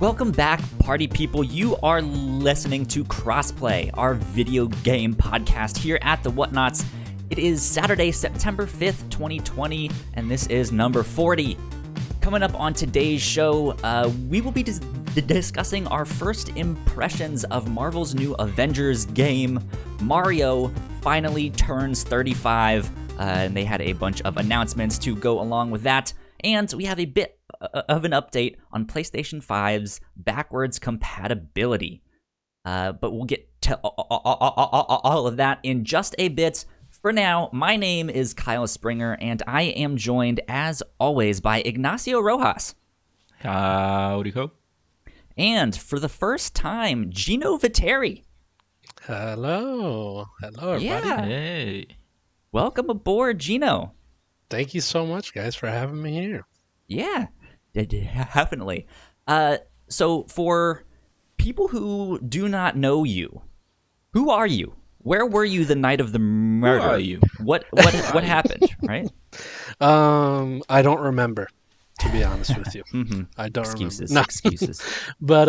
Welcome back, party people. You are listening to Crossplay, our video game podcast here at the Whatnots. It is Saturday, September 5th, 2020, and this is number 40. Coming up on today's show, we will be discussing our first impressions of Marvel's new Avengers game. Mario finally turns 35, and they had a bunch of announcements to go along with that. And we have a bit of an update on PlayStation 5's backwards compatibility. But we'll get to all of that in just a bit. For now, my name is Kyle Springer, and I am joined, as always, by Ignacio Rojas. Howdy ho. And for the first time, Gino Viteri. Hello. Hello, everybody. Yeah. Hey. Welcome aboard, Gino. Thank you so much, guys, for having me here. Yeah, definitely. So for people who do not know you, who are you? Where were you the night of the murder? Who are you? What happened, right? I don't remember, to be honest with you. I don't Excuses, remember. excuses. But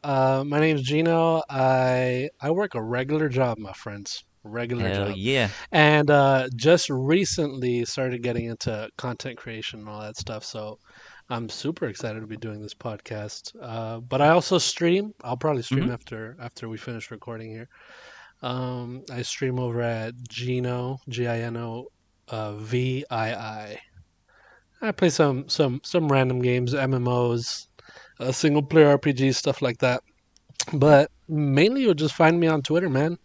my name's Gino. I work a regular job, my friends. Regular Hell job. yeah. And just recently started getting into content creation and all that stuff. So I'm super excited to be doing this podcast. But I also stream. I'll probably stream after we finish recording here. I stream over at Gino, Gino, VII. I play some random games, MMOs, single player RPG, stuff like that. But mainly you'll just find me on Twitter, man.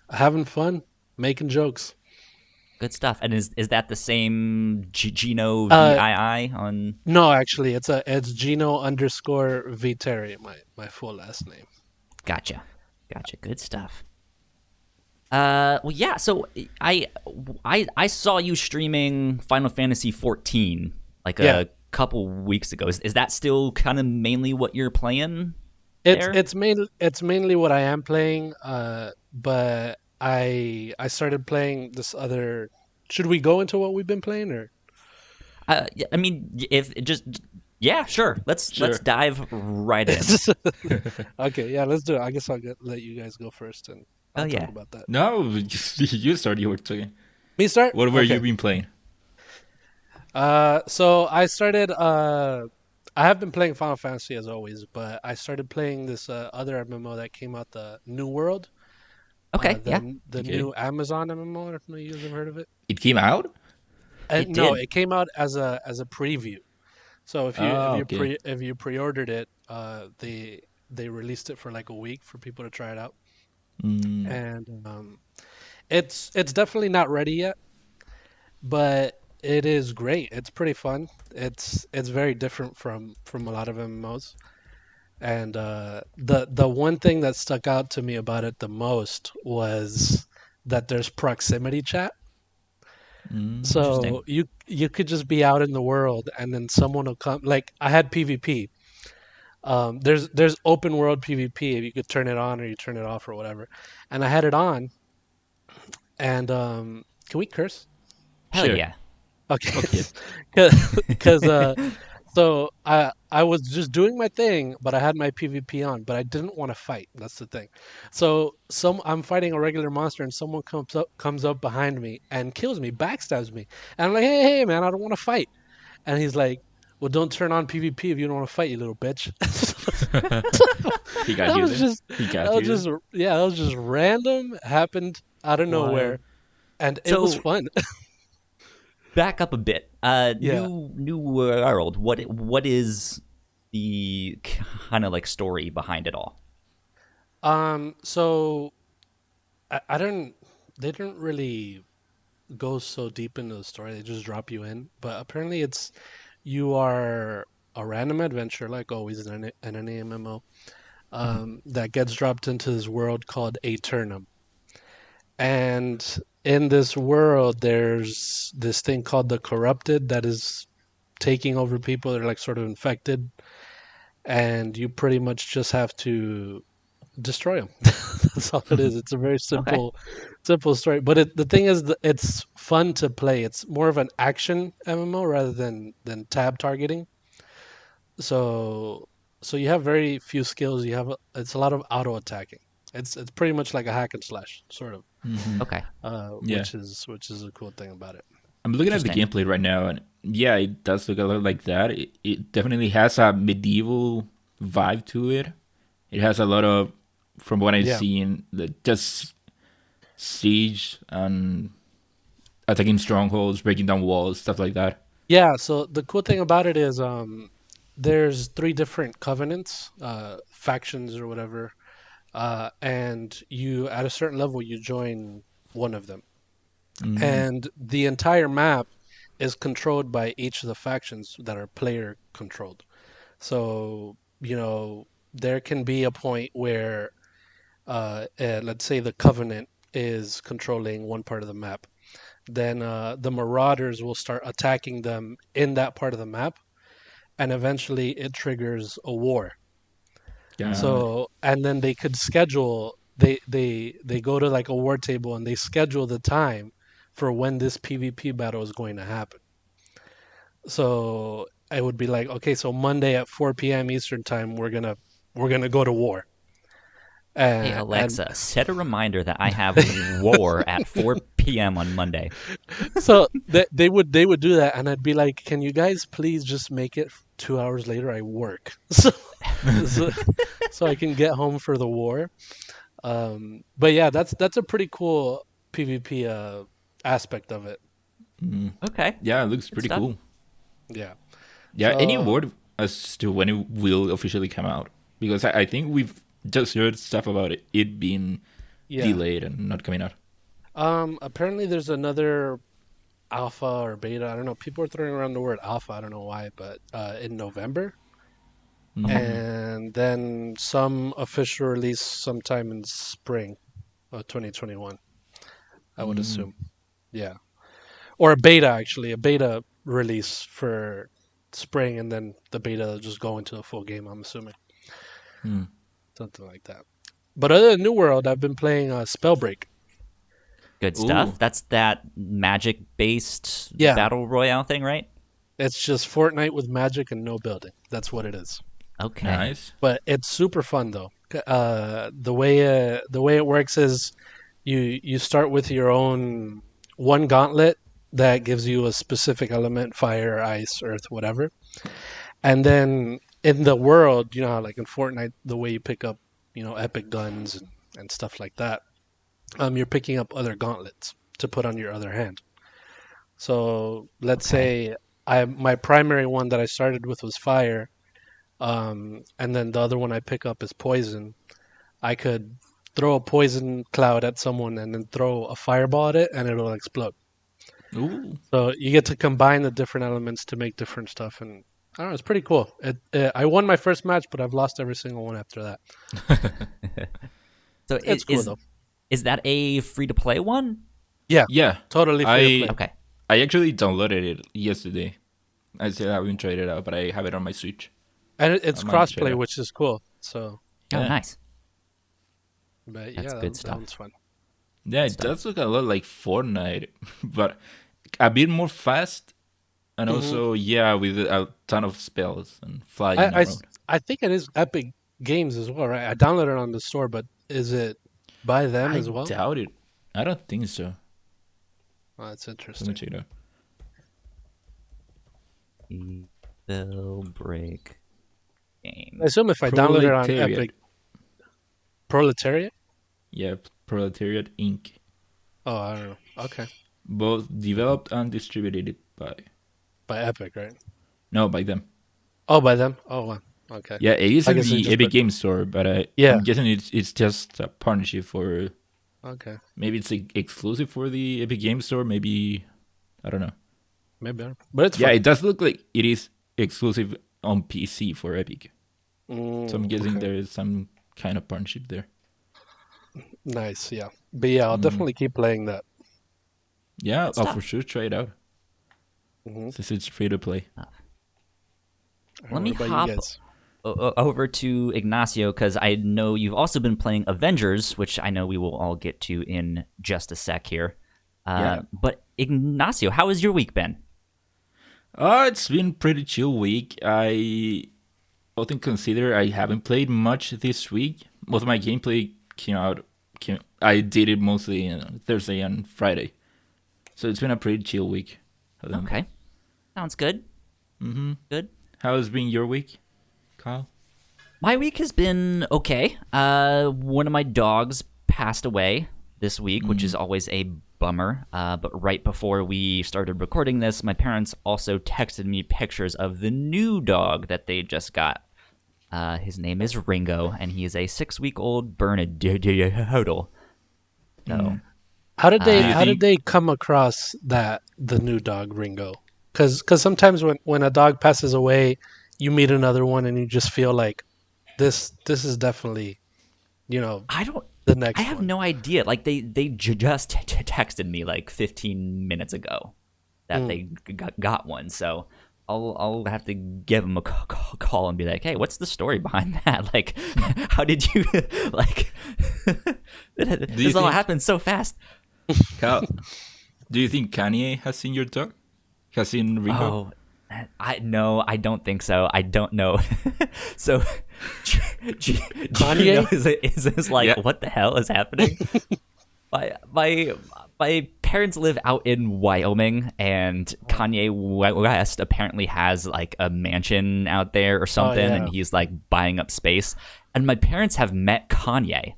Having fun, making jokes. Good stuff. And is that the same Gino VII on? No, actually, it's Gino _ Viteri, my full last name. Gotcha. Good stuff. Well, yeah. So I saw you streaming Final Fantasy 14 a couple weeks ago. Is that still kind of mainly what you're playing? It's mainly what I am playing. But I started playing this other. Should we go into what we've been playing, or? I mean, sure. Let's dive right in. Okay, yeah, let's do it. I guess I'll let you guys go first, and I'll talk about that. No, you start. You were talking. Me start. What were you been playing? So I started. I have been playing Final Fantasy as always, but I started playing this other MMO that came out, the New World. Okay, the new Amazon MMO. I don't know if you guys have heard of it. It came out? No, it came out as a preview. So if you pre-ordered it, they released it for like a week for people to try it out. And it's definitely not ready yet, but it is great. It's pretty fun. It's very different from a lot of MMOs. And the one thing that stuck out to me about it the most was that there's proximity chat. So you could just be out in the world, and then someone will come. Like, I had PvP. There's open world PvP. If you could turn it on or you turn it off or whatever. And I had it on. And can we curse? Hell Sure. yeah. Okay. Because so I was just doing my thing, but I had my PvP on, but I didn't want to fight. That's the thing. So I'm fighting a regular monster, and someone comes up behind me and kills me, backstabs me, and I'm like, hey man, I don't want to fight. And he's like, well, don't turn on PvP if you don't want to fight, you little bitch. He got that you. was just random. Happened out of nowhere, and it was fun. Back up a bit. New World. What is the kind of like story behind it all? So I don't. They don't really go so deep into the story. They just drop you in. But apparently, you are a random adventure, like always in any MMO, that gets dropped into this world called Aeternum. And in this world, there's this thing called the Corrupted that is taking over people. They're like sort of infected, and you pretty much just have to destroy them. That's all it is. It's a very simple story. But the thing is, it's fun to play. It's more of an action MMO rather than tab targeting. So so you have very few skills. It's a lot of auto attacking. It's pretty much like a hack and slash sort of, Okay. Yeah. which is a cool thing about it. I'm looking at the Interesting. gameplay right now, and yeah, it does look a lot like that. It definitely has a medieval vibe to it. It has a lot of, from what I've Yeah. seen, just siege and attacking strongholds, breaking down walls, stuff like that. Yeah, so the cool thing about it is there's three different covenants, factions or whatever, and you at a certain level you join one of them. Mm, And the entire map is controlled by each of the factions that are player controlled. So, there can be a point where let's say the covenant is controlling one part of the map. Then the marauders will start attacking them in that part of the map, and eventually it triggers a war. got it. So, and then they could schedule. They go to like a war table and they schedule the time for when this PvP battle is going to happen. So it would be like, okay, so Monday at 4 p.m. Eastern time, we're gonna go to war. Hey, And Alexa, set a reminder that I have war at 4 p.m. on Monday. so they would do that, and I'd be like, "Can you guys please just make it 2 hours later? I work, so, so I can get home for the war." But yeah, that's a pretty cool PvP aspect of it. Okay. Yeah, it looks Good pretty stuff. cool. Yeah. Yeah, any So word as to when it will officially come out? Because I think we've just heard stuff about it being yeah. delayed and not coming out. Apparently there's another alpha or beta. I don't know. People are throwing around the word alpha. I don't know why, but in November, Okay. and then some official release sometime in spring of 2021. I would Mm, assume. Yeah. Or a beta, actually, a beta release for spring, and then the beta will just go into the full game. I'm assuming mm. something like that. But other than New World, I've been playing Spellbreak. Good Ooh, stuff. That's that magic-based Yeah, battle royale thing, right? it's just Fortnite with magic and no building. That's what it is. Okay. nice. But it's super fun though. The way it works is you start with your own one gauntlet that gives you a specific element: fire, ice, earth, whatever. And then in the world, how like in Fortnite, the way you pick up, epic guns and stuff like that, you're picking up other gauntlets to put on your other hand. So let's Okay. say my primary one that I started with was fire, and then the other one I pick up is poison. I could throw a poison cloud at someone and then throw a fireball at it, and it'll explode. Ooh. So you get to combine the different elements to make different stuff, and I don't know, it's pretty cool. I won my first match, but I've lost every single one after that. So It's cool though. is that a free-to-play one? Yeah, Yeah, totally free to play. I Okay. I actually downloaded it yesterday. I still haven't tried it out, but I have it on my Switch. And I it's might try it crossplay, out. which is cool. So, Oh, Yeah, nice. but That's yeah, good that stuff. one's fun. yeah, Good it stuff. does look a lot like Fortnite, but a bit more fast, and hmm also yeah, with a ton of spells and I, flying I s- around. I think it is Epic Games as well, right? I downloaded it on the store, but is it by them I as well? doubt it. I don't think so. Oh, that's Let me interesting. check it out. Spell break I game. assume if I download it on Proletariat. Epic Proletariat. Yep, Proletariat Inc. Oh, I don't know. Okay, Both developed and distributed by by Epic, right? no by them. Oh, by them. Oh, wow. Okay. Yeah, it is I in guess they the just Epic put. Game Store, but Yeah. I'm guessing it's just a partnership for Okay. maybe it's like exclusive for the Epic Game Store. Maybe I don't know. Maybe, but it's Yeah, fun. it does look like it is exclusive on PC for Epic. So I'm guessing Okay. there is some kind of partnership there. Nice. Yeah. But yeah, I'll Mm. definitely keep playing that. Yeah, Good I'll for stuff. sure try it out hmm since it's free to play. Let What me about you hop guys? over to Ignacio because I know you've also been playing Avengers, which I know we will all get to in just a sec here. Yeah. But Ignacio, how has your week been? It's been pretty chill week. I all things considered, I haven't played much this week. Most of my gameplay came out. I did it mostly Thursday and Friday, so it's been a pretty chill week. Okay, sounds good. Good. How has been your week, Kyle? My week has been okay. One of my dogs passed away this week, which is always a bummer. But right before we started recording this, my parents also texted me pictures of the new dog that they just got. His name is Ringo, and he is a 6-week-old Bernedoodle. So, How did they come across the new dog Ringo? Because sometimes when a dog passes away, you meet another one and you just feel like this is definitely, the next. I have one. no idea. Like they just texted me like 15 minutes ago that they got one. So I'll have to give them a call and be like, hey, what's the story behind that? Like, how did you like? This all happened so fast. Kyle, do you think Kanye has seen your dog? Has seen Ringo? Oh, I don't think so. I don't know. So, Kanye is like, what the hell is happening? My parents live out in Wyoming, and Kanye West apparently has like a mansion out there or something, and he's like buying up space. And my parents have met Kanye.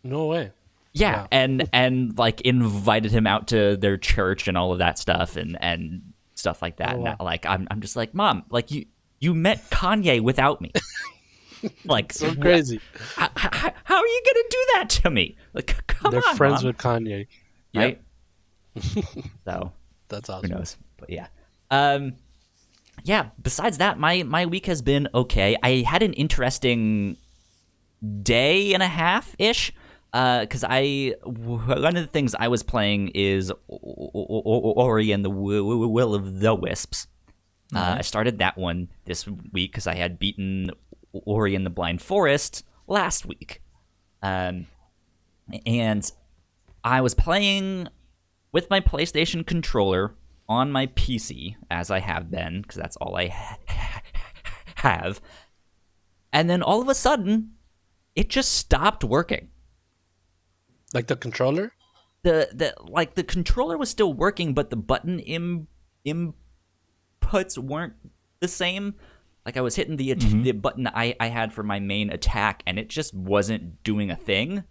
No way. Yeah, Wow. and like invited him out to their church and all of that stuff and stuff like that. Oh, wow. And like I'm just like, Mom, like you met Kanye without me. Like So crazy. How are you gonna do that to me? Like, come They're on, friends Mom. with Kanye. Right? So That's who awesome. knows? But yeah. Yeah, besides that, my week has been okay. I had an interesting day and a half ish. Because one of the things I was playing is Ori and the Will of the Wisps. I started that one this week because I had beaten Ori and the Blind Forest last week. And I was playing with my PlayStation controller on my PC, as I have been, because that's all I have. And then all of a sudden, it just stopped working. Like the controller? The controller was still working, but the button inputs weren't the same. Like I was hitting the button I had for my main attack, and it just wasn't doing a thing.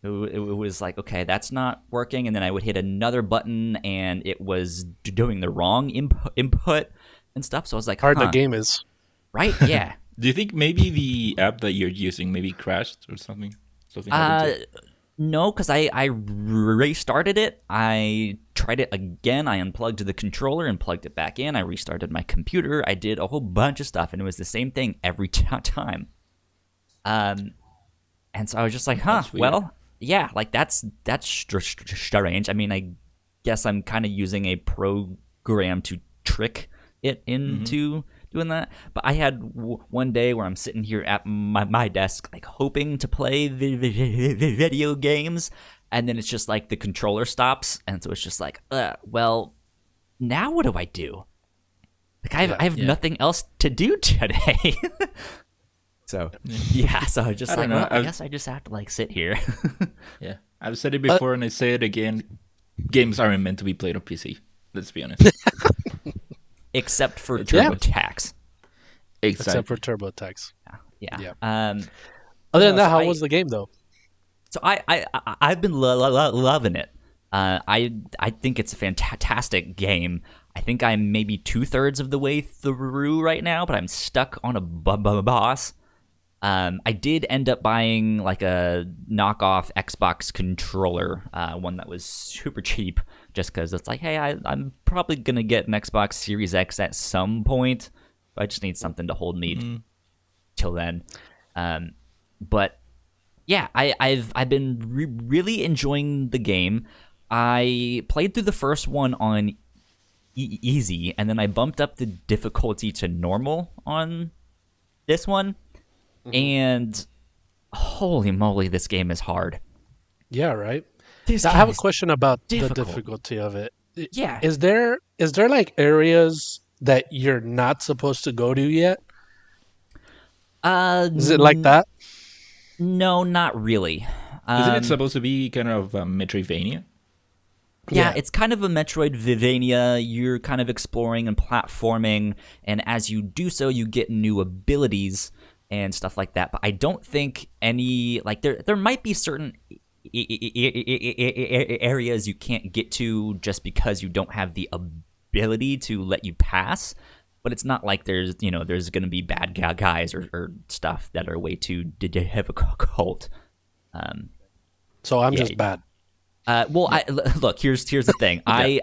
It was like, okay, that's not working, and then I would hit another button, and it was doing the wrong input and stuff. So I was like, Hard the game is. right? Yeah. Do you think maybe the app that you're using maybe crashed or something? Something happened to it? No, because I restarted it. I tried it again. I unplugged the controller and plugged it back in. I restarted my computer. I did a whole bunch of stuff, and it was the same thing every time. And so I was just like, huh, well, yeah, like that's strange. I mean, I guess I'm kind of using a program to trick it into doing that. But I had one day where I'm sitting here at my desk, like hoping to play video games, and then it's just like the controller stops, and so it's just like, well, now what do I do? Like I have nothing else to do today. So yeah, so I just like, well, I guess I just have to like sit here. Yeah, I've said it before and I say it again. Games aren't meant to be played on PC. Let's be honest. Except for TurboTax. Exactly. Except for TurboTax. Yeah. Other than that, how was the game though? So I've been loving it. I think it's a fantastic game. I think I'm maybe 2/3 of the way through right now, but I'm stuck on a boss. I did end up buying like a knockoff Xbox controller, one that was super cheap, just because it's like, hey, I'm probably gonna get an Xbox Series X at some point. But I just need something to hold me till then. But yeah, I've been really enjoying the game. I played through the first one on easy, and then I bumped up the difficulty to normal on this one. And holy moly, this game is hard. Yeah, right. This I game have a is question about difficult. the difficulty of it. Yeah. Is there like areas that you're not supposed to go to yet? Is it like that? No, not really. Isn't it supposed to be kind of Metroidvania? Yeah, Yeah. it's kind of a Metroidvania. You're kind of exploring and platforming, and as you do so, you get new abilities and stuff like that. But I don't think any like there might be certain areas you can't get to just because you don't have the ability to let you pass. But it's not like there's going to be bad guys or stuff that are way too difficult. So I'm Yeah. just bad. Well, look. Here's the thing. I've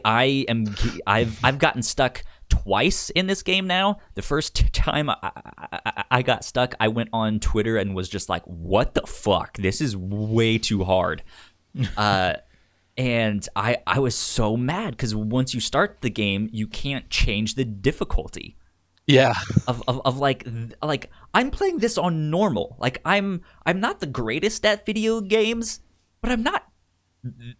gotten stuck twice in this game now. The first time I got stuck, I went on Twitter and was just like, "What the fuck? This is way too hard." And I was so mad because once you start the game, you can't change the difficulty Yeah. of like I'm playing this on normal. Like I'm not the greatest at video games, but I'm not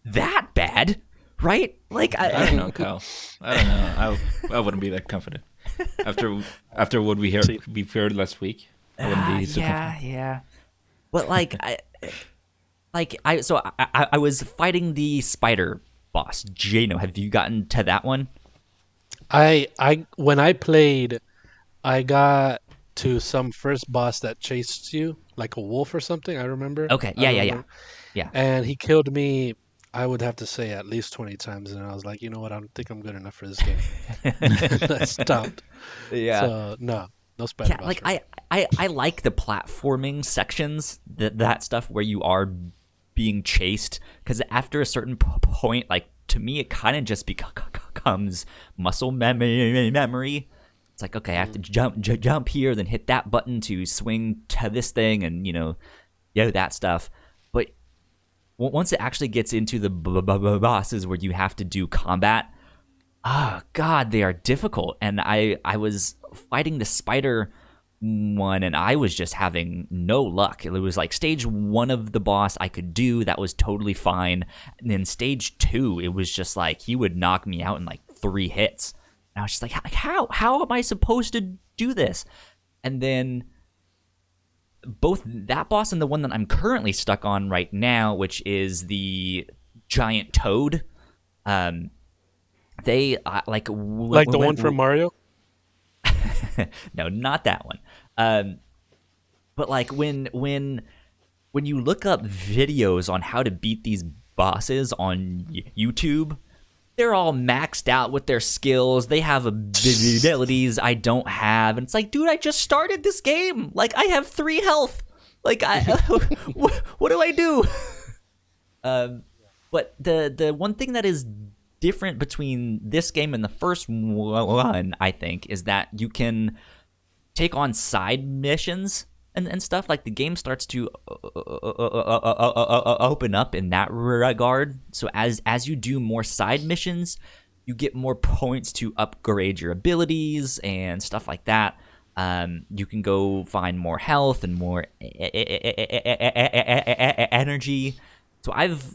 that bad, right? Like I don't know, Kyle. I don't know. I wouldn't be that confident after what we heard last week. I wouldn't be so confident. yeah. But like I was fighting the spider boss, Gino. Have you gotten to that one? I when I played, I got to some first boss that chased you like a wolf or something. I remember. Okay, I yeah, don't yeah, remember. yeah. And he killed me. I would have to say at least 20 times, and I was like, you know what? I don't think I'm good enough for this game. I stopped. Yeah. So no spider Yeah, boss. like for me. I like the platforming sections, that stuff where you are being chased, because after a certain point, like to me, it kind of just becomes muscle memory. It's like, okay, I have to jump here, then hit that button to swing to this thing, and that stuff. But once it actually gets into the bosses where you have to do combat, oh god, they are difficult. And I was fighting the spider one, and I was just having no luck. It was like stage 1 of the boss I could do, that was totally fine. And then stage 2, it was just like he would knock me out in like 3 hits. And I was just like, how am I supposed to do this? And then both that boss and the one that I'm currently stuck on right now, which is the giant toad, they like The one from Mario. no, not that one. But like when you look up videos on how to beat these bosses on YouTube, they're all maxed out with their skills. They have abilities I don't have, and it's like, dude, I just started this game. Like, I have 3 health. Like, what do I do? But the one thing that is different between this game and the first one, I think, is that you can take on side missions and stuff. Like the game starts to open up in that regard. So as you do more side missions, you get more points to upgrade your abilities and stuff like that. You can go find more health and more energy. So I've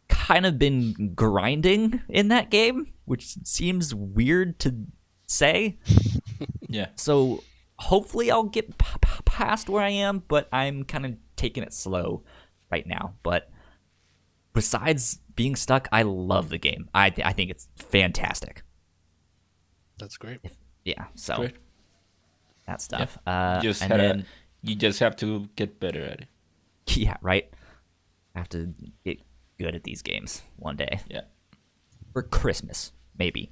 kind of been grinding in that game, which seems weird to say. Yeah. So hopefully I'll get past where I am, but I'm kind of taking it slow right now. But besides being stuck, I love the game. I think it's fantastic. That's great. Yeah, so Great. that stuff. You just have to get better at it. Yeah, right. I have to get good at these games one day. Yeah. For Christmas, maybe.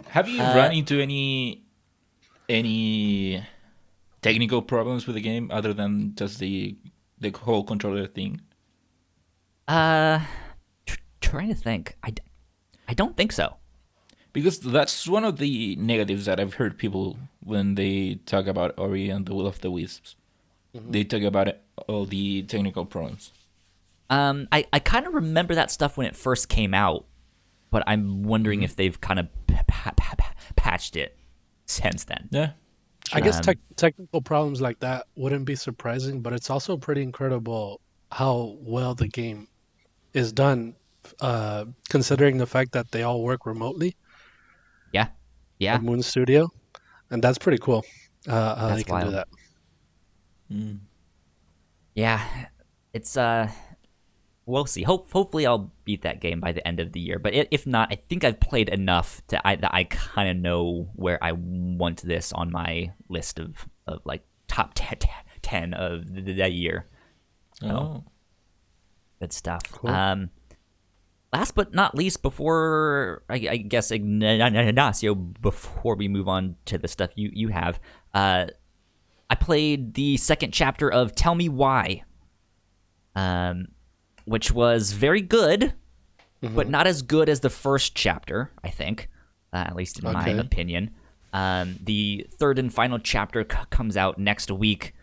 Have you run into any technical problems with the game other than just the whole controller thing? Trying to think. I don't think so. Because that's one of the negatives that I've heard people when they talk about Ori and the Will of the Wisps. Mm-hmm. They talk about all the technical problems. I kind of remember that stuff when it first came out, but I'm wondering if they've kind of patched it since then. Yeah. I guess technical problems like that wouldn't be surprising, but it's also pretty incredible how well the game is done, considering the fact that they all work remotely. Yeah. At Moon Studio, and that's pretty cool. They That's can do wild. that. Mm. Yeah, it's we'll see. Hopefully I'll beat that game by the end of the year. But if not, I think I've played enough that I kind of know where I want this on my list of like top 10 of the year. So Oh. good stuff. Cool. Last but not least, before I guess Ignacio, before we move on to the stuff you have, I played the second chapter of Tell Me Why, which was very good, but Hmm. not as good as the first chapter, I think, at least in my Okay. opinion. The third and final chapter comes out next week,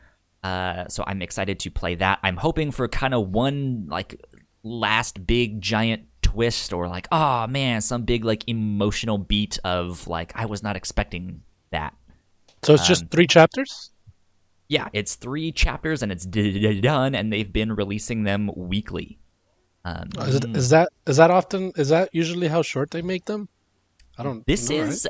so I'm excited to play that. I'm hoping for kind of one like last big giant twist, or like, oh man, some big like emotional beat of like I was not expecting that. So it's just 3 chapters? Yeah, it's 3 chapters and it's done, and they've been releasing them weekly. Is it Mm. is that usually how short they make them? I don't This know, right? is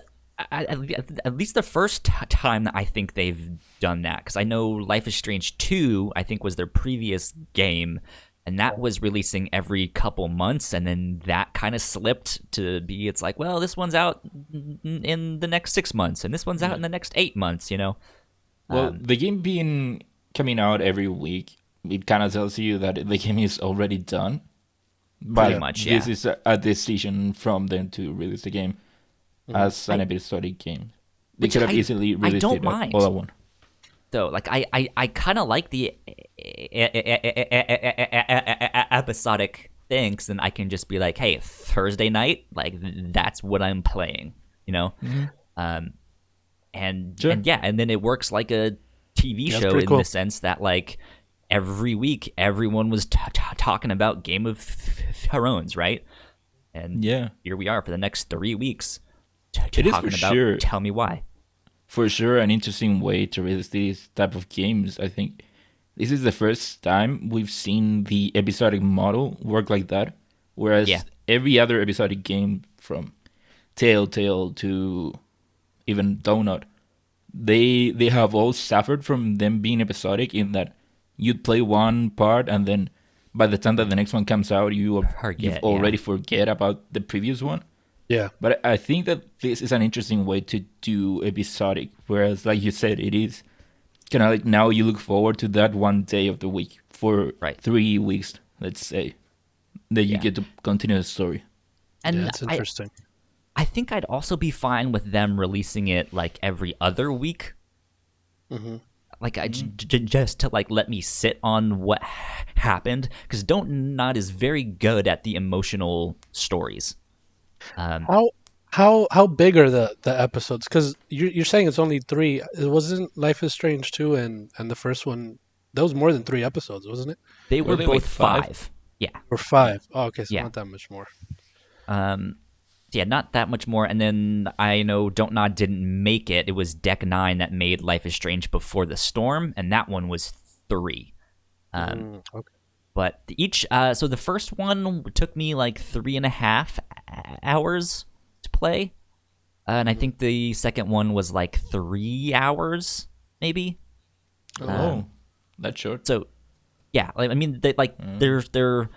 at least the first time that I think they've done that, because I know Life is Strange 2, I think, was their previous game, and that was releasing every couple months, and then that kind of slipped to be, it's like, well, this one's out in the next 6 months, and this one's out Yeah. in the next 8 months, you know? Well, the game being coming out every week, it kind of tells you that the game is already done. Pretty But Yeah. much, this yeah. is a decision from them to release the game Hmm. as an I, episodic game. They which could have easily I released don't it all mind. at once. Though, like I kind of like the episodic things, and I can just be like, hey, Thursday night, like that's what I'm playing, you know. Hmm. Um, Sure. and yeah, and then it works like a TV Yeah, that's show pretty in the cool. sense that like every week everyone was talking about Game of Thrones, right? And Yeah. here we are for the next 3 weeks It is for talking about sure, Tell Me Why. for sure, an interesting way to release these type of games. I think this is the first time we've seen the episodic model work like that. Yeah, Whereas every other episodic game, from Telltale to even Donut, they have all suffered from them being episodic in that you'd play one part and then by the time that the next one comes out, you've forget. Yeah, already forget about the previous one. Yeah. But I think that this is an interesting way to do episodic, whereas, like you said, it is kind of like now you look forward to that one day of the week for right. 3 weeks, let's say, that you Yeah, get to continue the story. Yeah, and it's interesting. I think I'd also be fine with them releasing it like every other week, Hmm. like just to like let me sit on what happened, because Don't Nod is very good at the emotional stories. Um, How how big are the episodes? Because you're saying it's only 3. It wasn't Life is Strange 2 and the first one. That was more than 3 episodes, wasn't it? they Were were they like both five? 5. Yeah, Or Yeah. 5? Oh, okay, so yeah. not that much more. Um, yeah, not that much more. And then I know Don't Nod didn't make it. It was Deck 9 that made Life is Strange Before the Storm, and that one was 3. Okay. But each, so the first one took me like 3.5 hours to play. And I think the second one was like 3 hours, maybe. Oh, that's short. So, yeah, like, I mean, they're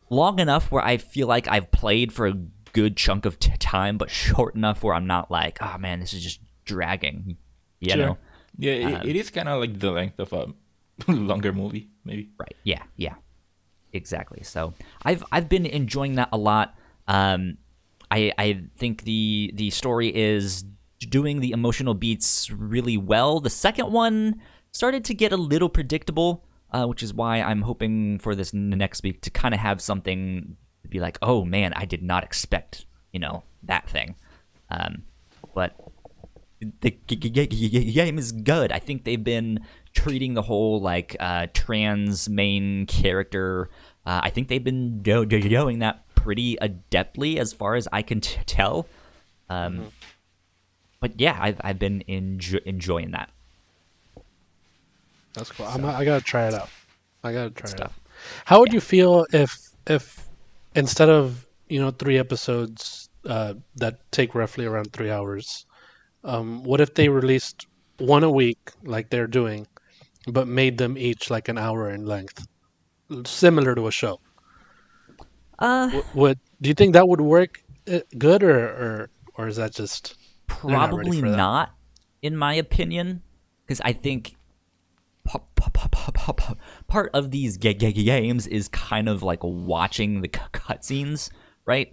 long enough where I feel like I've played for a good chunk of time, but short enough where I'm not like, oh man, this is just dragging. You Sure. know? Yeah, it is kind of like the length of a longer movie, maybe. Right. Yeah. Yeah. Exactly. So I've been enjoying that a lot. I think the story is doing the emotional beats really well. The second one started to get a little predictable, which is why I'm hoping for this next week to kind of have something to be like, oh man, I did not expect, that thing. But the game is good. I think they've been treating the whole like trans main character. I think they've been doing that pretty adeptly, as far as I can tell. But yeah, I've been enjoying that That's cool. I gotta try it out. I gotta try it out. stuff. How would Yeah. you feel if instead of 3 episodes that take roughly around 3 hours, what if they released one a week, like they're doing, but made them each like an hour in length, similar to a show. Uh, Would do you think that would work good, or is that just they're not ready Probably for that? not, in my opinion, because I think part of these games is kind of like watching the cutscenes, right?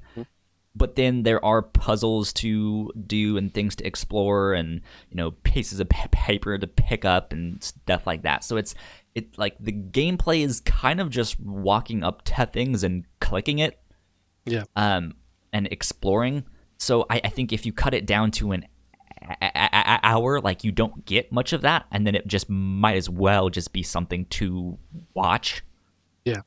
But then there are puzzles to do and things to explore, and pieces of paper to pick up and stuff like that. So it like the gameplay is kind of just walking up to things and clicking it, Yeah, and exploring. So I think if you cut it down to an hour, like, you don't get much of that, and then it just might as well just be something to watch. yeah,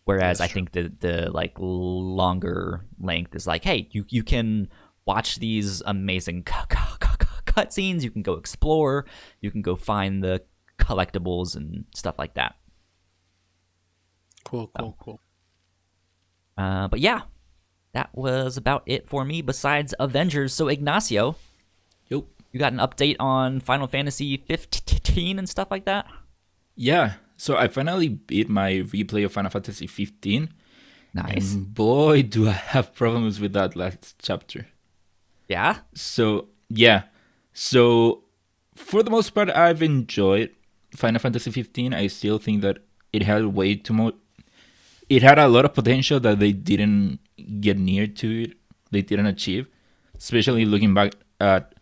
Whereas that's I true. think the like longer length is like, hey, you can watch these amazing cutscenes. You can go explore. You can go find the collectibles and stuff like that. Cool, So, cool, cool. but yeah, that was about it for me. Besides Avengers, so Ignacio, Yep. you got an update on Final Fantasy 15 and stuff like that? Yeah. So I finally beat my replay of Final Fantasy 15, Nice. and boy, do I have problems with that last chapter. Yeah. So yeah. So for the most part, I've enjoyed Final Fantasy 15. I still think that it had way too much. It had a lot of potential that they didn't get near to it. They didn't achieve. Especially looking back at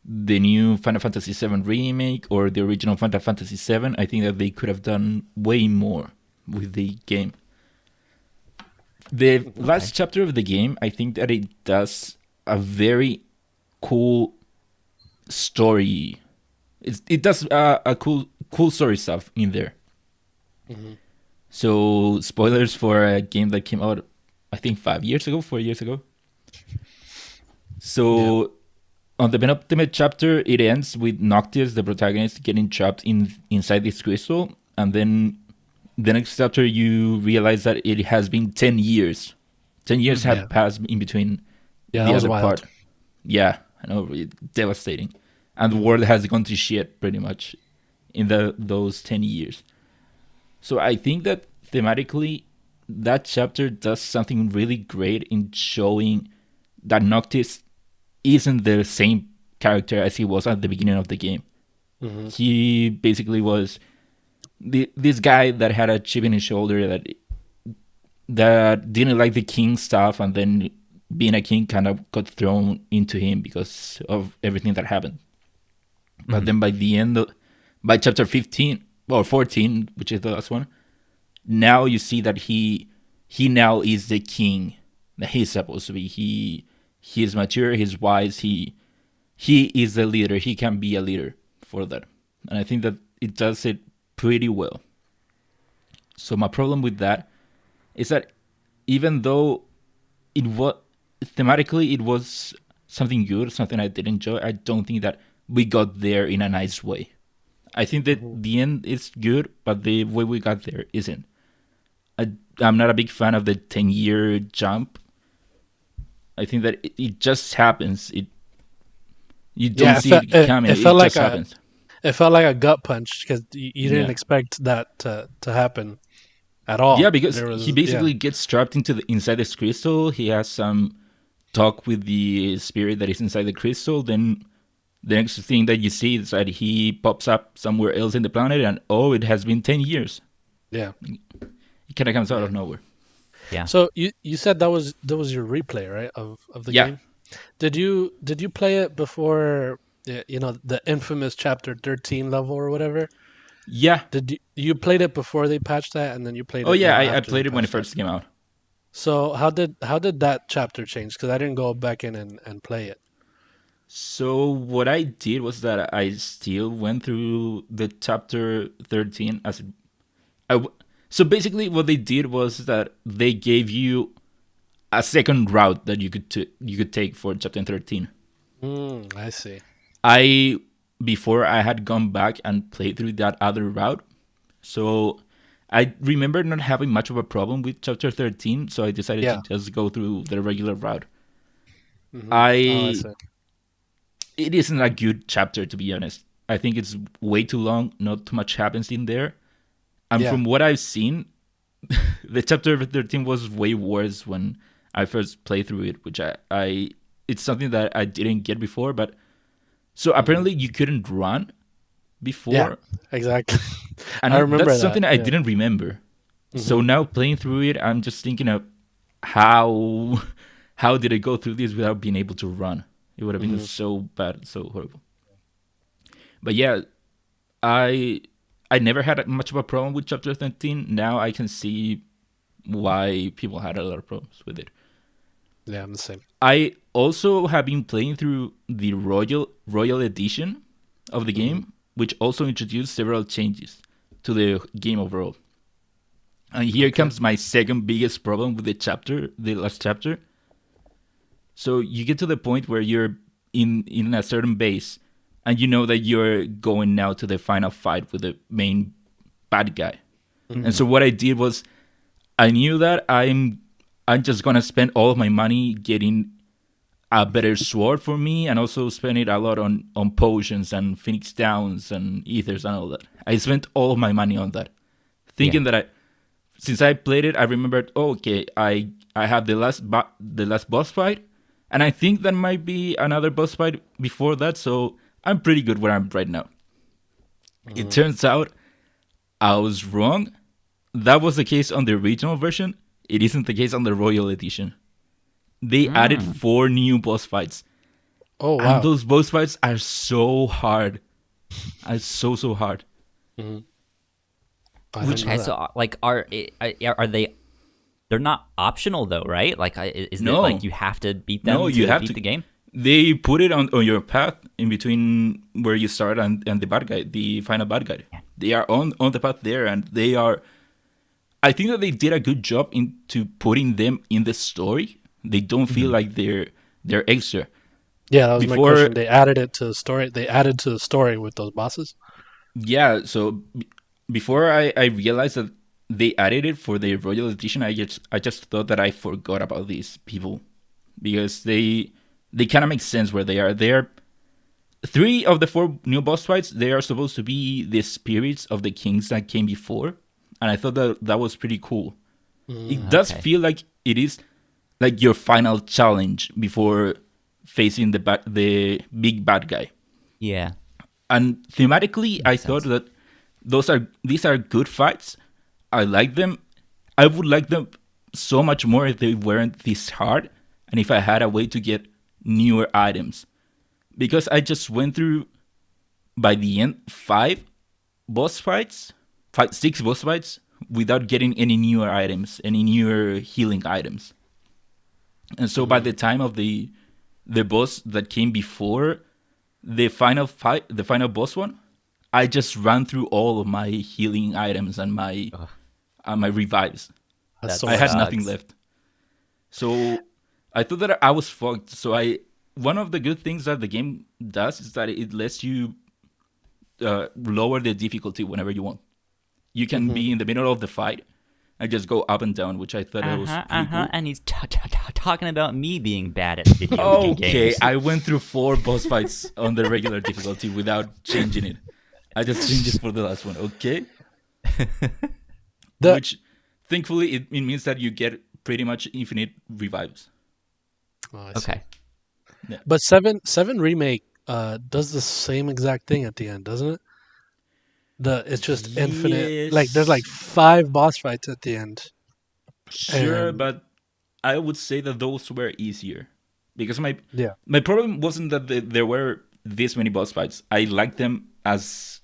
the new Final Fantasy VII remake or the original Final Fantasy VII, I think that they could have done way more with the game. The Okay. last chapter of the game, I think that it does a very cool story. It does a cool story stuff in there. Hmm. So spoilers for a game that came out, I think 5 years ago, 4 years ago. Yeah, So on the penultimate chapter, it ends with Noctis, the protagonist, getting trapped inside this crystal, and then the next chapter you realize that it has been 10 years. 10 years yeah, have passed in between yeah. That the was other wild. part. Yeah, I know, devastating, and the world has gone to shit pretty much in those 10 years. So I think that thematically, that chapter does something really great in showing that Noctis isn't the same character as he was at the beginning of the game. Hmm. He basically was this guy that had a chip in his shoulder that didn't like the king stuff, and then being a king kind of got thrown into him because of everything that happened. But Mhm. then by chapter 15 or 14, which is the last one, now you see that he now is the king that he's supposed to be. He is mature, he's wise, he is the leader. He can be a leader for that. And I think that it does it pretty well. So my problem with that is that even though it was thematically it was something good, something I did enjoy, I don't think that we got there in a nice way. I think that Hmm. the end is good, but the way we got there isn't. I'm not a big fan of the 10-year jump. I think that it just happens. You don't Yeah, see it coming. it felt It like just happens. it felt like a gut punch because you didn't Yeah. expect that to happen at Yeah, all. because There he was yeah, basically gets trapped inside this crystal. He has some talk with the spirit that is inside the crystal. Then the next thing that you see is that he pops up somewhere else in the planet, and oh, it has been 10 years. yeah. It kind of comes out Yeah. of nowhere. Yeah. So you said that was your replay, right, of the Yeah, game? Did you play it before the infamous chapter 13 level or whatever? yeah. Did you played it before they patched that, and then you played Oh it yeah, now I after they played it when it patched that? first came out. So how did that chapter change? Because I didn't go back in and play it. So what I did was that I still went through the chapter 13 as so basically what they did was that they gave you a second route that you could take for chapter 13. I see. I before I had gone back and played through that other route. So I remember not having much of a problem with chapter 13, so I decided to Yeah. just go through the regular route. Oh, I I see. It isn't a good chapter, to be honest. I think it's way too long. Not too much happens in there. And Yeah. from what I've seen, the chapter 13 was way worse when I first played through it, which I it's something that I didn't get before. But so apparently you couldn't run before, Yeah, exactly. and I remember that's that. something I Yeah. didn't remember. So Mhm. now playing through it, I'm just thinking of how how did I go through this without being able to run? It would have been Mhm. so bad, so horrible. But yeah, I I never had much of a problem with chapter 13. Now I can see why people had a lot of problems with it. Yeah, I'm the same. I also have been playing through the Royal Edition of the Mhm. game, which also introduced several changes to the game overall. And here Okay. comes my second biggest problem with the last chapter. So you get to the point where you're in a certain base, and you know that you're going now to the final fight with the main bad guy. And so what I did was I knew that I'm just gonna spend all of my money getting a better sword for me, and also spend it a lot on potions and phoenix downs and ethers and all that. I spent all of my money on that, thinking that since I played it, I remembered. Oh, okay, I have the last boss fight, and I think there might be another boss fight before that, so I'm pretty good where I'm right now. It Mhm. turns out I was wrong. That was the case on the original version. It isn't the case on the Royal Edition. They added Mm. 4 new boss fights, Oh and wow. those boss fights are so hard. Are so hard. Mhm. I didn't Which know Okay, that. so like, are they? They're not optional though, right? Like, isn't it like no, you have to beat no, them you to have beat to. the game? They put it on your path in between where you start and the bad guy, the final bad guy. Yeah. They are on the path there, and they are. I think that they did a good job into putting them in the story. They don't feel Mhm. like they're extra. Yeah, that was my Before, question. They added it to the story. They added to the story with those bosses. yeah. So before I realized that they added it for the Royal Edition, I just thought that I forgot about these people because they kind of make sense where they are. They're 3 of the 4 new boss fights. They are supposed to be the spirits of the kings that came before, and I thought that was pretty cool. It Mm. does Okay. feel like it is like your final challenge before facing the big bad guy. Yeah, And thematically, I makes thought sense. that these are good fights. I like them. I would like them so much more if they weren't this hard, and if I had a way to get newer items. Because I just went through by the end 6 boss fights without getting any newer items, any newer healing items. And so by Mhm. the time of the boss that came before the final fight, the final boss one, I just ran through all of my healing items and Ugh, my revives. That's that so I had much time. nothing sucks. left. So I thought that I was fucked. So I one of the good things that the game does is that it lets you lower the difficulty whenever you want. You can Mhm. be in the middle of the fight and just go up and down, which I thought it was pretty cool. And he's talking about me being bad at video Okay, games. I went through 4 boss fights on the regular difficulty without changing it. I just changed it for the last one, okay? The Which, thankfully, it means that you get pretty much infinite revives. Oh, I see. Okay. Yeah. But seven remake does the same exact thing at the end, doesn't it? It's just infinite. Like there's like Yes, 5 boss fights at the end, sure, and but I would say that those were easier because yeah. my problem wasn't that there were this many boss fights. I liked them as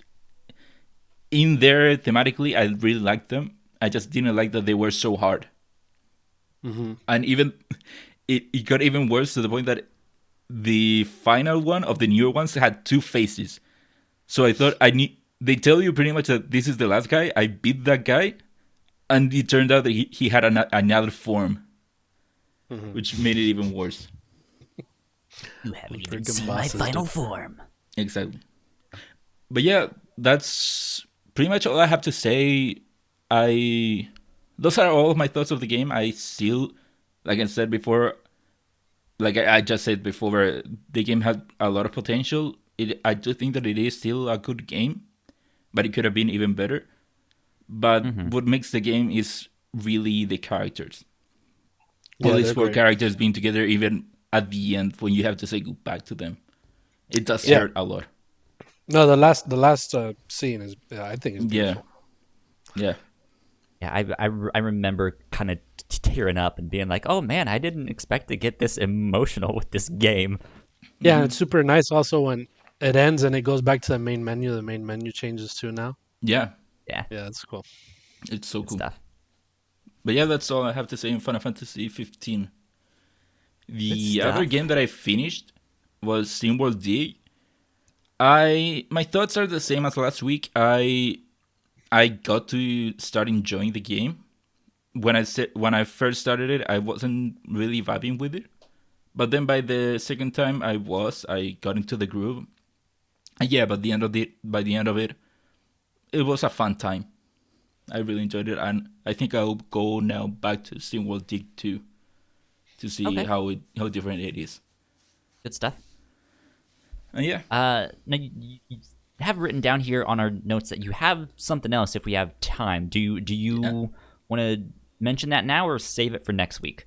in there thematically. I really liked them. I just didn't like that they were so hard, Hmm. and even it got even worse to the point that the final one of the newer ones had 2 faces. So I thought I need. They tell you pretty much that this is the last guy. I beat that guy, and it turned out that he had another form, Hmm. which made it even worse. You haven't even Freaking seen my bosses, final dude. form. Exactly. But yeah, that's pretty much all I have to say. I Those are all of my thoughts of the game. I still, like I just said before, the game had a lot of potential. I do think that it is still a good game, but it could have been even better. But what makes the game is really the characters. All Yeah, these they're four great. characters being together, even at the end when you have to say goodbye to them, it does Yeah. hurt a lot. No, the last scene is I think is Yeah, beautiful. yeah, Yeah, I remember kind of tearing up and being like, "Oh man, I didn't expect to get this emotional with this game." Yeah, and it's super nice also when it ends and it goes back to the main menu. The main menu changes too now. yeah. Yeah, Yeah, that's cool. It's so good cool. stuff. But yeah, that's all I have to say in Final Fantasy 15. Good The other stuff. game that I finished was SteamWorld Dig. My thoughts are the same as last week. I got to start enjoying the game. When I first started it, I wasn't really vibing with it. But then by the second time I got into the groove. And yeah, but by the end of it, it was a fun time. I really enjoyed it, and I think I'll go now back to SteamWorld Dig 2 to see Okay. how different it is. Good stuff. And yeah, Now you have written down here on our notes that you have something else if we have time. Do you want to mention that now or save it for next week?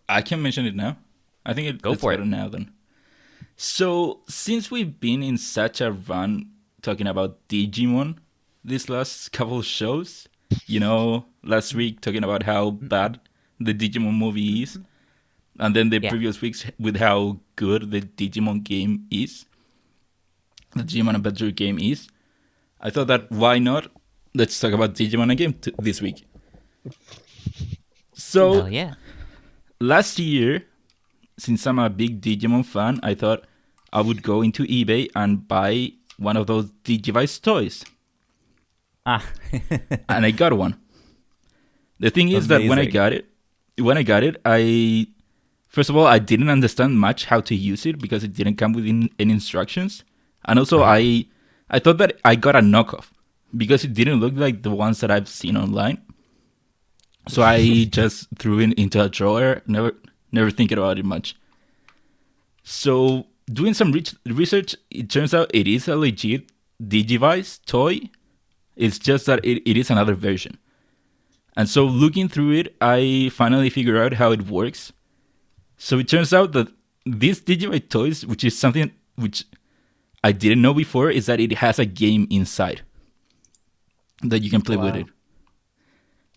I can mention it now. I think Go it's for it. better now then. So since we've been in such a run talking about Digimon these last couple of shows, last week talking about how bad the Digimon movie is, and then the Yeah. previous weeks with how good the Digimon game is, the Digimon Adventure game is, I thought that why not? Let's talk about Digimon again this week. So Hell yeah. last year, since I'm a big Digimon fan, I thought I would go into eBay and buy one of those Digivice toys. Ah. And I got one. The thing is that when I Amazing. got it, I first of all I didn't understand much how to use it because it didn't come with any instructions, and also I thought that I got a knockoff because it didn't look like the ones that I've seen online. So I just threw it into a drawer, never thinking about it much. So doing some research, it turns out it is a legit Digivice toy. It's just that it is another version. And so looking through it, I finally figured out how it works. So it turns out that these Digivice toys, which is something which I didn't know before, is that it has a game inside that you can play with Wow. it.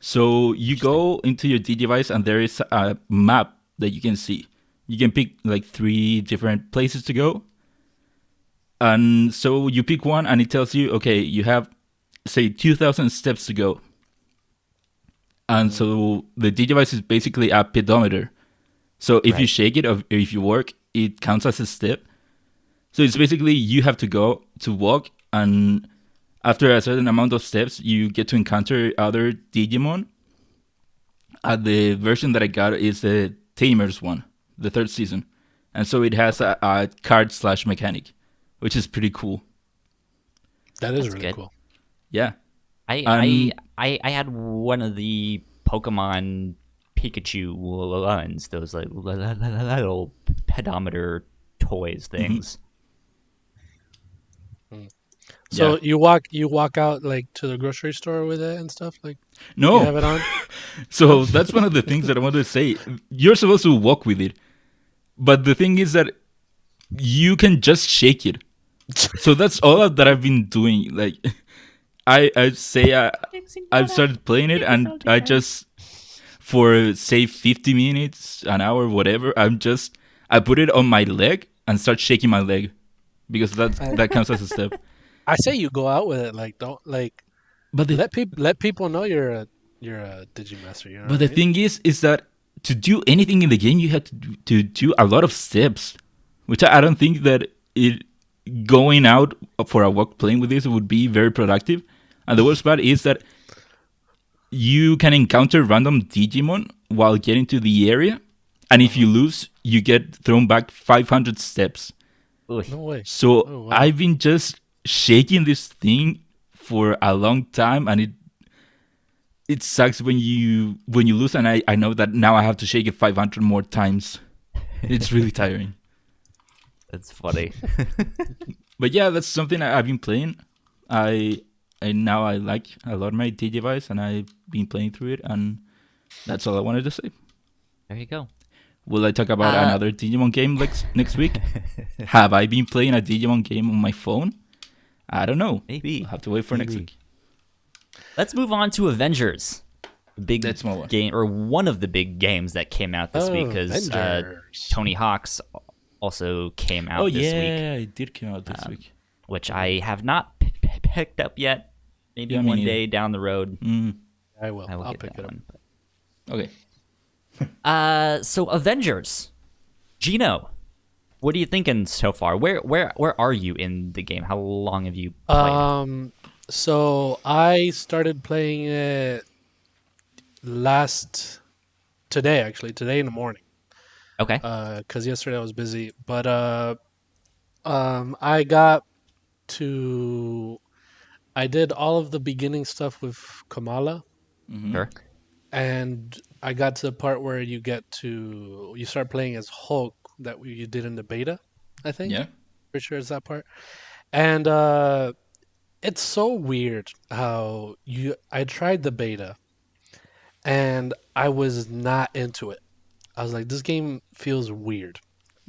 So you go into your Digivice and there is a map that you can see. You can pick like 3 different places to go. And so you pick one and it tells you, okay, you have, say, 2,000 steps to go. And so the Digivice is basically a pedometer. So if you Right. shake it or if you work, it counts as a step. So it's basically you have to go to walk, and after a certain amount of steps, you get to encounter other Digimon. The version that I got is the Tamers one, the 3rd season. And so it has a card/slash mechanic, which is pretty cool. That is That's really good. cool. Yeah. I And I had one of the Pokemon Pikachu ones, those like little pedometer toys things. So yeah. you walk out like to the grocery store with it and stuff like you No. have it on. So that's one of the things that I wanted to say. You're supposed to walk with it. But the thing is that you can just shake it. So that's all that I've been doing. Like, I say I've started playing it, and I just, for say 50 minutes, an hour, whatever, I put it on my leg and start shaking my leg because that counts as a step. I say you go out with it. Like don't like But the let people know you're a Digimaster. You know but what I the mean? thing is that to do anything in the game, you have to do a lot of steps, which I don't think that it going out for a walk playing with this would be very productive. And the worst part is that you can encounter random Digimon while getting to the area, and if you lose, you get thrown back 500 steps. Ooh. No way. So Oh wow. I've been just shaking this thing for a long time, and it sucks when you lose, and I know that now I have to shake it 500 more times. It's really tiring. That's funny. But yeah, that's something I've been playing. Now I like a lot my Digivice, and I've been playing through it, and that's all I wanted to say. There you go. Will I talk about another Digimon game next week? Have I been playing a Digimon game on my phone? I don't know. Maybe. I'll have to wait for next week. Let's move on to Avengers. That's my one. Game, or one of the big games that came out this week, because Tony Hawk's also came out this week. Yeah, it did come out this week. Which I have not picked up yet. Maybe one day down the road. I will. I'll pick it up. Okay. So Avengers, Gino, what are you thinking so far? Where are you in the game? How long have you played? So I started playing it today in the morning. Okay. Because yesterday I was busy, but I did all of the beginning stuff with Kamala. Sure. And I got to the part where you start playing as Hulk that you did in the beta, I think. Yeah. Pretty sure it's that part. And it's so weird how I tried the beta and I was not into it. I was like, this game feels weird.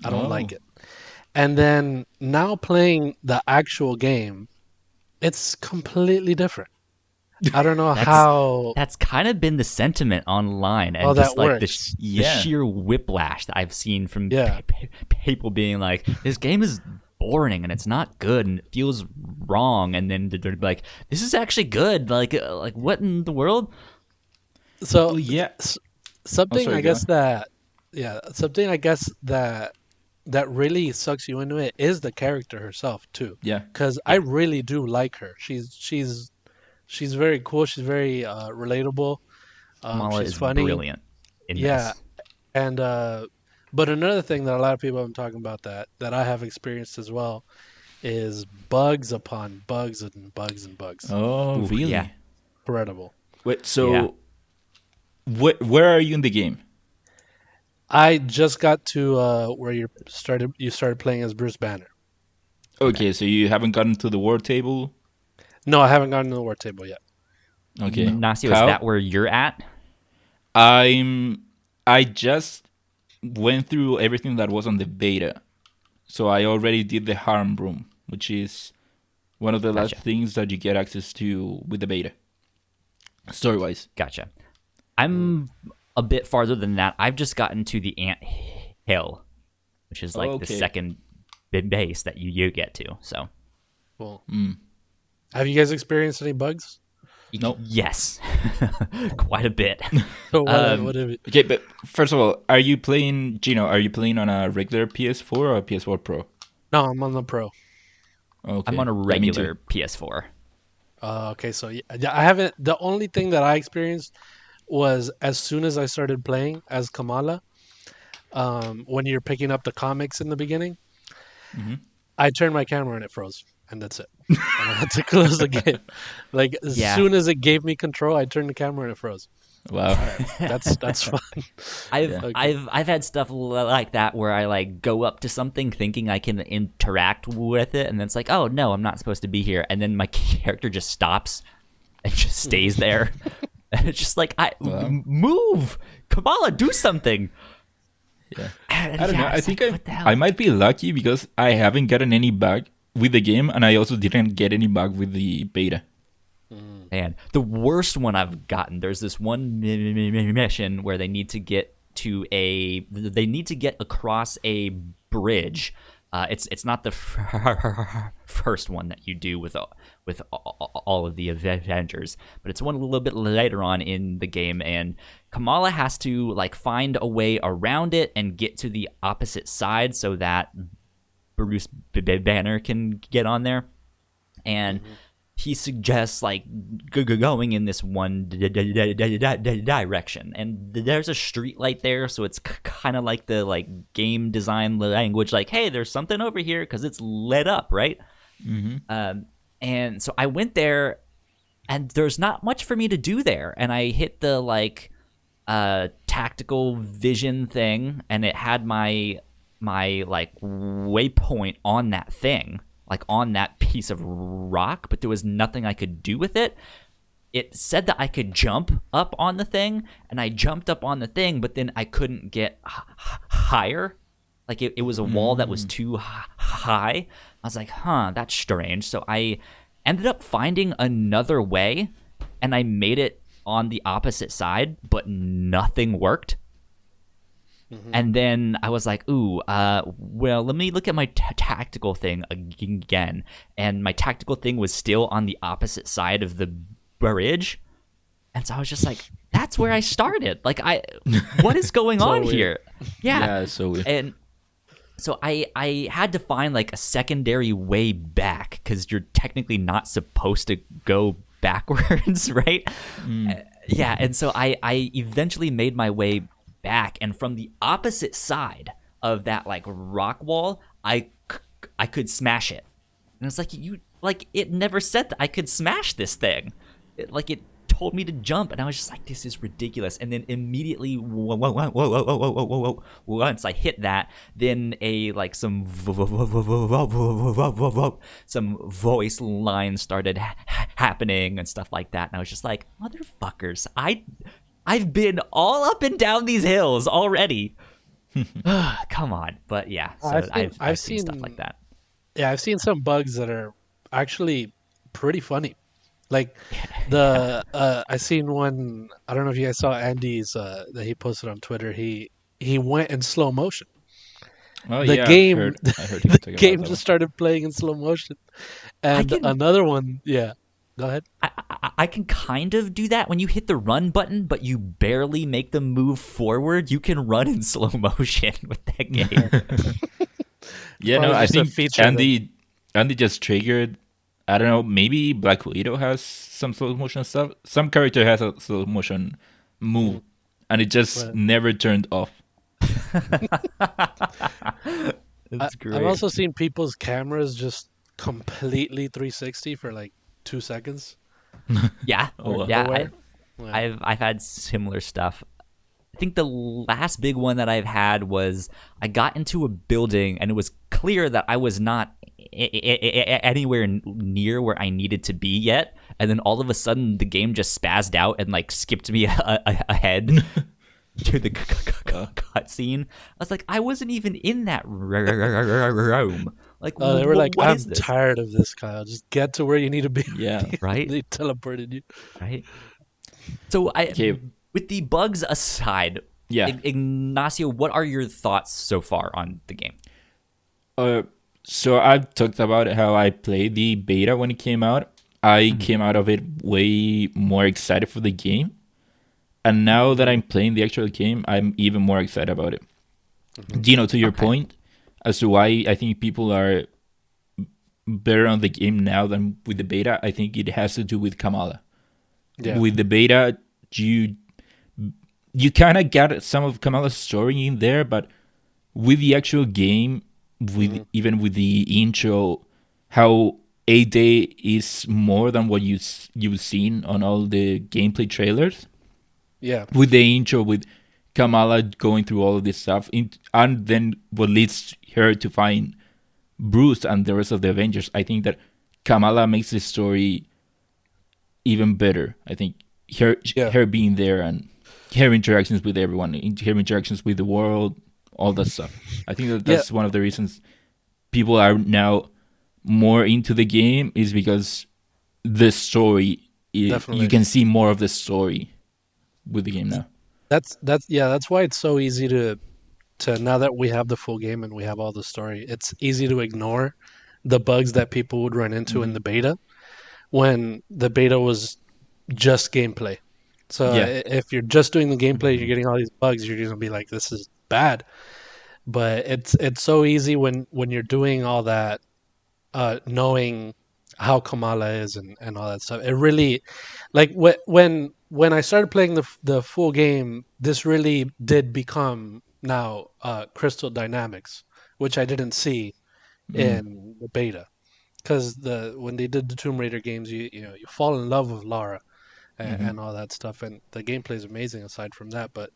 I don't like it. And then now playing the actual game, it's completely different. I don't know how. That's kind of been the sentiment online, and that works. The sheer whiplash that I've seen from people being like, "This game is boring and it's not good and it feels wrong," and then they're like, "This is actually good." Like what in the world? So something sorry, I guess that really sucks you into it is the character herself too. Yeah. Because I really do like her. She's very cool. She's very relatable. Kamala she's is funny. Brilliant in this. And but another thing that a lot of people have been talking about that I have experienced as well is bugs upon bugs and bugs and bugs. Oh, really? Yeah. Incredible. Wait, so where are you in the game? I just got to where you started playing as Bruce Banner. Okay, so you haven't gotten to the war table? No, I haven't gotten to the war table yet. Okay. Nasio, is that where you're at? I just went through everything that was on the beta. So I already did the harm room, which is one of the last things that you get access to with the beta. Story-wise. Gotcha. I'm a bit farther than that. I've just gotten to the ant hill, which is like the second base that you get to. So, cool. Have you guys experienced any bugs? No. Yes, quite a bit. So what have you... Okay, but first of all, are you playing on a regular PS4 or a PS4 Pro? No, I'm on the Pro. Okay. I'm on a regular PS4. Okay, so I haven't. The only thing that I experienced was as soon as I started playing as Kamala, when you're picking up the comics in the beginning, I turned my camera and it froze, and that's it. And I had to close the game. Like as soon as it gave me control, I turned the camera and it froze. Wow, that's fun. I've had stuff like that where I like go up to something thinking I can interact with it, and then it's like, oh no, I'm not supposed to be here, and then my character just stops and just stays there. And it's just like, move, Kamala, do something. Yeah, I don't know. I think I might be lucky because I haven't gotten any bug with the game, and I also didn't get any bug with the beta. And the worst one I've gotten, there's this one mission where they need to get across a bridge. It's not the first one that you do with all of the Avengers, but it's one a little bit later on in the game, and Kamala has to like find a way around it and get to the opposite side so that Bruce Banner can get on there, and he suggests like going in this one direction, and there's a street light there, so it's kind of like the like game design language, like, hey, there's something over here because it's lit up, right? And so I went there, and there's not much for me to do there, and I hit the like tactical vision thing, and it had my my like waypoint on that thing, like on that piece of rock, but there was nothing I could do with it. It said that I could jump up on the thing, and I jumped up on the thing, but then I couldn't get higher. Like it was a wall that was too high. I was like, huh, that's strange. So I ended up finding another way, and I made it on the opposite side, but nothing worked. And then I was like, ooh, well, let me look at my tactical thing again. And my tactical thing was still on the opposite side of the bridge. And so I was just like, that's where I started. Like, what is going on weird. here? Yeah. Yeah, it's so weird. And so I had to find like a secondary way back, because you're technically not supposed to go backwards, right? Yeah. And so I eventually made my way back, and from the opposite side of that like rock wall, I could smash it. And it's like, it never said that I could smash this thing. It told me to jump, and I was just like, this is ridiculous. And then immediately, once I hit that, then some voice lines started happening and stuff like that, and I was just like, motherfuckers, I've been all up and down these hills already. Come on. But yeah, so I've seen stuff like that. Yeah, I've seen some bugs that are actually pretty funny. Like I seen one. I don't know if you guys saw Andy's that he posted on Twitter. He went in slow motion. Oh The yeah, game, I heard him the talking game about that just started playing in slow motion. And another one, yeah. Go ahead. I can kind of do that when you hit the run button, but you barely make them move forward. You can run in slow motion with that game. Yeah, Probably no, I just a think feature Andy just triggered. I don't know. Maybe Black Widow has some slow motion stuff. Some character has a slow motion move, and it just Right. never turned off. That's great. I've also seen people's cameras just completely 360 for like 2 seconds. Yeah, wow. yeah. Nowhere. Yeah. I've had similar stuff. I think the last big one that I've had was I got into a building, and it was clear that I was not anywhere near where I needed to be yet, and then all of a sudden the game just spazzed out and like skipped me ahead to the cutscene. I was like, I wasn't even in that room. Like, They were like, what I'm is this? tired of this, Kyle. Just get to where you need to be. Yeah. Right? They teleported you. Right. So Okay. with the bugs aside, Yeah. Ignacio, what are your thoughts so far on the game? So I've talked about how I played the beta when it came out. I came out of it way more excited for the game. And now that I'm playing the actual game, I'm even more excited about it. Gino, to your point as to why I think people are better on the game now than with the beta, I think it has to do with Kamala. Yeah. With the beta, you kind of got some of Kamala's story in there, but with the actual game, with even with the intro, how A Day is more than what you've seen on all the gameplay trailers. Yeah. With the intro, with Kamala going through all of this stuff, and then what leads her to find Bruce and the rest of the Avengers. I think that Kamala makes this story even better. I think her being there and her interactions with everyone, her interactions with the world, all that stuff. I think that's one of the reasons people are now more into the game, is because the story, you can see more of the story with the game now. That's why it's so easy to now that we have the full game and we have all the story, it's easy to ignore the bugs that people would run into in the beta, when the beta was just gameplay. So if you're just doing the gameplay, you're getting all these bugs, you're gonna be like, this is bad. But it's so easy when you're doing all that, knowing how Kamala is and all that stuff. It really, like, when I started playing the full game, this really did become now Crystal Dynamics, which I didn't see in the beta. Because when they did the Tomb Raider games, you fall in love with Lara and all that stuff, and the gameplay is amazing aside from that. But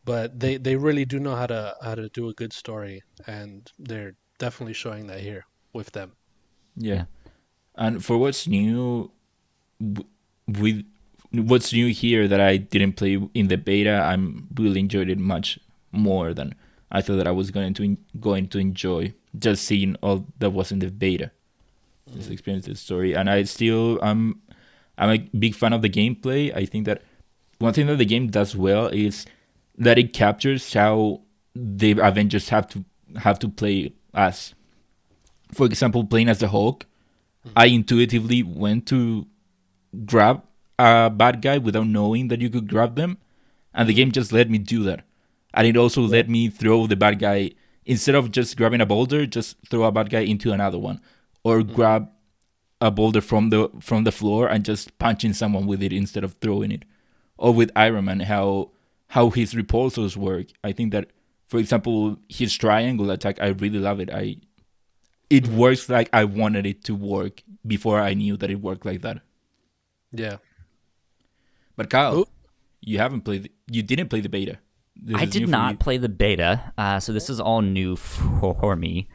but they really do know how to do a good story, and they're definitely showing that here with them. Yeah. And for what's new, with what's new here that I didn't play in the beta, I'm really enjoyed it much more than I thought that I was going to enjoy. Just seeing all that was in the beta, just experience the story, and I'm a big fan of the gameplay. I think that one thing that the game does well is that it captures how the Avengers have to play as. For example, playing as the Hulk, I intuitively went to grab a bad guy without knowing that you could grab them, and the game just let me do that. And it also let me throw the bad guy, instead of just grabbing a boulder, just throw a bad guy into another one, or grab a boulder from the floor and just punching someone with it instead of throwing it. Or with Iron Man, how his repulsors work. I think that, for example, his triangle attack, I really love it. It works like I wanted it to work before I knew that it worked like that. Yeah. But Kyle, you didn't play the beta. I did not play the beta, so this is all new for me.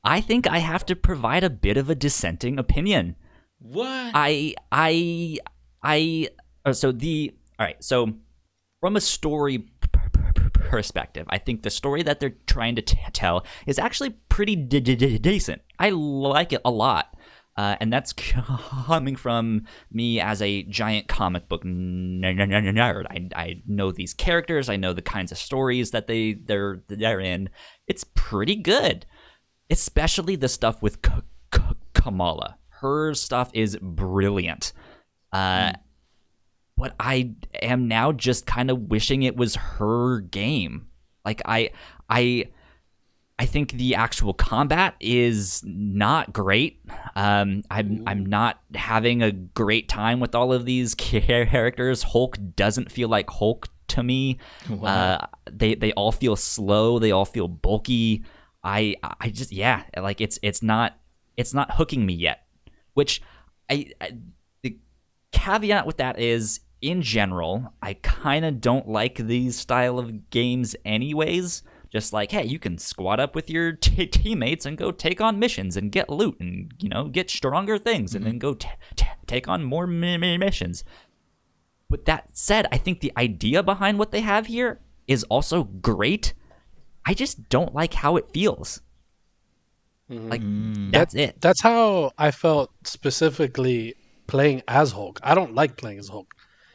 I think I have to provide a bit of a dissenting opinion. What? So from a story perspective, I think the story that they're trying to tell is actually pretty decent. I like it a lot. And that's coming from me as a giant comic book nerd. I know these characters. I know the kinds of stories that they're in. It's pretty good, especially the stuff with Kamala. Her stuff is brilliant. But I am now just kind of wishing it was her game. Like I think the actual combat is not great. I'm not having a great time with all of these characters. Hulk doesn't feel like Hulk to me. Wow. They all feel slow. They all feel bulky. I just like it's not hooking me yet. Which the caveat with that is, in general, I kind of don't like these style of games anyways. Just like, hey, you can squad up with your teammates and go take on missions and get loot and, get stronger things and then go take on more missions. With that said, I think the idea behind what they have here is also great. I just don't like how it feels. Like, that's it. That's how I felt specifically playing as Hulk. I don't like playing as Hulk.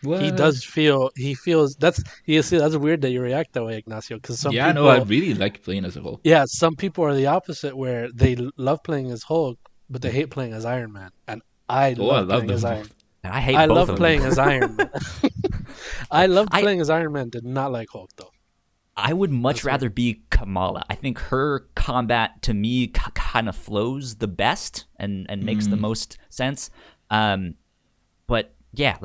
What? He feels that's weird that you react that way, Ignacio, because some people, no, I really like playing as a Hulk. Yeah, some people are the opposite, where they love playing as Hulk but they hate playing as Iron Man, and I love playing as Iron Man. I hate both of them. I love playing as Iron Man. I love playing as Iron Man. Did not like Hulk though. I would much rather be Kamala. I think her combat to me kind of flows the best and makes the most sense. But yeah,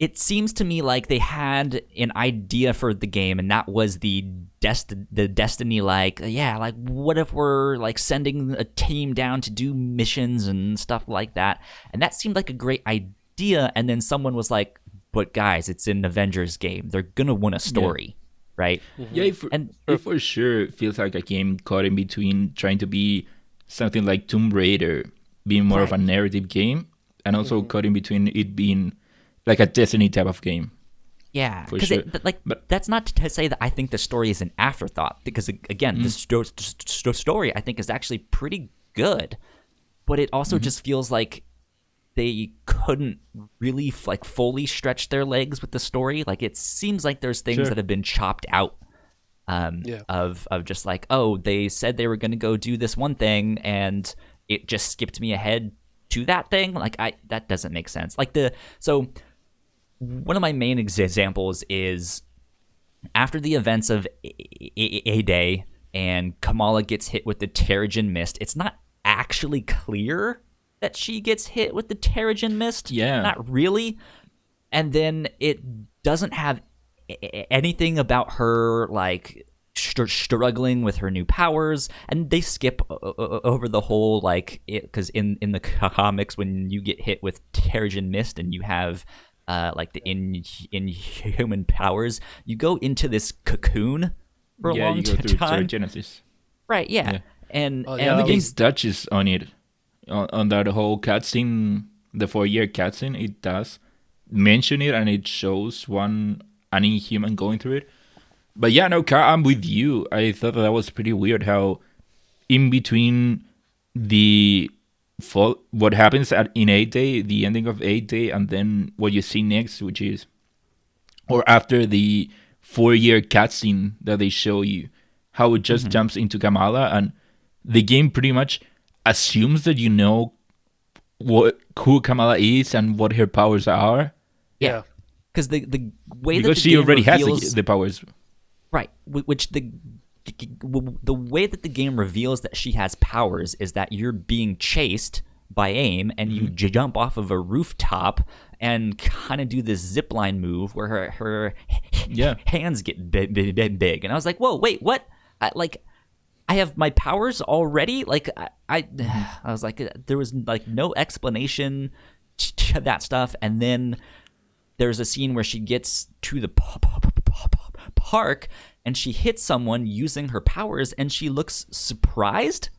it seems to me like they had an idea for the game, and that was the destiny. What if we're sending a team down to do missions and stuff like that? And that seemed like a great idea. And then someone was like, "But guys, it's an Avengers game. They're gonna want a story, right?" Mm-hmm. Yeah, it for sure feels like a game caught in between trying to be something like Tomb Raider, being more of a narrative game, and also caught in between it being like a Destiny type of game. Yeah, for sure. But that's not to say that I think the story is an afterthought, because again, the story I think is actually pretty good, but it also just feels like they couldn't really fully stretch their legs with the story. Like, it seems like there's things that have been chopped out of just they said they were going to go do this one thing and it just skipped me ahead to that thing. That doesn't make sense. So one of my main examples is after the events of A-Day and Kamala gets hit with the Terrigen Mist, it's not actually clear that she gets hit with the Terrigen Mist. Yeah. Not really. And then it doesn't have anything about her, struggling with her new powers, and they skip over the whole, because in the comics, when you get hit with Terrigen Mist and you have like the inhuman powers, you go into this cocoon for a long you go through time. Genesis. Right, yeah. Yeah. And, Oh, and yeah, And the I game was- touches on it, on that whole cutscene, the 4-year cutscene. It does mention it, and it shows any human going through it. But yeah, no, I'm with you. I thought that was pretty weird how in between the fall, what happens in 8-Day, the ending of 8-Day, and then what you see next, which is, or after the 4-year cutscene that they show you, how it just jumps into Kamala, and the game pretty much assumes that you know who Kamala is and what her powers are, yeah. Because the way because that she the game already reveals, has the powers. right, which the way that the game reveals that she has powers is that you're being chased by AIM and you jump off of a rooftop and kind of do this zipline move where her Yeah. hands get big. And I was like, whoa, wait, what? I have my powers already? Like, I was like, there was like no explanation to that stuff. And then there's a scene where she gets to the park and she hits someone using her powers and she looks surprised.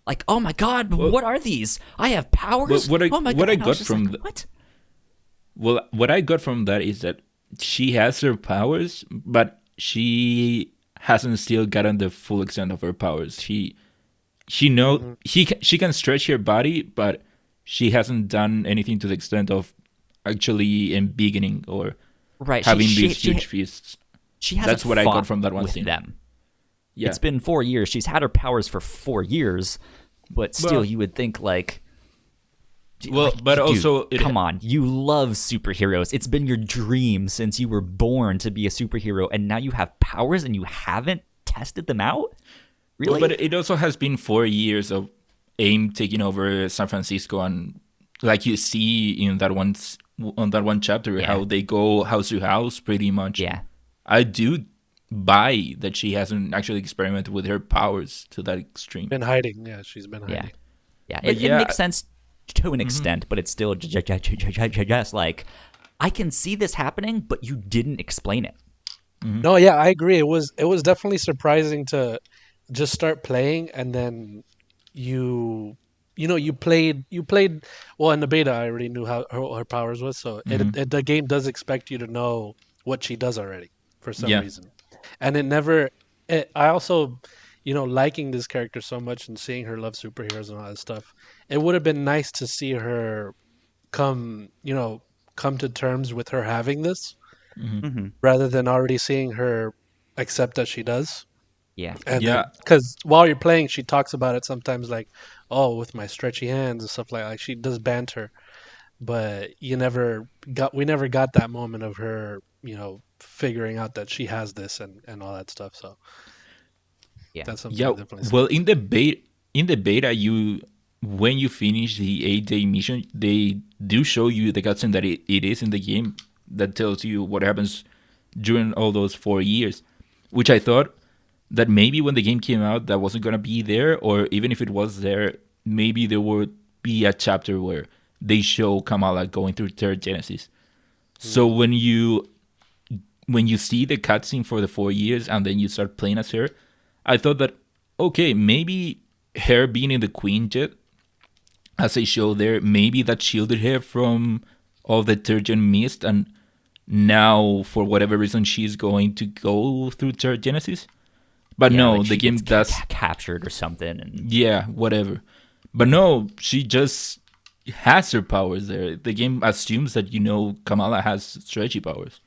Like, oh my God, what are these? I have powers? What I oh my what God. I And got was just from like, what? Well, what I got from that is that she has her powers, but she hasn't still gotten the full extent of her powers. She can stretch her body, but she hasn't done anything to the extent of actually embiggening or Right. having these huge fists. She hasn't That's what I got fought from that one with scene. them. Yeah. It's been 4 years. She's had her powers for 4 years, but still, Well- you would think like. Well, but dude, also come on, you love superheroes. It's been your dream since you were born to be a superhero, and now you have powers and you haven't tested them out. Really? But it also has been 4 years of AIM taking over San Francisco, and like you see in that on that one chapter, Yeah. how they go house to house, pretty much. Yeah. I do buy that she hasn't actually experimented with her powers to that extreme. Been hiding. Yeah, she's been Yeah. hiding. Yeah, But it yeah- makes sense to an extent, but it's still just like, I can see this happening, but you didn't explain it. No, yeah, I agree. It was definitely surprising to just start playing and then you played well in the beta. I already knew how her powers was, so the game does expect you to know what she does already for some Yeah. reason, and I also liking this character so much and seeing her love superheroes and all that stuff. It would have been nice to see her come to terms with her having this rather than already seeing her accept that she does. Yeah. And Yeah. because while you're playing, she talks about it sometimes, like, "Oh, with my stretchy hands" and stuff like she does banter, but we never got that moment of her, figuring out that she has this and all that stuff. So Yeah. that's something Yeah. I definitely. Well, in the beta, when you finish the 8-day mission, they do show you the cutscene that it is in the game that tells you what happens during all those 4 years, which I thought that maybe when the game came out that wasn't going to be there, or even if it was there, maybe there would be a chapter where they show Kamala going through Third Genesis. So when you see the cutscene for the 4 years and then you start playing as her, I thought that, okay, maybe her being in the Queen Jet, as they show there, maybe that shielded her from all the Turgeon mist, and now for whatever reason she's going to go through Third Genesis. But Yeah, no, like the she game gets does. captured or something, and Yeah, whatever. But no, she just has her powers there. The game assumes that Kamala has stretchy powers.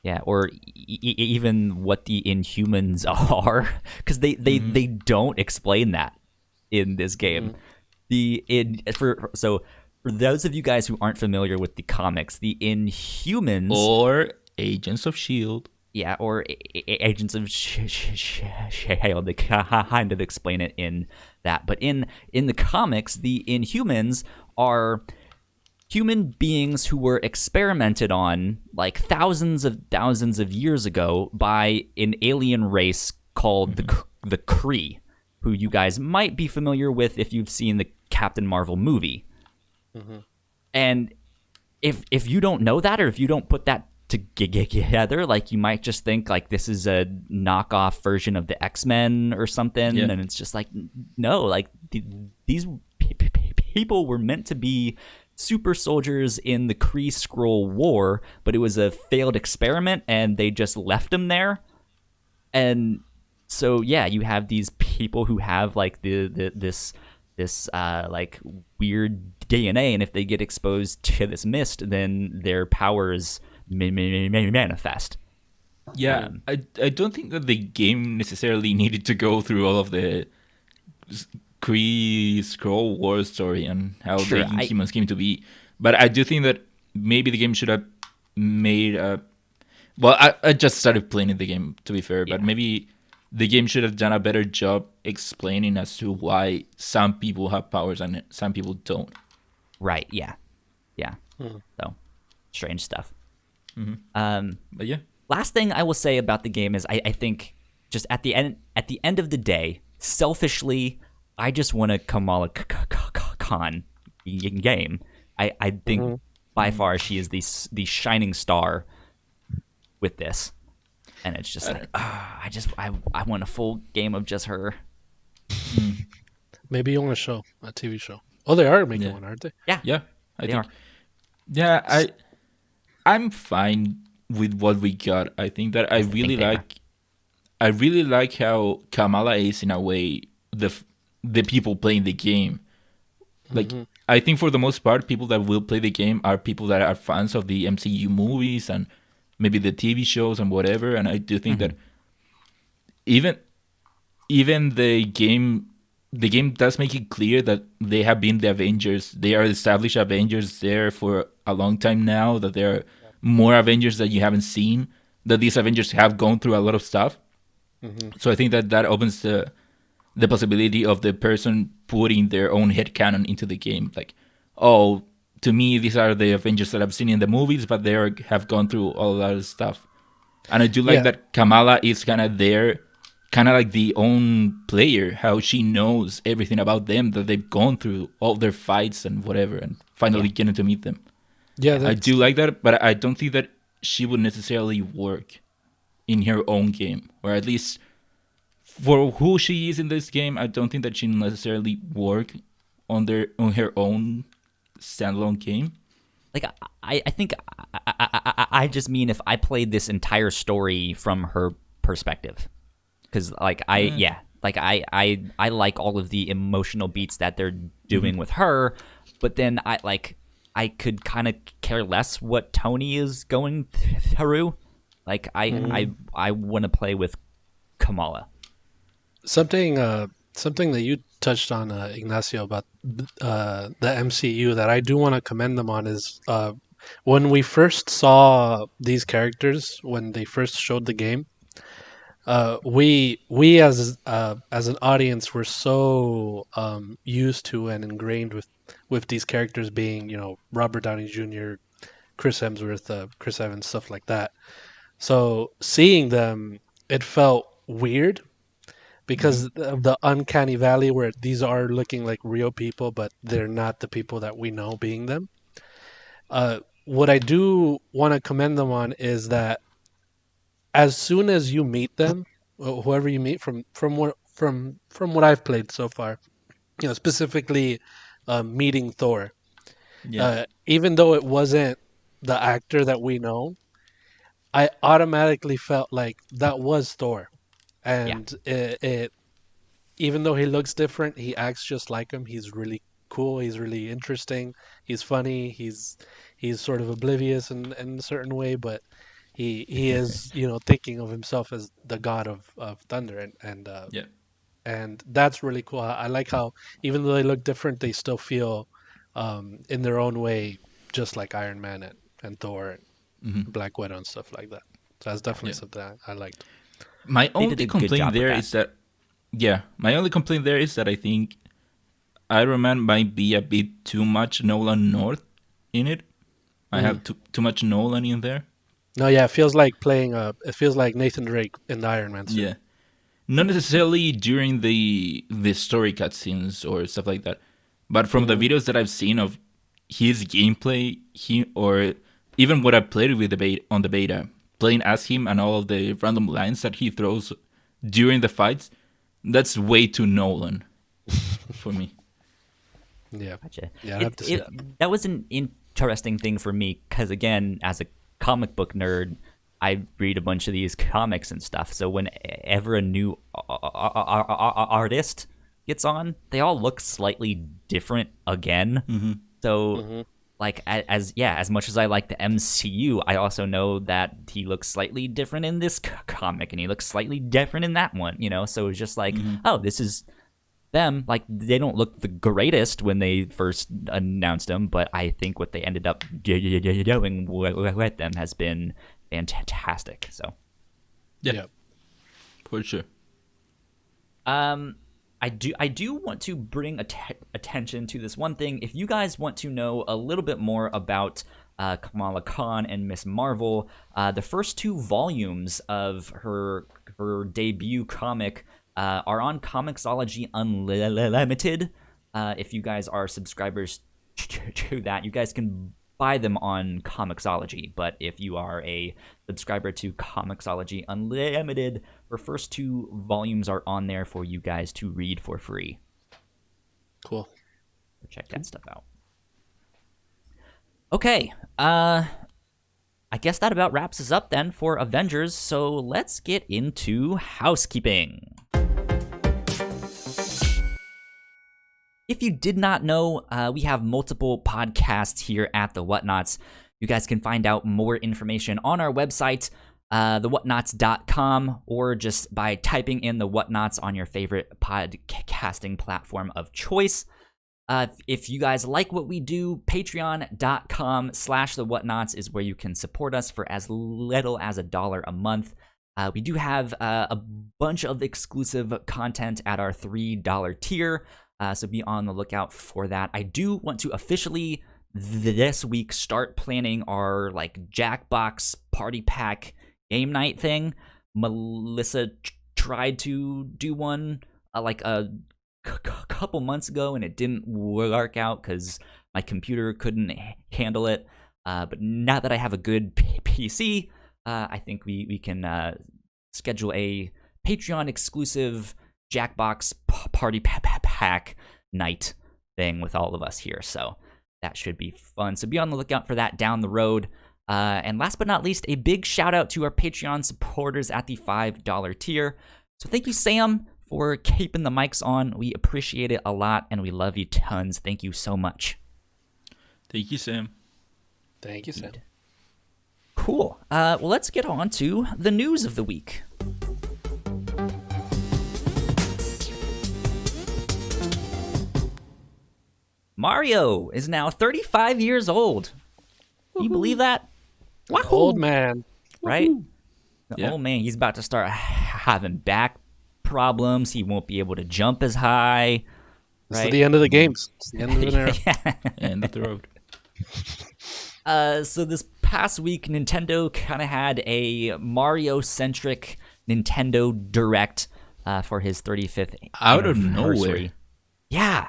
yeah, or even what the Inhumans are, because they don't explain that in this game. For those of you guys who aren't familiar with the comics, the Inhumans, Or Agents of S.H.I.E.L.D. yeah, or Agents of S.H.I.E.L.D. They kind of explain it in that, but in the comics, the Inhumans are human beings who were experimented on like thousands of years ago by an alien race called the Kree, who you guys might be familiar with if you've seen the Captain Marvel movie. And if you don't know that, or if you don't put that together, like you might just think like this is a knockoff version of the X-Men or something, Yeah. and it's just like no, like these people were meant to be super soldiers in the Kree Skrull War, but it was a failed experiment, and they just left them there. And so yeah, you have these people who have like this like weird DNA, and if they get exposed to this mist, then their powers may manifest. Yeah, I don't think that the game necessarily needed to go through all of the Kree Skrull War story and how Sure, the Inhumans came to be, but I do think that maybe the game should have made a. Well, I just started playing the game, to be fair, but maybe the game should have done a better job explaining as to why some people have powers and some people don't. Right? Yeah. So strange stuff. But yeah, Last thing I will say about the game is I think just at the end of the day, selfishly, I just want a Kamala Khan game. I think by far she is the shining star with this, and it's just like I want a full game of just her. Maybe you want a TV show. Oh, they are making one, aren't they? yeah, I They think. are. Yeah, I'm fine with what we got. I think that I really they are. like how Kamala is in a way the people playing the game. Like I think for the most part, people that will play the game are people that are fans of the MCU movies and maybe the TV shows and whatever. And I do think that even the game does make it clear that they have been the Avengers. They are established Avengers there for a long time now. That there are more Avengers that you haven't seen. That these Avengers have gone through a lot of stuff. So I think that opens the possibility of the person putting their own headcanon into the game. Like, oh, to me, these are the Avengers that I've seen in the movies, but they have gone through all that stuff. And I do like that Kamala is kind of there, kind of like the own player, how she knows everything about them, that they've gone through all their fights and whatever, and finally getting to meet them. Yeah, I do like that, but I don't think that she would necessarily work in her own game, or at least for who she is in this game. I don't think that she necessarily work on her own standalone game. Like I think I just mean if I played this entire story from her perspective, because like I like all of the emotional beats that they're doing with her, but then I could kind of care less what Tony is going through. Like I want to play with Kamala. something that you touched on, Ignacio, about the MCU that I do want to commend them on is when we first saw these characters, when they first showed the game, we as an audience were so used to and ingrained with these characters being, Robert Downey Jr., Chris Hemsworth, Chris Evans, stuff like that. So seeing them, it felt weird because of the uncanny valley where these are looking like real people, but they're not the people that we know being them. What I do want to commend them on is that as soon as you meet them, whoever you meet from what I've played so far, specifically meeting Thor, even though it wasn't the actor that we know, I automatically felt like that was Thor, and it even though he looks different, he acts just like him. He's really cool. He's really interesting. He's funny. He's sort of oblivious in a certain way, but he is thinking of himself as the god of thunder, and that's really cool. I like how even though they look different, they still feel in their own way just like Iron Man and Thor and Black Widow and stuff like that. So that's definitely something I liked. My They only did a good complaint job with there that. is that, my only complaint there is that I think Iron Man might be a bit too much Nolan North in it. I have too much Nolan in there. No, yeah, it feels like playing. It feels like Nathan Drake in the Iron Man suit. Yeah, not necessarily during the story cutscenes or stuff like that, but from the videos that I've seen of his gameplay, or even what I played with on the beta, playing as him and all of the random lines that he throws during the fights, that's way too Nolan for me. Yeah. Gotcha. Yeah, I'd have to see that. That was an interesting thing for me because, again, as a comic book nerd, I read a bunch of these comics and stuff. So whenever a new artist gets on, they all look slightly different again. So, like, as much as I like the MCU, I also know that he looks slightly different in this comic, and he looks slightly different in that one. So it's just like, oh, this is them. Like, they don't look the greatest when they first announced them, but I think what they ended up doing with them has been fantastic. So, Yeah. For sure. I do want to bring attention to this one thing. If you guys want to know a little bit more about Kamala Khan and Miss Marvel, the first 2 volumes of her debut comic are on Comixology Unlimited. If you guys are subscribers to that, you guys can buy them on Comixology. But if you are a subscriber to Comixology Unlimited, her first 2 volumes are on there for you guys to read for free. Cool. So check that stuff out. Okay, I guess that about wraps us up then for Avengers. So let's get into housekeeping. If you did not know, we have multiple podcasts here at The Whatnots. You guys can find out more information on our website, thewhatnots.com, or just by typing in The Whatnots on your favorite podcasting platform of choice. If you guys like what we do, patreon.com/thewhatnots is where you can support us for as little as $1 a month. We do have a bunch of exclusive content at our $3 tier. So be on the lookout for that. I do want to officially this week start planning our Jackbox party pack game night thing. Melissa tried to do one a couple months ago, and it didn't work out because my computer couldn't handle it. But now that I have a good PC, I think we can schedule a Patreon exclusive Jackbox party pack night thing with all of us here. So that should be fun. So be on the lookout for that down the road. And last but not least, a big shout out to our Patreon supporters at the $5 tier. So thank you, Sam, for keeping the mics on. We appreciate it a lot, and we love you tons. Thank you so much. Thank you, Sam. Thank you, Sam. Cool. Well, let's get on to the news of the week. Mario is now 35 years old. Can you believe that? Wahoo! Old man. Right? Yeah. Old man, he's about to start having back problems. He won't be able to jump as high. This Right? is the end of the games. It's the end of an era. End of the road. So this past week, Nintendo kind of had a Mario-centric Nintendo Direct for his 35th Out of anniversary. nowhere. Yeah,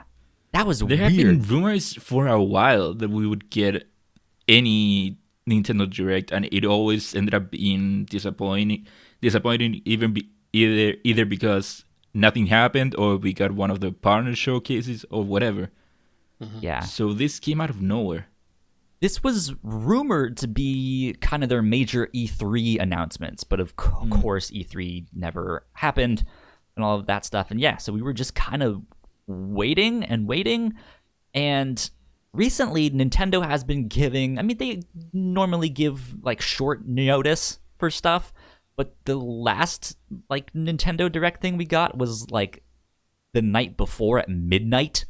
that was There weird. have been rumors for a while that we would get any Nintendo Direct, and it always ended up being disappointing either because nothing happened or we got one of the partner showcases or whatever. Yeah. So this came out of nowhere. This was rumored to be kind of their major E3 announcements, but of course E3 never happened and all of that stuff. And yeah, so we were just kind of waiting. And recently Nintendo has been giving, I mean, they normally give short notice for stuff, but the last Nintendo Direct thing we got was the night before at midnight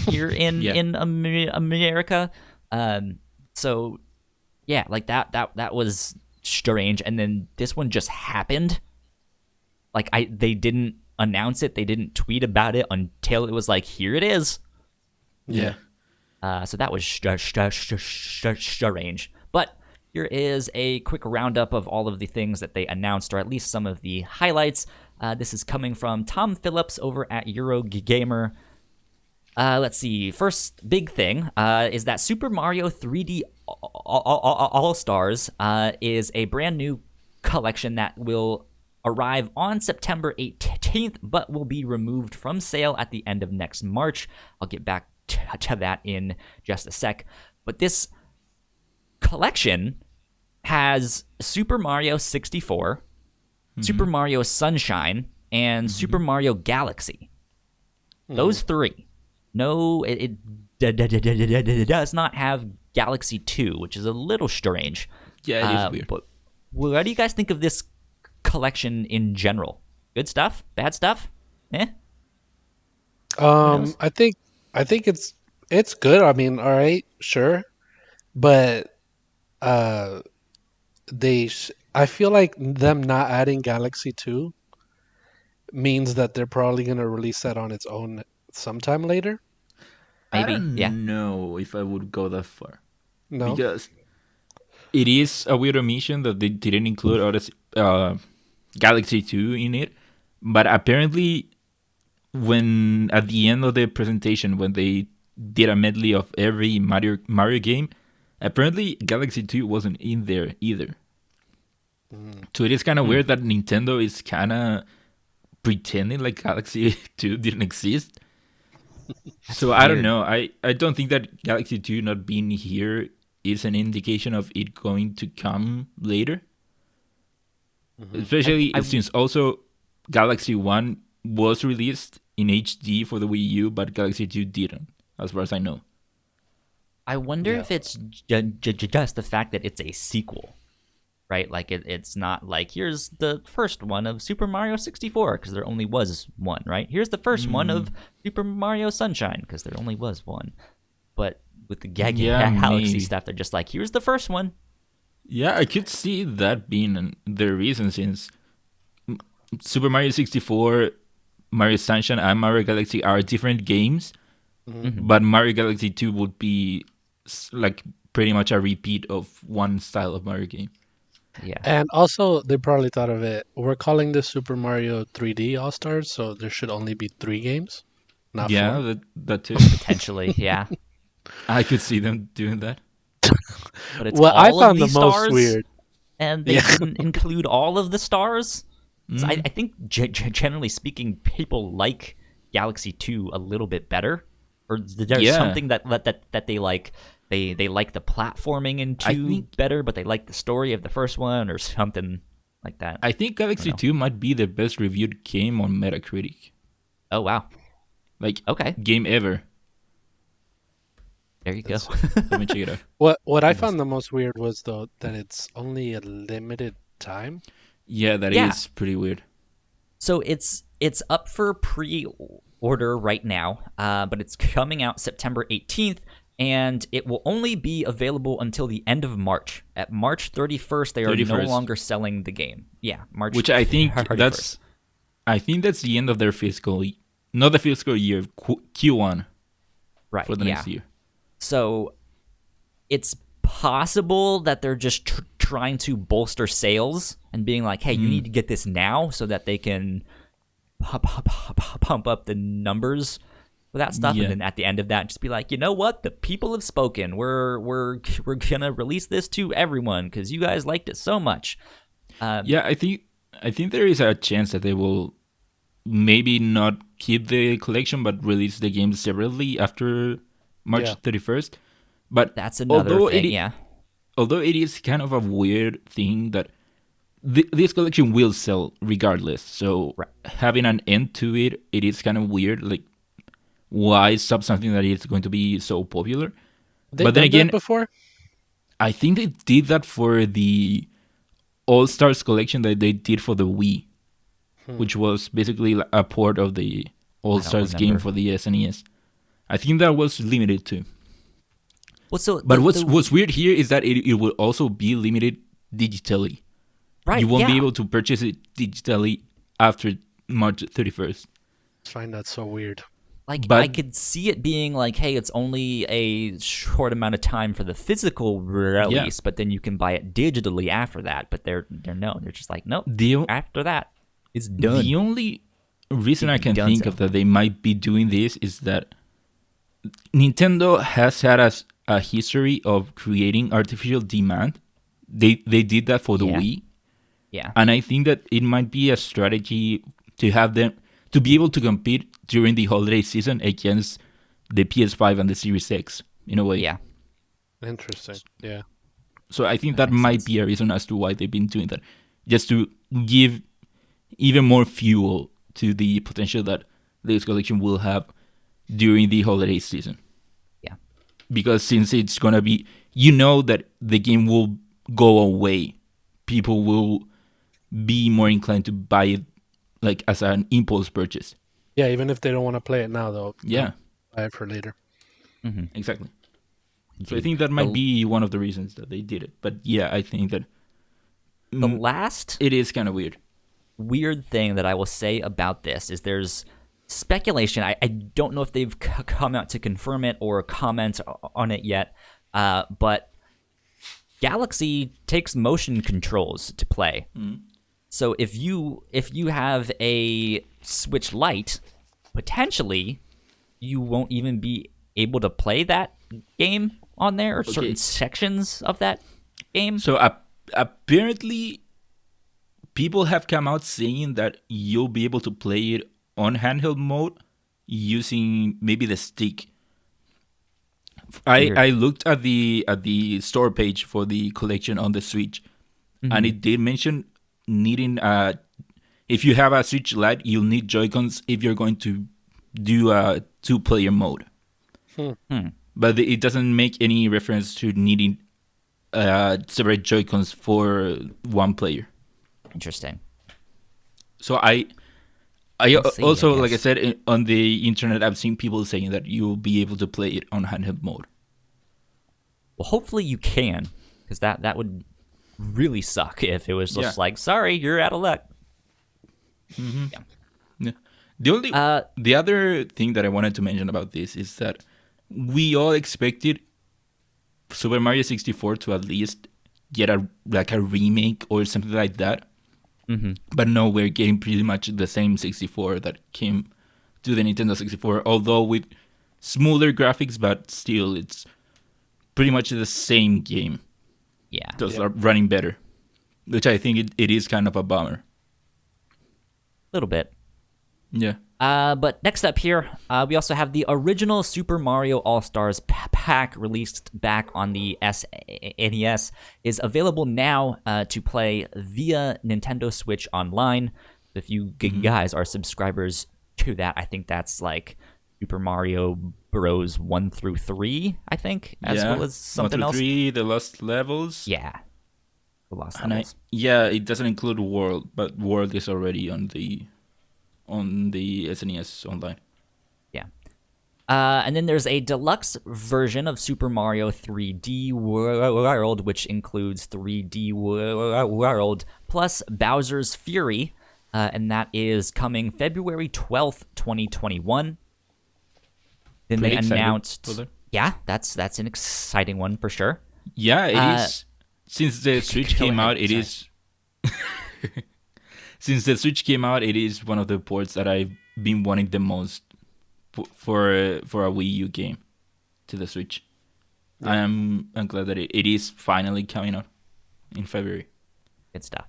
here in Yeah. in America. So yeah, that was strange. And then this one just happened. They didn't announce it, they didn't tweet about it until it was here it is. Yeah. So that was strange. But here is a quick roundup of all of the things that they announced, or at least some of the highlights. This is coming from Tom Phillips over at Eurogamer. Let's see. First big thing is that Super Mario 3D All-Stars is a brand new collection that will arrive on September 18th, but will be removed from sale at the end of next March. I'll get back to that in just a sec. But this collection has Super Mario 64, Super Mario Sunshine, and Super Mario Galaxy. Those three. No, it does not have Galaxy 2, which is a little strange. Yeah, it is weird. But what do you guys think of this collection in general? Good stuff? Bad stuff? Eh? I think it's good. I mean, all right, sure, but I feel like them not adding Galaxy 2 means that they're probably going to release that on its own sometime later. Maybe, I don't yeah. know if I would go that far. No. Because it is a weird omission that they didn't include Galaxy 2 in it. But apparently, when at the end of the presentation, when they did a medley of every Mario game, apparently Galaxy 2 wasn't in there either. So it is kind of weird that Nintendo is kind of pretending like Galaxy 2 didn't exist. So I don't know. I don't think that Galaxy 2 not being here is an indication of it going to come later. Especially since also Galaxy 1 was released in HD for the Wii U, but Galaxy 2 didn't, as far as I know. I wonder if it's just the fact that it's a sequel, right? Like it's not like here's the first one of Super Mario 64 because there only was one, right? Here's the first one of Super Mario Sunshine because there only was one. But with the Galaxy stuff, they're just like, here's the first one. Yeah, I could see that being the reason, since Super Mario 64, Mario Sunshine, and Mario Galaxy are different games, but Mario Galaxy 2 would be like pretty much a repeat of one style of Mario game. Yeah. And also, they probably thought of it. We're calling this Super Mario 3D All Stars, so there should only be 3 games, not 4. That too. Potentially, yeah. I could see them doing that. But it's What all I of found the these most stars, weird, and they didn't include all of the stars. So I think generally speaking, people like Galaxy 2 a little bit better, or there's something that they like. They like the platforming in 2 better, but they like the story of the first one or something like that. I think Galaxy 2 might be the best reviewed game on Metacritic. Oh, wow. Like, okay, game ever. There you go. Let me check it out. What I found the most weird was, though, that it's only a limited time. Yeah, that is pretty weird. So it's up for pre-order right now, but it's coming out September 18th, and it will only be available until the end of March. At March 31st, they are no longer selling the game. Yeah, March. Which I think 31st. that's the end of their not the fiscal year, Q1 right, for the next year. So it's possible that they're just trying to bolster sales and being like, hey, you need to get this now so that they can pump up the numbers with that stuff. And then at the end of that, just be like, you know what? The people have spoken. We're going to release this to everyone because you guys liked it so much. I think there is a chance that they will maybe not keep the collection but release the game separately after March 31st. But that's another thing, although it is kind of a weird thing that this collection will sell regardless. So having an end to it, it is kind of weird. Like, why stop something that is going to be so popular? But then again, before? I think they did that for the All-Stars collection that they did for the Wii, which was basically a port of the All-Stars game for the SNES. I think that was limited too. Well, what's weird here is that it will also be limited digitally. Right, you won't be able to purchase it digitally after March 31st. I find that so weird. But I could see it being like, hey, it's only a short amount of time for the physical release, but then you can buy it digitally after that. But they're just like, nope. After that, it's done. The only reason I can think of that they might be doing this is that Nintendo has had a history of creating artificial demand. They did that for the Yeah. Wii, Yeah. and I think that it might be a strategy to have them to be able to compete during the holiday season against the PS5 and the Series X in a way. Yeah. Interesting. Yeah. So I think That that makes might sense. be a reason as to why they've been doing that, just to give even more fuel to the potential that this collection will have during the holiday season. Yeah. Because since it's gonna be, you know that the game will go away, people will be more inclined to buy it like as an impulse purchase. Yeah, even if they don't want to play it now, they'll Yeah, buy it for later. exactly. So I Indeed. think that might be one of the reasons that they did it. But yeah, I think that The last it is kind of weird. weird thing that I will say about this is there's speculation. I don't know if they've come out to confirm it or comment on it yet, but Galaxy takes motion controls to play. So if you have a Switch Lite, potentially you won't even be able to play that game on there or certain sections of that game. So apparently, people have come out saying that you'll be able to play it on handheld mode using maybe the stick. Weird. I looked at the store page for the collection on the Switch, and it did mention needing if you have a Switch Lite, you'll need Joy-Cons if you're going to do a 2-player mode. But it doesn't make any reference to needing separate Joy-Cons for one player. Interesting. So I We'll see, also, I like I guess. said, on the internet, I've seen people saying that you'll be able to play it on handheld mode. Well, hopefully you can, because that would really suck if it was just Yeah. like, sorry, you're out of luck. Yeah. The other thing that I wanted to mention about this is that we all expected Super Mario 64 to at least get a remake or something like that. But no, we're getting pretty much the same 64 that came to the Nintendo 64, although with smoother graphics, but still it's pretty much the same game. Yeah. Just running better, which I think it is kind of a bummer. A little bit. Yeah. But next up here, we also have the original Super Mario All-Stars pack released back on the SNES is available now to play via Nintendo Switch Online. If you guys are subscribers to that, I think that's like Super Mario Bros. 1 through 3, I think, as well as something 1 else. through 3, the Lost Levels. Yeah. The Lost And Levels. it doesn't include World, but World is already on the SNES Online. Yeah. And then there's a deluxe version of Super Mario 3D World, which includes 3D World plus Bowser's Fury, and that is coming February 12th, 2021. Then Pretty they excited announced, for that. yeah, that's an exciting one for sure. Yeah, it is. Since the Switch go came ahead, out, it sorry. is. Since the Switch came out, it is one of the ports that I've been wanting the most for a Wii U game to the Switch. I'm glad that it is finally coming out in February. Good stuff.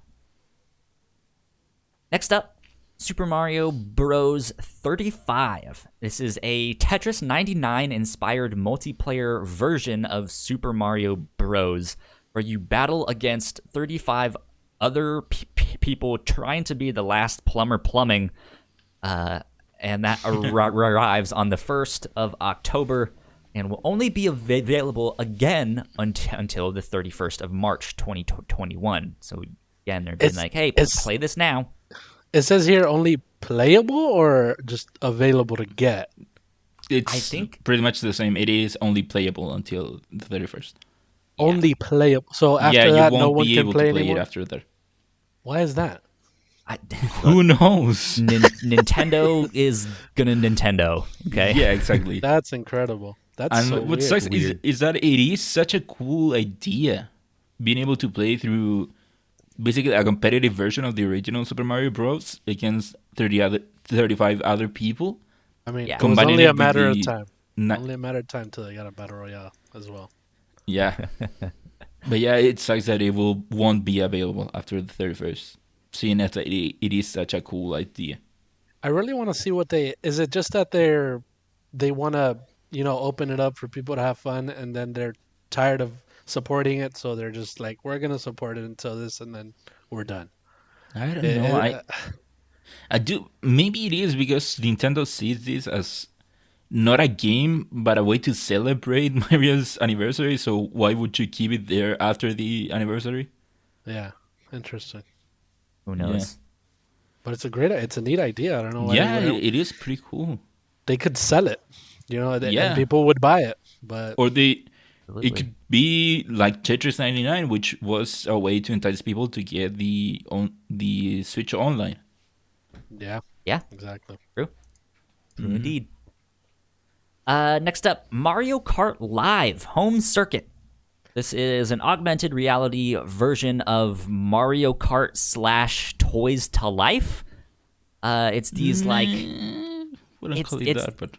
Next up, Super Mario Bros. 35. This is a Tetris 99 inspired multiplayer version of Super Mario Bros. Where you battle against 35 other people trying to be the last plumber plumbing, and that arrives on the 1st of October and will only be available again until the 31st of March 2021. So again, they're being like, hey, play this now. It says here only playable or just available to get? It's I think- pretty much the same. It is only playable until the 31st. Only playable. So after Yeah, you that, won't no one be can able play to play anymore? it after that. Why is that? Who knows? Nintendo is gonna Nintendo, okay? Yeah, exactly. That's incredible. That's And so what weird. sucks Weird. is that it is such a cool idea, being able to play through basically a competitive version of the original Super Mario Bros. Against 35 other people. I mean, Yeah. it was Combining only it a with matter of the- time. Only a matter of time till they got a battle royale as well. Yeah. But yeah, it sucks that it won't be available after the 31st, seeing as that it is such a cool idea. I really want to see what is it just that they want to, open it up for people to have fun, and then they're tired of supporting it, so they're just like, we're going to support it until this, and then we're done. I don't know. I do. Maybe it is because Nintendo sees this as not a game, but a way to celebrate Mario's anniversary. So why would you keep it there after the anniversary? Yeah, interesting. Who knows? Yeah. But it's a neat idea. I don't know why. Yeah, it is pretty cool. They could sell it, and people would buy it. But or it could be like Tetris 99, which was a way to entice people to get the Switch online. Yeah, exactly. True indeed. Next up, Mario Kart Live Home Circuit. This is an augmented reality version of Mario Kart / Toys to Life. It's these like wouldn't call it that, but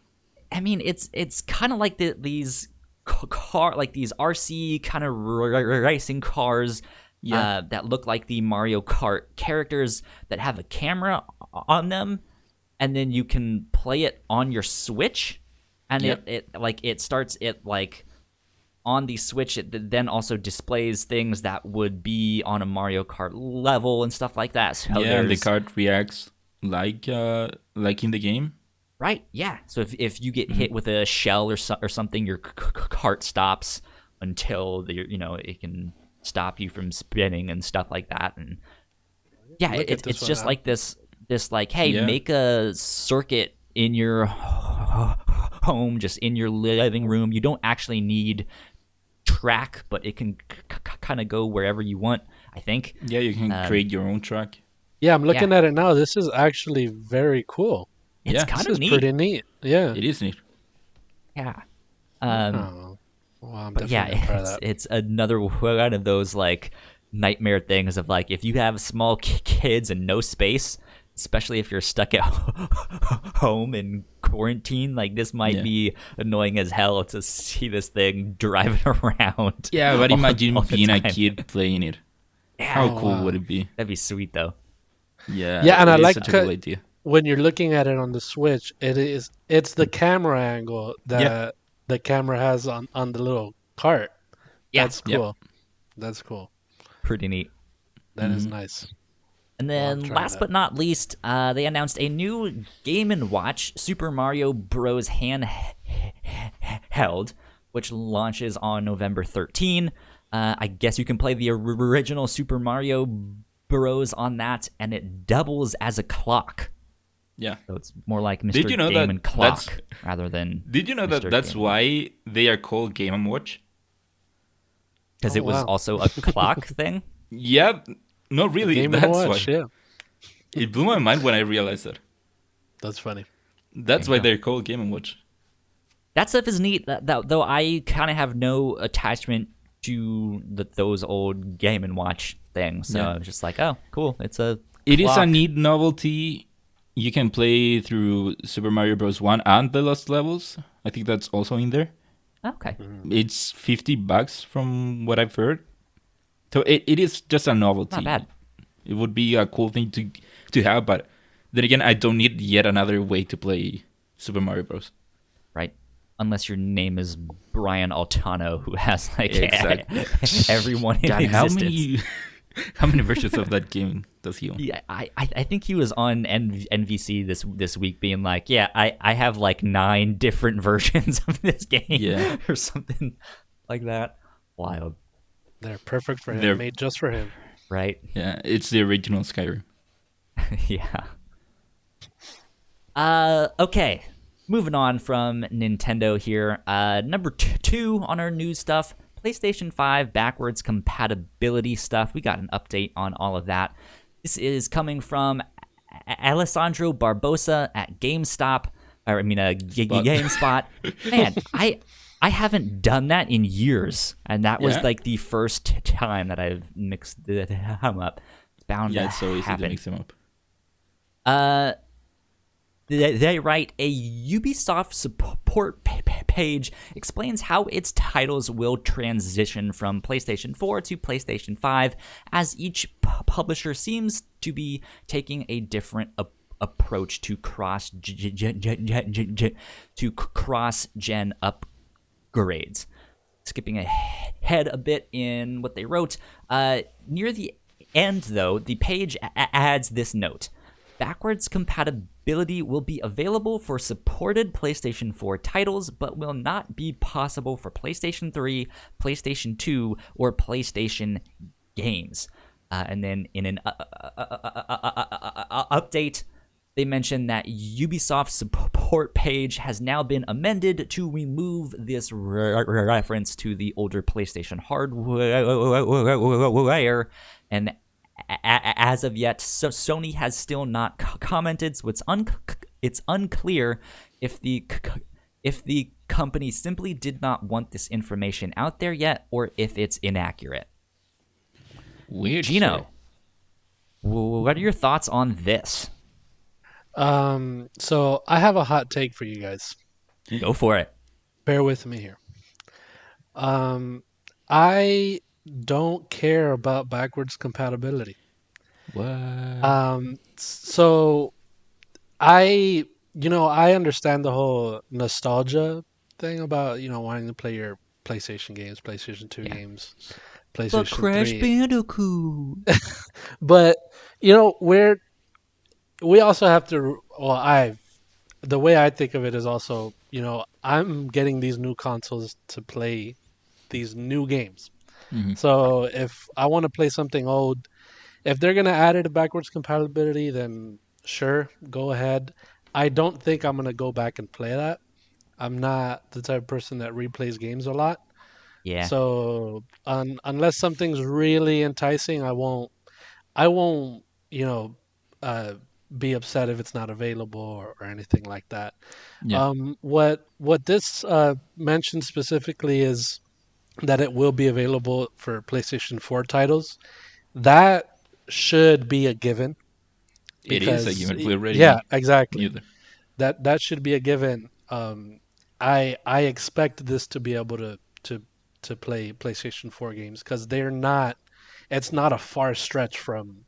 I mean it's kind of like these RC kind of racing cars that look like the Mario Kart characters that have a camera on them, and then you can play it on your Switch, and it starts on the Switch. It then also displays things that would be on a Mario Kart level and stuff like that. So the card reacts like in the game. Right, yeah. So if you get hit with a shell or something, your cart stops until it can stop you from spinning and stuff like that. And yeah, it's just like this like, hey, make a circuit in your home, just in your living room. You don't actually need track, but it can kind of go wherever you want, I think. Yeah, you can create your own track. Yeah, I'm looking at it now. This is actually very cool. It's kind of neat. Pretty neat. Yeah, it is neat. Yeah. Well, I'm definitely gonna try that. It's another one of those like nightmare things of like, if you have small kids and no space, especially if you're stuck at home in quarantine, like this might be annoying as hell to see this thing driving around. Yeah, but imagine being a kid playing it. Yeah. How cool would it be? That'd be sweet though. Yeah, and I like such a cool idea. When you're looking at it on the Switch, it's the camera angle that the camera has on the little cart. Yeah. That's cool. That's cool. Pretty neat. That is nice. And then last but not least, they announced a new Game & Watch, Super Mario Bros. Handheld, which launches on November 13. I guess you can play the original Super Mario Bros. On that, and it doubles as a clock. Yeah. So it's more like Mr. Game & Clock rather than Did you know Mr. that that's why they are called Game & Watch? Because it was also a clock thing? Yeah. No, really. Game that's Watch, why. yeah. It blew my mind when I realized that. That's funny. That's why they're called Game & Watch. That stuff is neat, though I kind of have no attachment to those old Game & Watch things. So I was just like, oh, cool. It is a neat novelty. You can play through Super Mario Bros. 1 and the Lost Levels. I think that's also in there. Okay. It's $50 from what I've heard. So it is just a novelty. Not bad. It would be a cool thing to have, but then again, I don't need yet another way to play Super Mario Bros. Right. Unless your name is Brian Altano, who has like everyone in God, existence. How many versions of that game does he own? Yeah, I think he was on NVC this week being like, yeah, I have like 9 different versions of this game or something like that. Wild. They're perfect for him. Made just for him. Right? Yeah, it's the original Skyrim. Yeah. Okay. Moving on from Nintendo here. Number 2 on our news stuff. PlayStation 5 backwards compatibility stuff. We got an update on all of that. This is coming from Alessandro Barbosa at GameSpot. Man, I haven't done that in years, and that was like the first time that I've mixed them up. It's bound to it's so easy happen. to mix them up. they write, a Ubisoft support page explains how its titles will transition from PlayStation 4 to PlayStation 5, as each publisher seems to be taking a different approach to cross-gen upgrades. Skipping ahead a bit in what they wrote, near the end, though, the page adds this note. Backwards compatibility will be available for supported PlayStation 4 titles, but will not be possible for PlayStation 3, PlayStation 2, or PlayStation games. And then in an update, they mentioned that Ubisoft's support page has now been amended to remove this reference to the older PlayStation hardware, and as of yet, Sony has still not commented, so it's unclear if the company simply did not want this information out there yet, or if it's inaccurate. Weird. Gino, what are your thoughts on this? So I have a hot take for you guys. Go for it. Bear with me here. I don't care about backwards compatibility. What? So I understand the whole nostalgia thing about, wanting to play your PlayStation games, PlayStation 2 games, PlayStation 3. Bandicoot. But, we also have to, the way I think of it is also, I'm getting these new consoles to play these new games. Mm-hmm. So if I want to play something old, if they're going to add it to backwards compatibility, then sure, go ahead. I don't think I'm going to go back and play that. I'm not the type of person that replays games a lot. Yeah. So unless something's really enticing, I won't, be upset if it's not available or anything like that. Yeah. What this mentions specifically is that it will be available for PlayStation 4 titles. That should be a given. It is a given. We already exactly. knew That should be a given. I expect this to be able to play PlayStation 4 games because it's not a far stretch from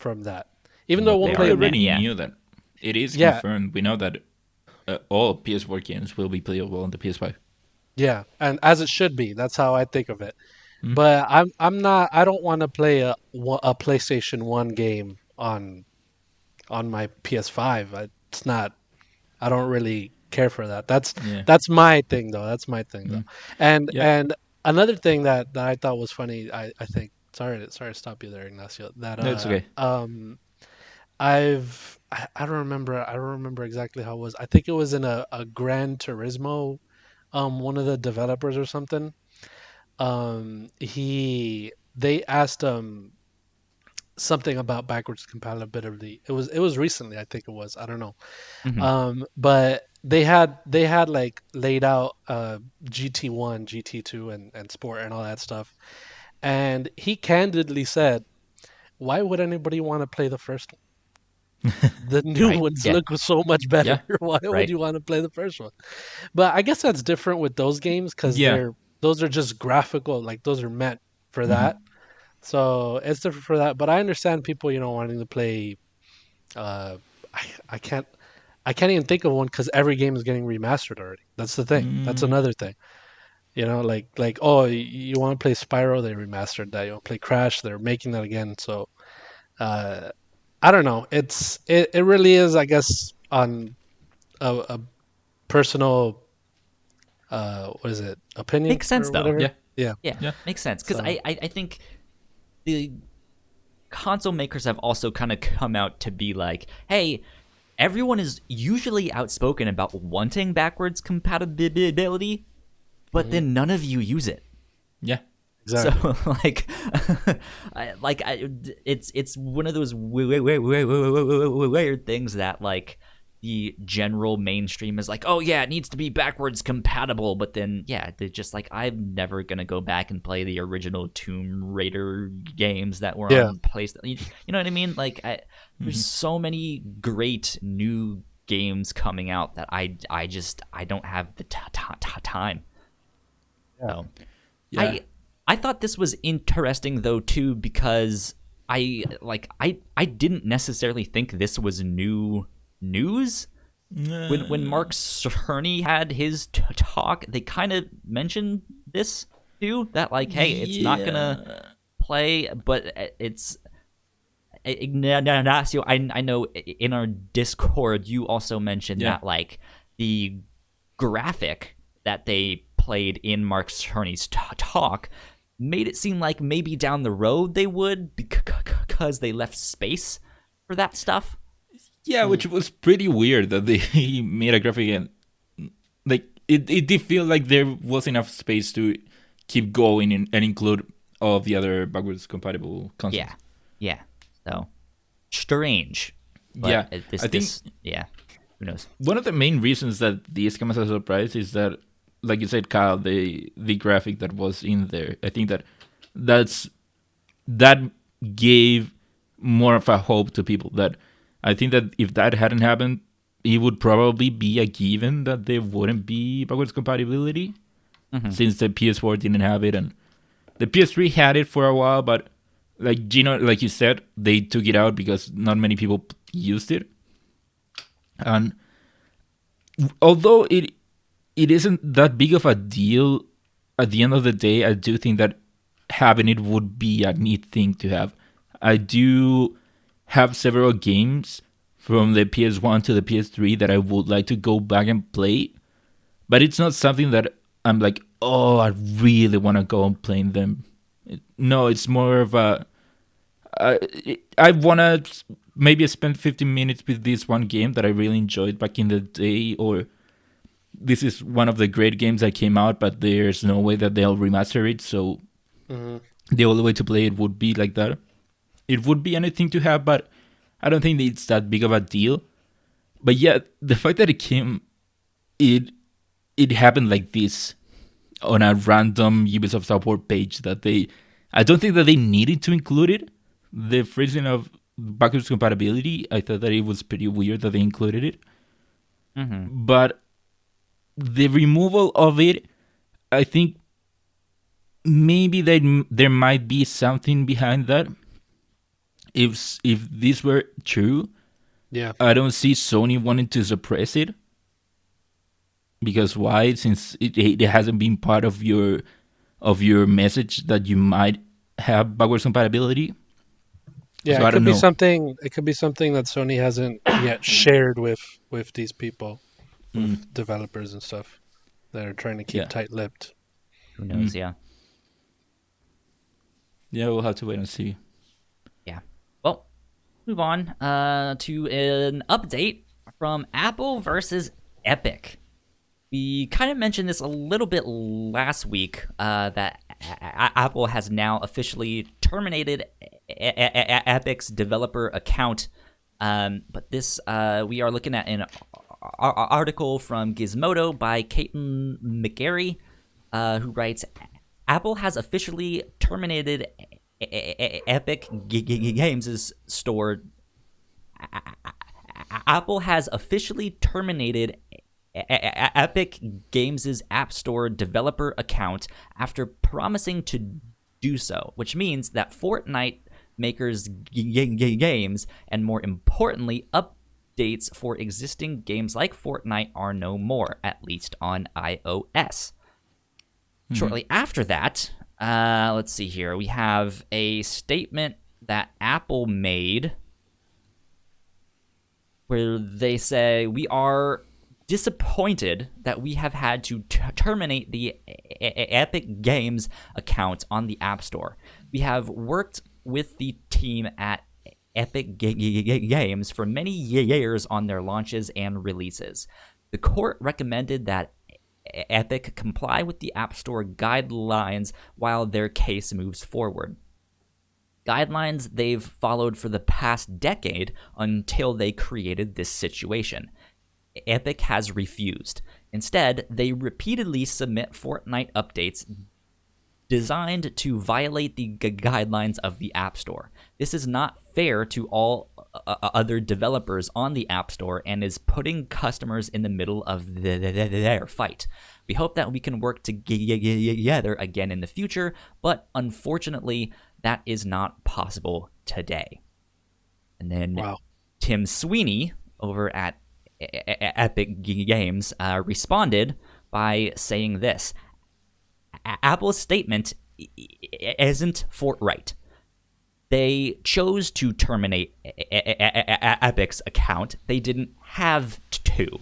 that. Even though it won't They play are We already many, knew that. It is Yeah. confirmed. We know that all PS4 games will be playable on the PS5. Yeah, and as it should be. That's how I think of it. Mm. But I don't want to play a PlayStation 1 game on my PS5. It's not. I don't really care for that. Yeah. That's my thing though. That's my thing though. And Yeah. and another thing that I thought was funny, I think. Sorry to stop you there, Ignacio. That No, it's okay. I don't remember exactly how it was. I think it was in a Gran Turismo, one of the developers or something. They asked something about backwards compatibility. It was recently, I think it was. I don't know. Mhm. But they had like laid out GT1, GT2, and Sport and all that stuff. And he candidly said, "Why would anybody want to play the first one? The new Right. ones Yeah. look so much better. Yeah. Why would Right. you want to play the first one?" But I guess that's different with those games because Yeah. those are just graphical, like those are meant for Mhm. that. So it's different for that. But I understand people, wanting to play. Uh, I can't even think of one because every game is getting remastered already. That's the thing. That's Mm, another thing. Like oh, you want to play Spyro? They remastered that. You want to play Crash? They're making that again. So uh, I don't know. It really is, I guess, on a personal what is it, opinion Makes sense or though. whatever. yeah. Yeah. Yeah. Yeah. Makes sense because So I think the console makers have also kind of come out to be like, hey, everyone is usually outspoken about wanting backwards compatibility, but then none of you use it. Yeah. exactly. So it's one of those weird things that like the general mainstream is like, oh yeah, it needs to be backwards compatible, but then yeah, they're just like, I'm never gonna go back and play the original Tomb Raider games that were Yeah. on PlayStation. You know what I mean? Like, there's so many great new games coming out that I don't have the time. So Yeah. I thought this was interesting though too, because I didn't necessarily think this was new news. When Mark Cerny had his talk, they kind of mentioned this too, that like, hey, it's not gonna play, but it's Ignacio. I know in our Discord you also mentioned that like the graphic that they played in Mark Cerny's talk made it seem like maybe down the road they would, because they left space for that stuff. Yeah, which was pretty weird that they made a graphic and like it did feel like there was enough space to keep going and include all of the other backwards compatible consoles. Yeah. So strange. But Yeah, I think who knows? one of the main reasons that this came as a surprise is that, like you said, Kyle, the graphic that was in there. I think that gave more of a hope to people. That I think that if that hadn't happened, it would probably be a given that there wouldn't be backwards compatibility, since the PS4 didn't have it and the PS3 had it for a while. But like Gino, like you said, they took it out because not many people used it. And although it isn't that big of a deal, at the end of the day, I do think that having it would be a neat thing to have. I do have several games from the PS1 to the PS3 that I would like to go back and play, but it's not something that I'm like, oh, I really want to go and play them. No, it's more of a I want to maybe spend 15 minutes with this one game that I really enjoyed back in the day, or this is one of the great games that came out, but there's no way that they'll remaster it, so the only way to play it would be like that. It would be anything to have, but I don't think it's that big of a deal. But yeah, the fact that it happened like this on a random Ubisoft support page, that I don't think that they needed to include it. The freezing of backwards compatibility, I thought that it was pretty weird that they included it. But the removal of it, I think maybe there might be something behind that. If this were true, I don't see Sony wanting to suppress it. Because why? Since it hasn't been part of your message that you might have backwards compatibility. Yeah, so it could be something. It could be something that Sony hasn't yet shared with these people, with developers and stuff. They're trying to keep tight-lipped. Who knows? Yeah. Yeah, we'll have to wait and see. Yeah. Well, move on to an update from Apple versus Epic. We kind of mentioned this a little bit last week, that Apple has now officially terminated Epic's developer account. But this, we are looking at an article from Gizmodo by Caitlin McGarry, who writes, Apple has officially terminated Epic Games' store. Apple has officially terminated Epic Games' App Store developer account after promising to do so, which means that Fortnite makers' games, and more importantly, updates for existing games like Fortnite, are no more, at least on iOS. Shortly after that, let's see here, we have a statement that Apple made where they say, we are disappointed that we have had to terminate the Epic Games account on the App Store. We have worked with the team at Epic Games for many years on their launches and releases. The court recommended that Epic comply with the App Store guidelines while their case moves forward. Guidelines they've followed for the past decade until they created this situation. Epic has refused. Instead, they repeatedly submit Fortnite updates designed to violate the guidelines of the App Store. This is not fair to all other developers on the App Store and is putting customers in the middle of their fight. We hope that we can work together again in the future, but unfortunately, that is not possible today. And then Tim Sweeney over at Epic Games responded by saying this: Apple's statement isn't forthright. They chose to terminate Epic's account. They didn't have to.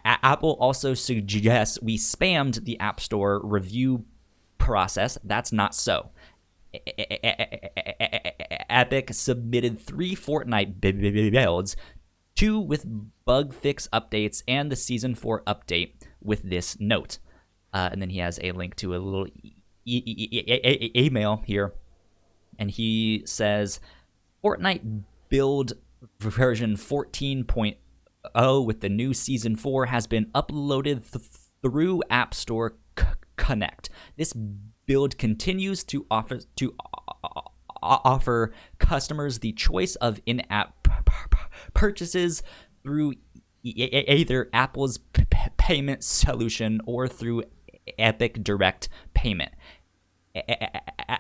Apple also suggests we spammed the App Store review process. That's not so. Epic submitted 3 Fortnite builds, 2 with bug fix updates, and the Season 4 update with this note. And then he has a link to a little email here. And he says, Fortnite build version 14.0 with the new Season 4 has been uploaded through App Store Connect. This build continues to offer customers the choice of in-app purchases through either Apple's payment solution or through Epic Direct Payment.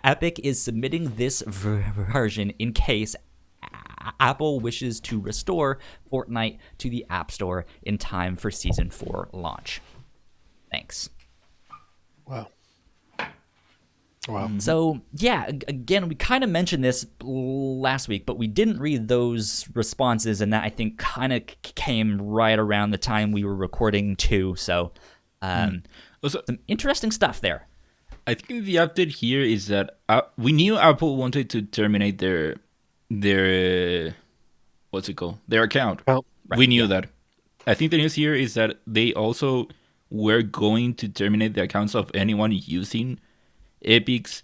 Epic is submitting this version in case Apple wishes to restore Fortnite to the App Store in time for Season 4 launch. Thanks. Wow. So, yeah, again, we kind of mentioned this last week, but we didn't read those responses, and that, I think, kind of came right around the time we were recording, too. So, Also, some interesting stuff there. I think the update here is that we knew Apple wanted to terminate their what's it called? Their account. Oh, right, We knew that. I think the news here is that they also were going to terminate the accounts of anyone using Epic's,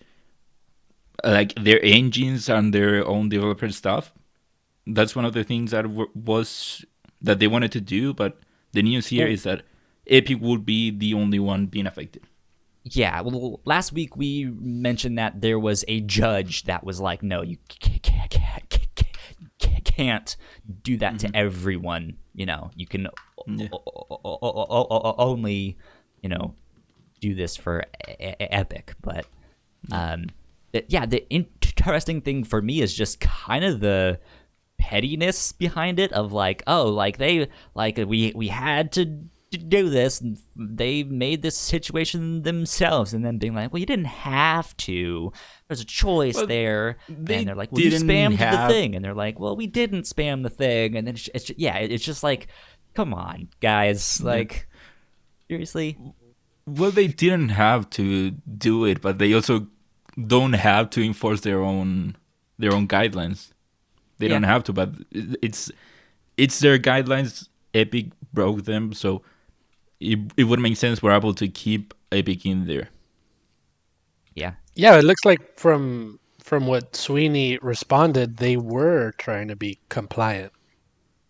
like, their engines and their own developer stuff. That's one of the things that that they wanted to do, but the news here is that Epic would be the only one being affected. Yeah, well, last week we mentioned that there was a judge that was like, no, you can't do that to everyone. You know, you can only, do this for Epic. But, the interesting thing for me is just kind of the pettiness behind it of like, we had to do this, and they made this situation themselves, and then being like, well, you didn't have to, there's a choice there, and they're like, well, you spammed the thing, and they're like, well, we didn't spam the thing, and then it's just like, come on, guys, like, seriously. Well, they didn't have to do it, but they also don't have to enforce their own guidelines. They don't have to, but it's their guidelines. Epic broke them, so it would make sense for Apple to keep Epic in there. Yeah, it looks like from what Sweeney responded, they were trying to be compliant,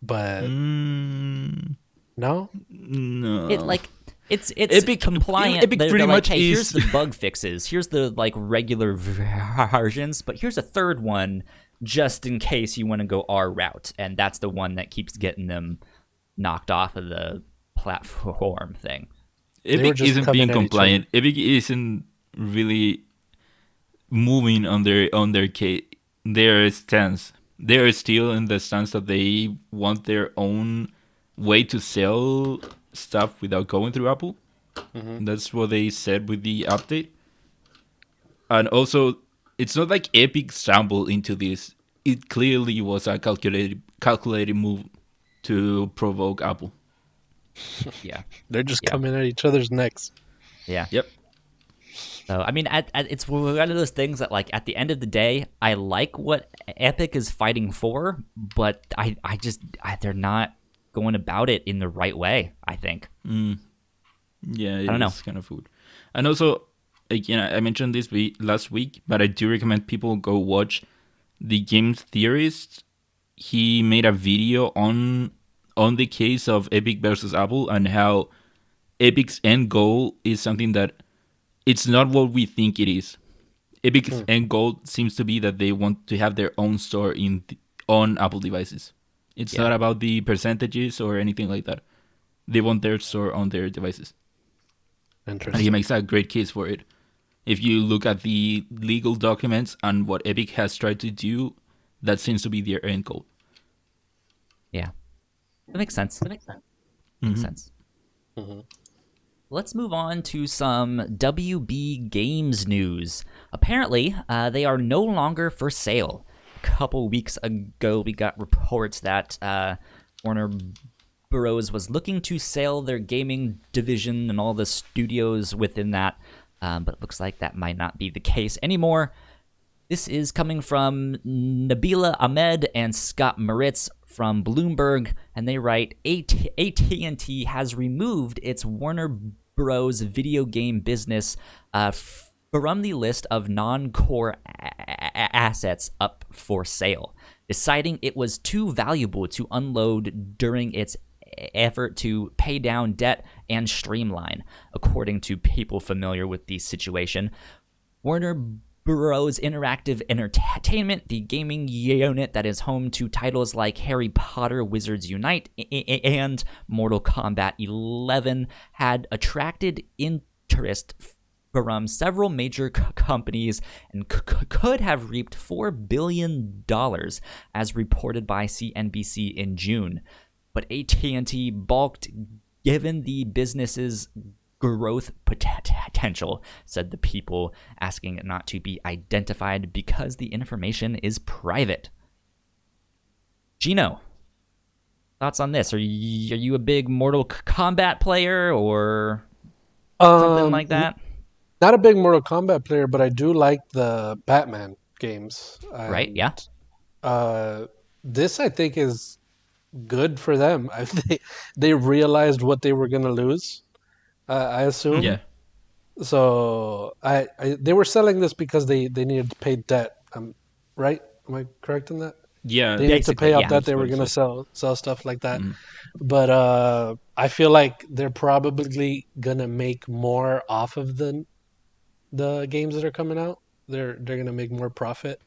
but no. It's Epic compliant. Epic they're pretty like, much hey, is. here's the bug fixes. Here's the regular versions, but here's a third one just in case you want to go our route, and that's the one that keeps getting them knocked off of the platform thing. Epic isn't being compliant. Epic isn't really moving on their stance. They are still in the stance that they want their own way to sell stuff without going through Apple. That's what they said with the update. And also, it's not like Epic stumbled into this. It clearly was a calculated move to provoke Apple. Yeah, They're just coming at each other's necks. Yeah. Yep. So, I mean, it's one of those things that, like, at the end of the day, I like what Epic is fighting for, but they're not going about it in the right way, I think. Yeah, I don't know. It's kind of weird. And also, again, I mentioned this last week, but I do recommend people go watch the Game Theorist. He made a video on the case of Epic versus Apple and how Epic's end goal is something that it's not what we think it is. Epic's end goal seems to be that they want to have their own store on Apple devices. It's not about the percentages or anything like that. They want their store on their devices. Interesting. And he makes a great case for it. If you look at the legal documents and what Epic has tried to do, that seems to be their end goal. Yeah. That makes sense. Makes sense. Mm-hmm. Let's move on to some WB Games news. Apparently, they are no longer for sale. A couple weeks ago, we got reports that Warner Bros. Was looking to sell their gaming division and all the studios within that, but it looks like that might not be the case anymore. This is coming from Nabila Ahmed and Scott Moritz from Bloomberg, and they write, AT&T has removed its Warner Bros. Video game business from the list of non-core assets up for sale, deciding it was too valuable to unload during its effort to pay down debt and streamline. According to people familiar with the situation, Warner Bros. Interactive Entertainment, the gaming unit that is home to titles like Harry Potter Wizards Unite and Mortal Kombat 11, had attracted interest from several major companies and could have reaped $4 billion, as reported by CNBC in June. But AT&T balked given the business's growth potential, said the people, asking it not to be identified because the information is private. Gino, thoughts on this? Are you a big Mortal Kombat player or something like that? Not a big Mortal Kombat player, but I do like the Batman games. Right, yeah. This, I think, is good for them. They realized what they were going to lose, I assume. Yeah. So they were selling this because they needed to pay debt. Right? Am I correct in that? Yeah. They needed to pay off yeah. debt. They were going to sell stuff like that. But I feel like they're probably going to make more off of the games that are coming out. They're going to make more profit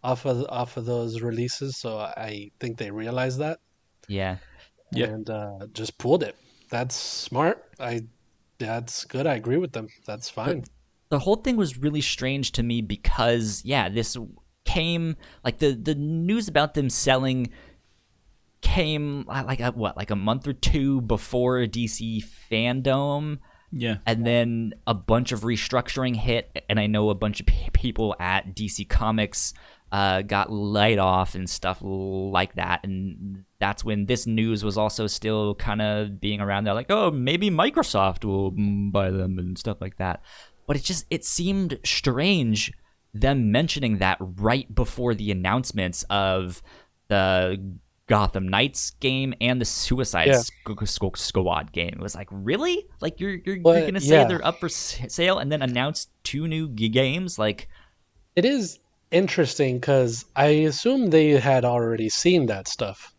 off of those releases. So I think they realized that. Yeah. And just pulled it. That's smart. That's good. I agree with them. That's fine. The whole thing was really strange to me because, this came, like, the news about them selling came, like a month or two before DC Fandom. Yeah. And then a bunch of restructuring hit, and I know a bunch of people at DC Comics got laid off and stuff like that. And that's when this news was also still kind of being around there, like, oh, maybe Microsoft will buy them and stuff like that. But it seemed strange them mentioning that right before the announcements of the Gotham Knights game and the Suicide Squad game. It was like, really? Like, you're gonna say they're up for sale and then announce two new games? Like, it is interesting because I assume they had already seen that stuff.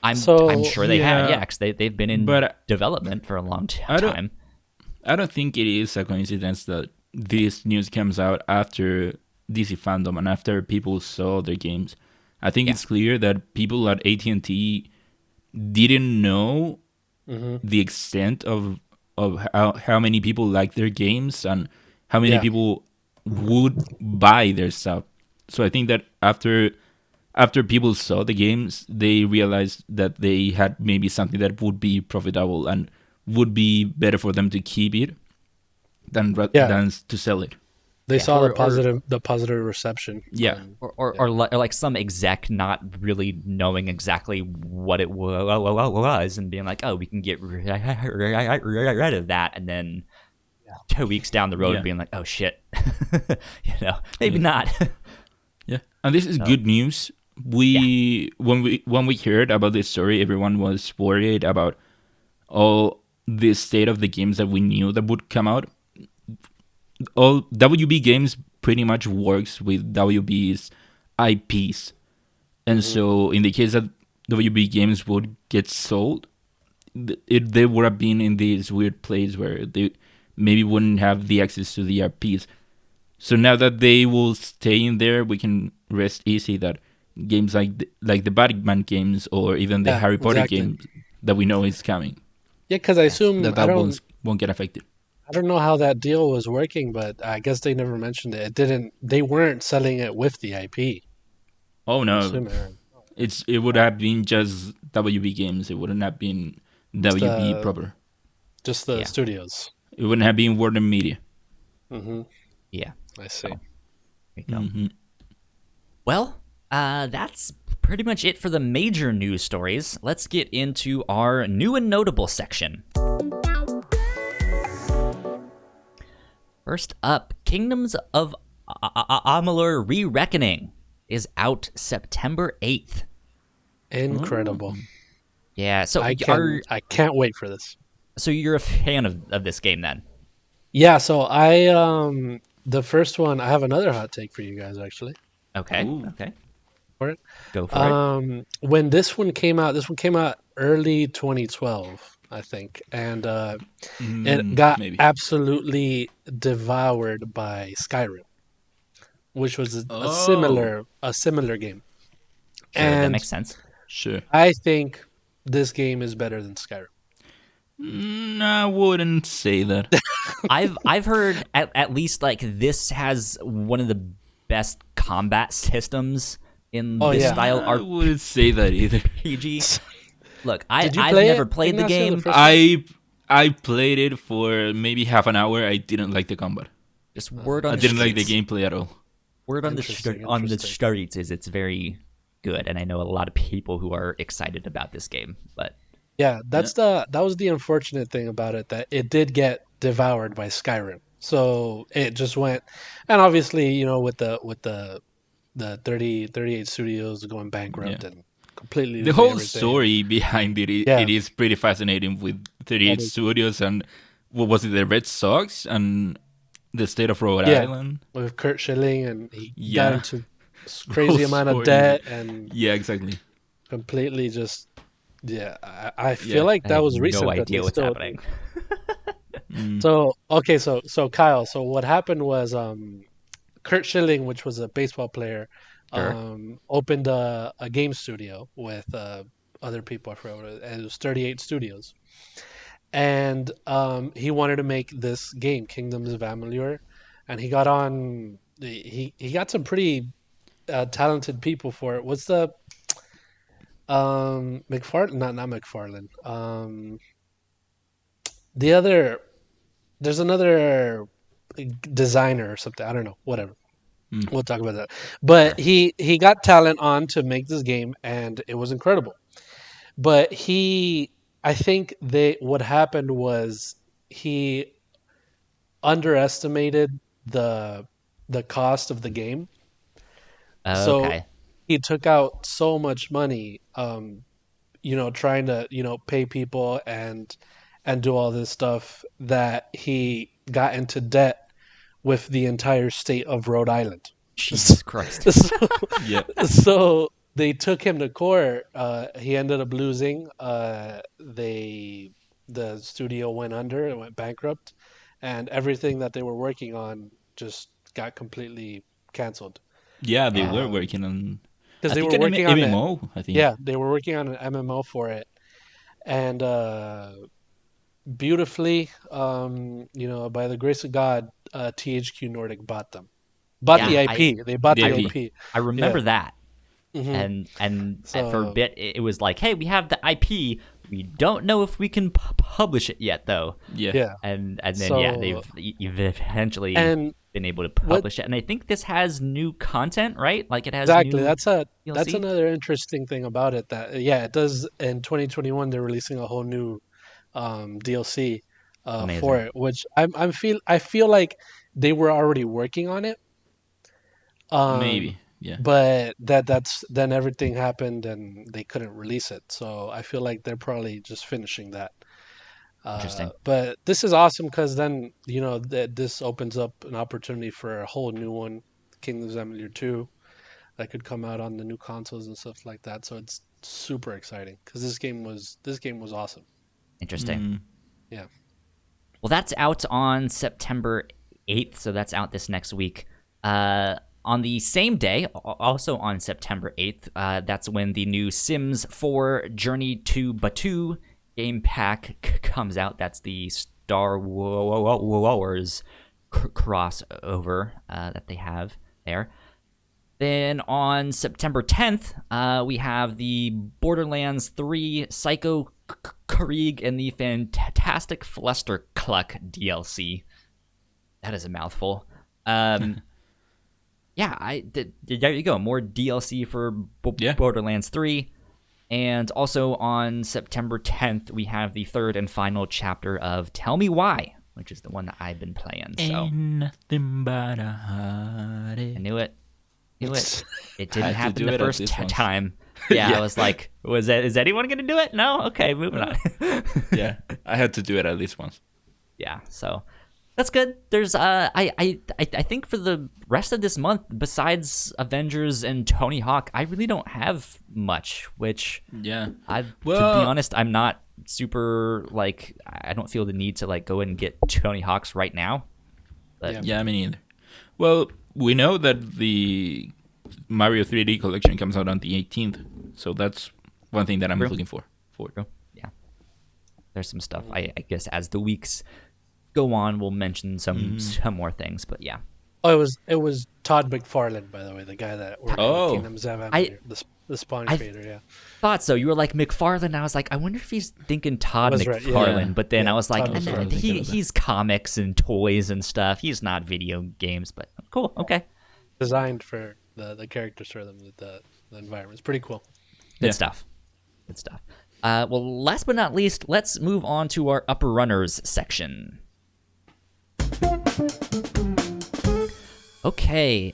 I'm sure they had, because they've been in development for a long time. I don't think it is a coincidence that this news comes out after DC Fandom and after people saw their games. I think it's clear that people at AT&T didn't know the extent of how many people like their games and how many people would buy their stuff. So I think that after people saw the games, they realized that they had maybe something that would be profitable and would be better for them to keep it than to sell it. They saw the positive reception. Yeah. Or like some exec not really knowing exactly what it was and being like, oh, we can get rid of that. And then 2 weeks down the road being like, oh, shit. Maybe not. Yeah. And this is good news. When we heard about this story, everyone was worried about all the state of the games that we knew that would come out. All WB Games pretty much works with WB's IPs. And so in the case that WB Games would get sold, they would have been in this weird place where they maybe wouldn't have the access to the RPs. So now that they will stay in there, we can rest easy that games like the Batman games or even the Yeah, Harry Potter exactly. games that we know is coming, Yeah, because I Yeah. assume that won't get affected. I don't know how that deal was working, but I guess they never mentioned it. It didn't. They weren't selling it with the IP. Oh I'm no, assuming. Right? it would have been just WB games. It wouldn't have been Just WB proper. just the Yeah. studios. It wouldn't have been Warner Media. Mm-hmm. Yeah. I So see. there you go. Hmm. Well, that's pretty much it for the major news stories. Let's get into our new and notable section. First up, Kingdoms of Amalur Re-Reckoning is out September 8th. Incredible. Yeah, so I can't wait for this. so you're a fan of this game then? Yeah, so the first one, I have another hot take for you guys actually. Okay, Ooh. okay. For it. Go for it. When this one came out early 2012, I think, and it got Maybe. absolutely devoured by Skyrim, which was Oh, a similar game. Sure, that And makes sense. sure. I think this game is better than Skyrim. I wouldn't say that. I've heard at least like this has one of the best combat systems in Oh this yeah. style I wouldn't say that either. RPG. Look, Did you I've play never it, played the Ignacio, the game. first one? I played it for maybe half an hour. I didn't like the combat. Just word on I the didn't like the streets. gameplay at all. Word on Interesting, on the interesting. streets is it's very good, and I know a lot of people who are excited about this game. But Yeah, Yeah. that was the unfortunate thing about it, that it did get devoured by Skyrim. So it just went, and obviously, the 38 studios going Yeah. bankrupt and completely The losing whole everything. story behind it, Yeah, it is pretty fascinating with that 38 is, Studios and what was it, the Red Sox and the state of Rhode yeah, Island. with Kurt Schilling, and he got Yeah, into this the whole crazy amount of story. debt and Yeah, exactly. completely just, yeah. I feel Yeah. like I that have was no recent that they idea what's still. happening. Mm. So okay, so Kyle, so what happened was Kurt Schilling, which was a baseball player, Sure. opened a game studio with other people. I forgot what and it was 38 Studios, and he wanted to make this game, Kingdoms of Amalur, and he got on. He got some pretty talented people for it. What's the McFarlane? Not McFarlane. The other there's another designer or something. I don't know. Whatever. Mm. We'll talk about that. But Sure. he got talent on to make this game, and it was incredible. But I think what happened was he underestimated the the cost of the game. So Okay. he took out so much money, trying to pay people and do all this stuff, that he got into debt with the entire state of Rhode Island. Jesus Christ. So, Yeah. so they took him to court. He ended up losing. The studio went under and went bankrupt, and everything that they were working on just got completely canceled. Yeah, they Yeah. were working on, Because I they think, were an working on it. MMO, I think. Yeah, they were working on an MMO for it, and beautifully, by the grace of God, THQ Nordic bought them. Bought Yeah. the I IP. They bought The the I IP. IP. I remember Yeah. that. Hmm. For a So bit it was like, hey, we have the IP. We don't know if we can publish it yet, though. Yeah. yeah. And then yeah, So you've eventually and been able to what publish it, and I think this has new content, right? Like it has exactly? new That's DLC. another interesting thing about it. That yeah, it does. In 2021, they're releasing a whole new DLC for Amazing. it, which I feel like they were already working on it. Um, Maybe. Yeah. but that's then everything happened and they couldn't release it. So I feel like they're probably just finishing that. Interesting. But this is awesome because then that this opens up an opportunity for a whole new one, Kingdoms Amalur 2, that could come out on the new consoles and stuff like that. So it's super exciting because this game was awesome. Interesting. Mm. Yeah. Well, that's out on September 8th, so that's out this next week. On the same day, also on September 8th, that's when the new Sims 4 Journey to Batuu game pack comes out. That's the Star Wars crossover that they have there. Then on September 10th, we have the Borderlands 3 Psycho Krieg and the Fantastic Flustercluck DLC. That is a mouthful. Yeah, there you go. More DLC for Borderlands 3. And also on September 10th, we have the third and final chapter of Tell Me Why, which is the one that I've been playing. So. Ain't nothing but a heartache. I knew it. It didn't happen the first time. Yeah. I was like, is anyone going to do it? No? Okay, moving on. Yeah, I had to do it at least once. Yeah, so that's good. There's I think for the rest of this month, besides Avengers and Tony Hawk, I really don't have much, which to be honest, I'm not super like I don't feel the need to like go and get Tony Hawk's right now. But yeah, me neither. Well, we know that the Mario 3D collection comes out on the 18th, so that's one thing that I'm looking for. Yeah, there's some stuff. I guess as the weeks go on, we'll mention some more things. But yeah. Oh, it was Todd McFarlane, by the way, the guy that worked on Kingdoms of Amalur, the Spawn creator. Yeah, thought so. You were like McFarlane. I was like, I wonder if he's thinking Todd McFarlane. Right, yeah. But then I was like, he's comics and toys and stuff. He's not video games. But cool. Okay. Designed for the characters for them, the environment. It's pretty cool. Good stuff. Well, last but not least, let's move on to our upper runners section. Okay,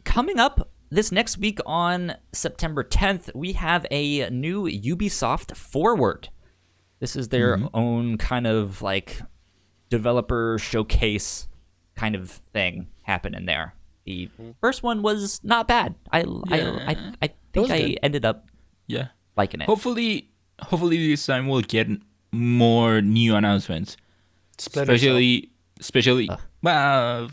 coming up this next week on September 10th, we have a new Ubisoft Forward. This is their own kind of like developer showcase kind of thing happening there. The first one was not bad. I think I ended up liking it. Hopefully this time we'll get more new announcements. Especially well,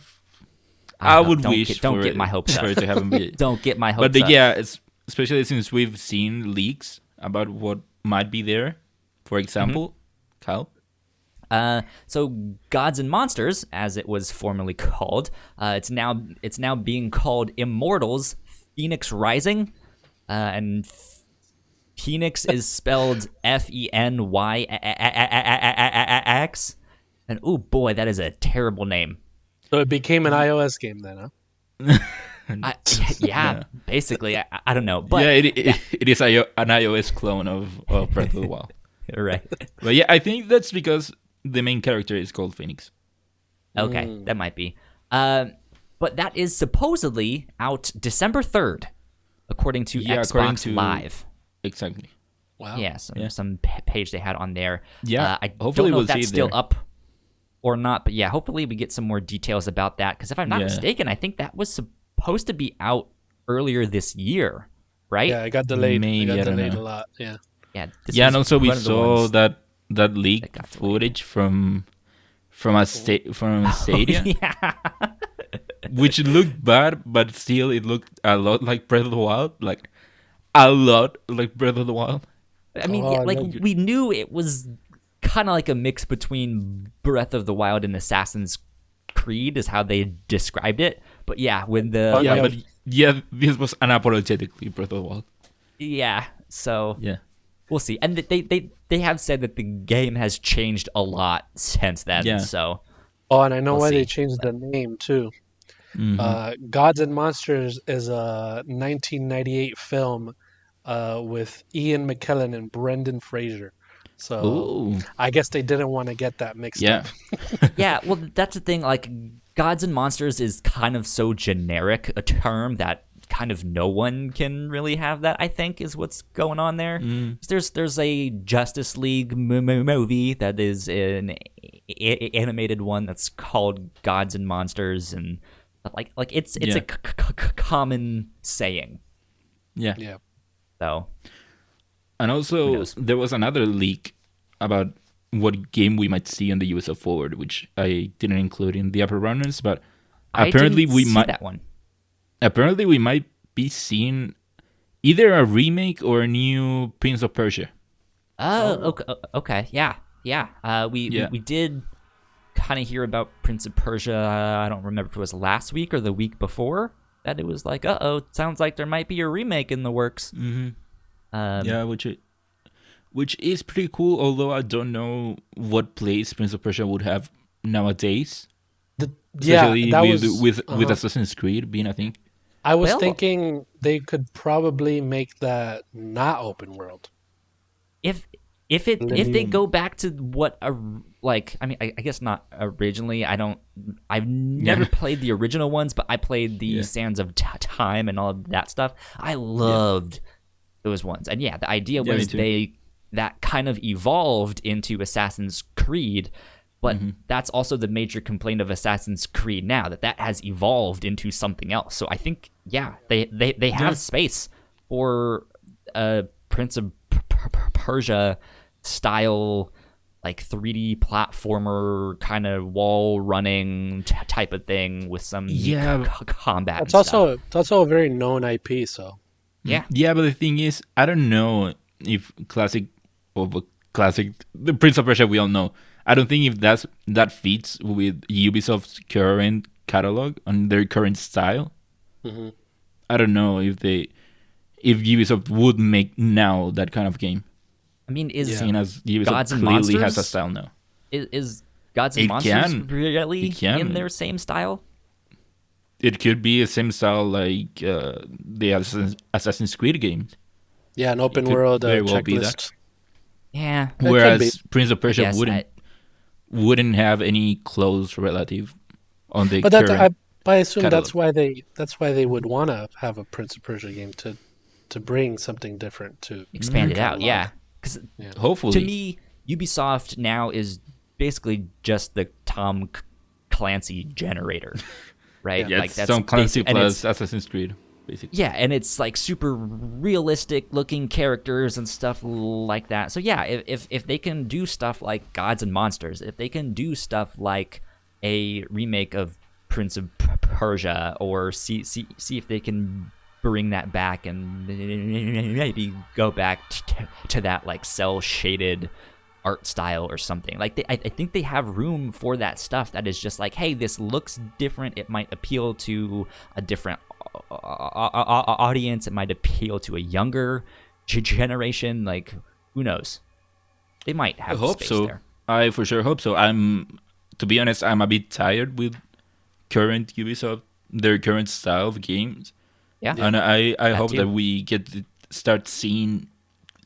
I would wish don't get my hopes up. For it to happen. Don't get my hopes up. But yeah, especially since we've seen leaks about what might be there. For example, Kyle. So Gods and Monsters, as it was formerly called, it's now being called Immortals: Phoenix Rising, and Phoenix is spelled Fenyx. And oh boy, that is a terrible name. So it became an iOS game then, huh? Basically. I don't know, but it is an iOS clone of Breath of the Wild. Right. But yeah, I think that's because the main character is called Phoenix. Okay, that might be. But that is supposedly out December 3rd, according to Xbox Live. Exactly. Wow. Yeah, some page they had on there. Yeah, I hopefully don't know if that's still up or not, but yeah, hopefully we get some more details about that, because if I'm not mistaken, I think that was supposed to be out earlier this year, right? Yeah, it got delayed. Maybe, it got delayed a lot, yeah. Yeah, and also we saw that leaked footage from a stadium, which looked bad, but still it looked a lot like Breath of the Wild, like a lot like Breath of the Wild. I mean, we knew it was kind of like a mix between Breath of the Wild and Assassin's Creed is how they described it. But yeah, when this was unapologetically Breath of the Wild. Yeah, so yeah, we'll see. And they have said that the game has changed a lot since then. Yeah. So. Oh, and I know why they changed the name too. Gods and Monsters is a 1998 film with Ian McKellen and Brendan Fraser. So I guess they didn't want to get that mixed up. Yeah, well, that's the thing. Like, Gods and Monsters is kind of so generic a term that kind of no one can really have that, I think, is what's going on there. There's a Justice League movie that is an animated one that's called Gods and Monsters, and like it's a common saying. Yeah. So. And also, there was another leak about what game we might see on the Ubisoft Forward, which I didn't include in the upper runners, but I apparently didn't we see might that one. apparently we might be seeing either a remake or a new Prince of Persia. Oh, okay. Yeah. Yeah. We did kind of hear about Prince of Persia. I don't remember if it was last week or the week before that it was like, sounds like there might be a remake in the works. Mm-hmm. Um, Which is pretty cool, although I don't know what place Prince of Persia would have nowadays. Especially with Assassin's Creed being a thing. I was Well- thinking they could probably make that not open world. if they go back to what I guess not originally. I've never played the original ones, but I played the Sands of Time and all of that stuff. I loved those ones, and the idea was that kind of evolved into Assassin's Creed. But that's also the major complaint of Assassin's Creed now, that has evolved into something else. So I think, they have space for a Prince of Persia style, like 3D platformer kind of wall running type of thing with some combat. It's also a very known IP. So yeah, but the thing is, I don't know if the Prince of Persia we all know. I don't think if that fits with Ubisoft's current catalog and their current style. Mm-hmm. I don't know if Ubisoft would make now that kind of game. I mean, Seeing as Ubisoft Gods and clearly Monsters has a style now. Is Gods and Monsters really in their same style? It could be the same style like the Assassin's Creed games. Yeah, an open world very well checklist. be that. Yeah. Whereas Prince of Persia wouldn't have any close relative on the current. I assume catalog. that's why they would want to have a Prince of Persia game to bring something different to expand it out. catalog. Yeah, because hopefully, to me, Ubisoft now is basically just the Tom Clancy generator, right? Yeah, like it's that's Tom Clancy and plus Assassin's Creed, basically. Yeah, and it's like super realistic looking characters and stuff like that. So yeah, if they can do stuff like Gods and Monsters, if they can do stuff like a remake of Prince of Persia, or see if they can bring that back and maybe go back to that like cell shaded art style or something. Like I think they have room for that stuff that is just like, hey, this looks different. It might appeal to a different audience. It might appeal to a younger generation. Like, who knows? They might have space there. I for sure hope so. To be honest, I'm a bit tired with current Ubisoft, their current style of games. Yeah. And I hope that we get to start seeing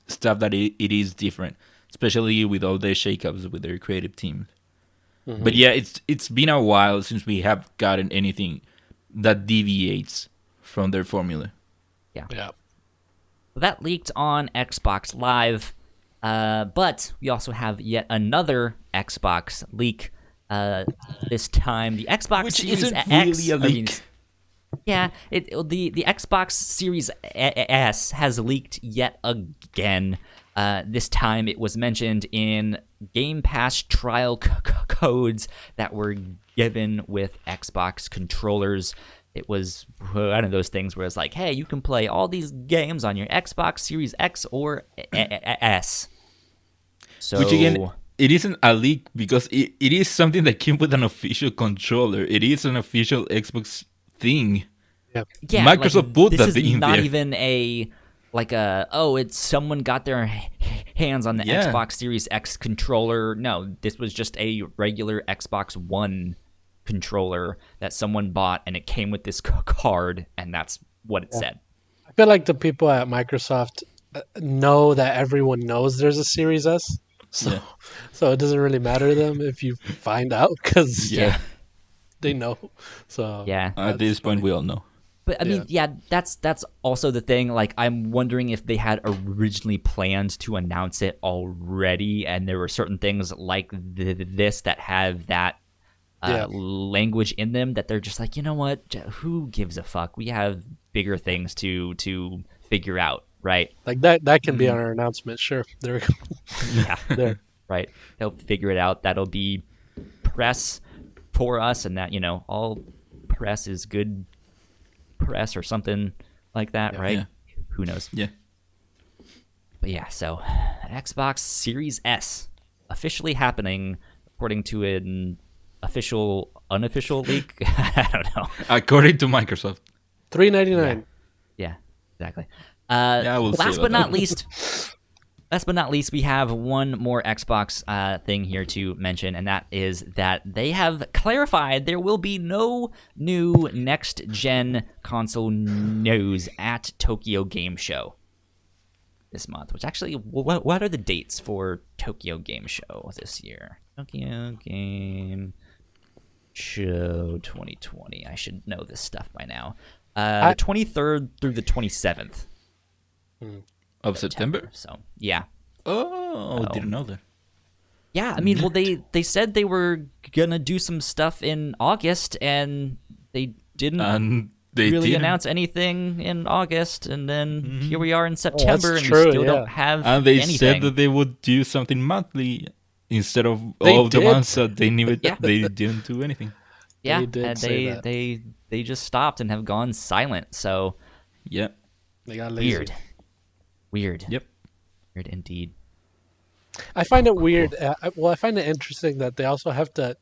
stuff that it is different, especially with all the shakeups with their creative teams. Mm-hmm. But yeah, it's been a while since we have gotten anything that deviates from their formula. Yeah. Well, that leaked on Xbox Live, but we also have yet another Xbox leak. This time the Xbox Which Series isn't X. really a leak. The Xbox Series S has leaked yet again. This time it was mentioned in Game Pass trial codes that were given with Xbox controllers. It was one of those things where it's like, hey, you can play all these games on your Xbox Series X or S. So, which again, it isn't a leak because it is something that came with an official controller. It is an official Xbox thing. Yeah, Microsoft put that thing in there. This is not even it's someone got their hands on the Xbox Series X controller. No, this was just a regular Xbox One controller that someone bought, and it came with this card, and that's what it said. I feel like the people at Microsoft know that everyone knows there's a Series S. So it doesn't really matter to them if you find out, because they know. So at this point, we all know. But I mean, that's also the thing. Like, I'm wondering if they had originally planned to announce it already, and there were certain things like this that have that language in them that they're just like, you know what? Who gives a fuck? We have bigger things to figure out. Right, like that can be on our announcement. Sure, there we go. Yeah, right? They'll figure it out. That'll be press for us, and that, all press is good press or something like that, Yeah. right? Yeah. Who knows? Yeah. But yeah, so Xbox Series S officially happening according to an unofficial leak. I don't know. According to Microsoft. $3.99. Yeah, exactly. We'll see last about but not that. least, we have one more Xbox thing here to mention, and that is that they have clarified there will be no new next-gen console news at Tokyo Game Show this month. Which actually, what are the dates for Tokyo Game Show this year? Tokyo Game Show 2020. I should know this stuff by now. The 23rd through the 27th. Of September? So, yeah. Oh, didn't know that. Yeah, I mean, well, they said they were going to do some stuff in August, and they didn't And they really didn't. announce anything in August, and then here we are in September, and true, we still yeah. don't have And they anything. said that they would do something monthly instead of They all of the did. months that they needed. Yeah. They didn't do anything. Yeah, They did and say that. they just stopped and have gone silent, so Yeah. They got lazy. Weird. Yep. Weird indeed. I find it weird. I find it interesting that they also have to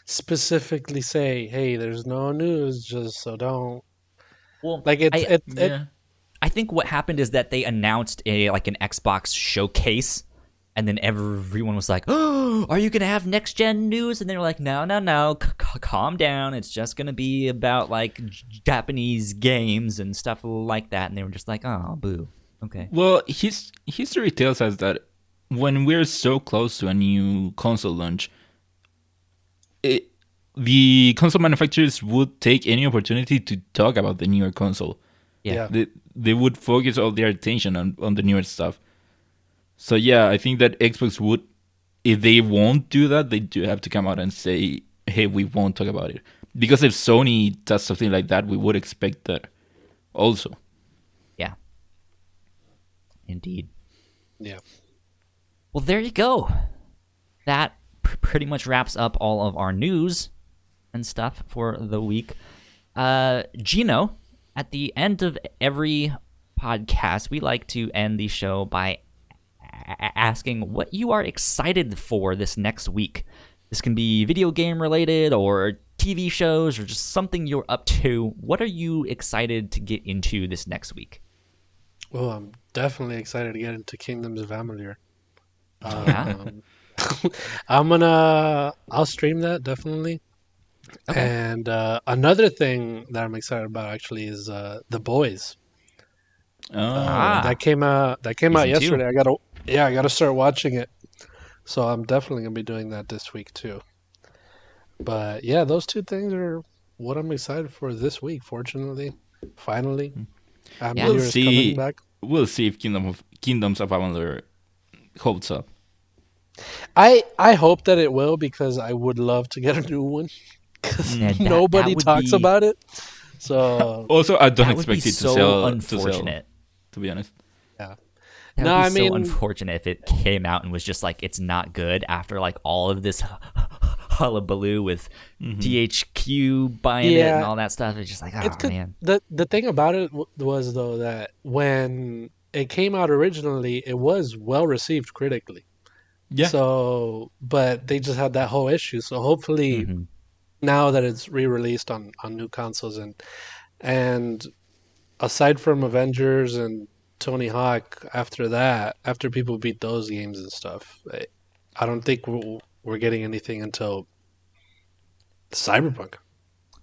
specifically say, "Hey, there's no news, just so don't." Well, Like Yeah. I think what happened is that they announced an Xbox showcase, and then everyone was like, "Oh, are you gonna have next gen news?" And they were like, "No, calm down. It's just gonna be about like Japanese games and stuff like that." And they were just like, "Oh, boo. Okay." Well, history tells us that when we're so close to a new console launch, the console manufacturers would take any opportunity to talk about the newer console. Yeah. They would focus all their attention on the newer stuff. So yeah, I think that Xbox would, if they won't do that, they do have to come out and say, hey, we won't talk about it. Because if Sony does something like that, we would expect that also. Yeah. Indeed. Yeah. Well, there you go. That pretty much wraps up all of our news and stuff for the week. Gino, at the end of every podcast, we like to end the show by asking what you are excited for this next week. This can be video game related or TV shows or just something you're up to. What are you excited to get into this next week? Well, I'm definitely excited to get into Kingdoms of Amalur. Yeah. I'll stream that definitely. Okay. And another thing that I'm excited about actually is The Boys. That came out Season 2. yesterday. I gotta start watching it. So I'm definitely gonna be doing that this week too. But yeah, those two things are what I'm excited for this week. Fortunately, finally, Amalur is coming back. We'll see if Kingdoms of Amalur holds up. I hope that it will because I would love to get a new one because Yeah, that nobody would talks be- about it. So Also, I don't That would be expect it to so sell. unfortunate. To be honest. yeah, That No, would be I so mean- unfortunate if it came out and was just like it's not good after like all of this hullabaloo with DHQ buying it and Yeah. all that stuff. It's just like, oh it's good. man. The thing about it was though that when it came out originally, it was well received critically. Yeah. So, but they just had that whole issue. So hopefully, Mhm. now that it's re-released on new consoles and aside from Avengers and Tony Hawk, after people beat those games and stuff, I don't think we're getting anything until Cyberpunk,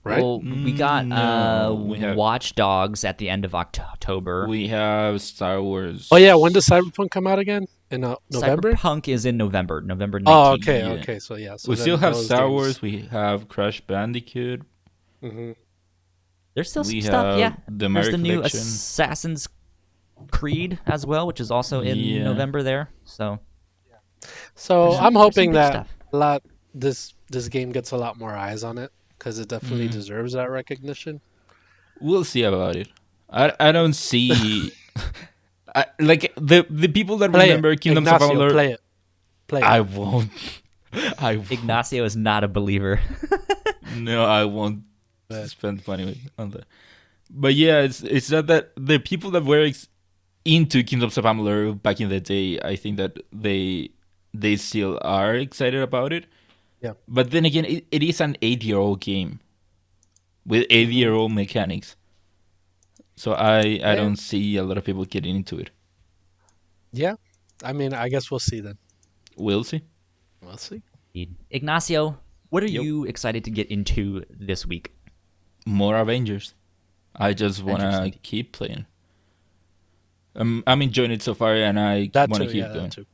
right? Well, we got No, we have- Watch Dogs at the end of October. We have Star Wars. Oh yeah, when does Cyberpunk come out again? In November? Cyberpunk is in November 19th. Oh, okay, Yeah. okay. So yeah, so We then still have those Star games- Wars. We have Crash Bandicoot. Mhm. There's still some We stuff, have yeah. the There's Mario the new Collection. Assassin's Creed as well, which is also in Yeah. November there. So So There's I'm some hoping big that stuff. this game gets a lot more eyes on it because it definitely Mm-hmm. deserves that recognition. We'll see about it. I don't see like the people that Play remember it. Kingdoms Ignacio, of Amalur. play it. Play I it. won't. I won't. Ignacio is not a believer. No, I won't But spend money on that. But yeah, it's not that the people that were into Kingdoms of Amalur back in the day, I think that they still are excited about it. yeah. But then again, it is an 8-year-old game with 8-year-old mechanics. So I Yeah. don't see a lot of people getting into it. Yeah. I mean, I guess we'll see then. We'll see. We'll see. Ignacio, what are Yep. you excited to get into this week? More Avengers. I just want to Interesting. keep playing. I'm enjoying it so far, and I That want too. to keep Yeah, going. that too.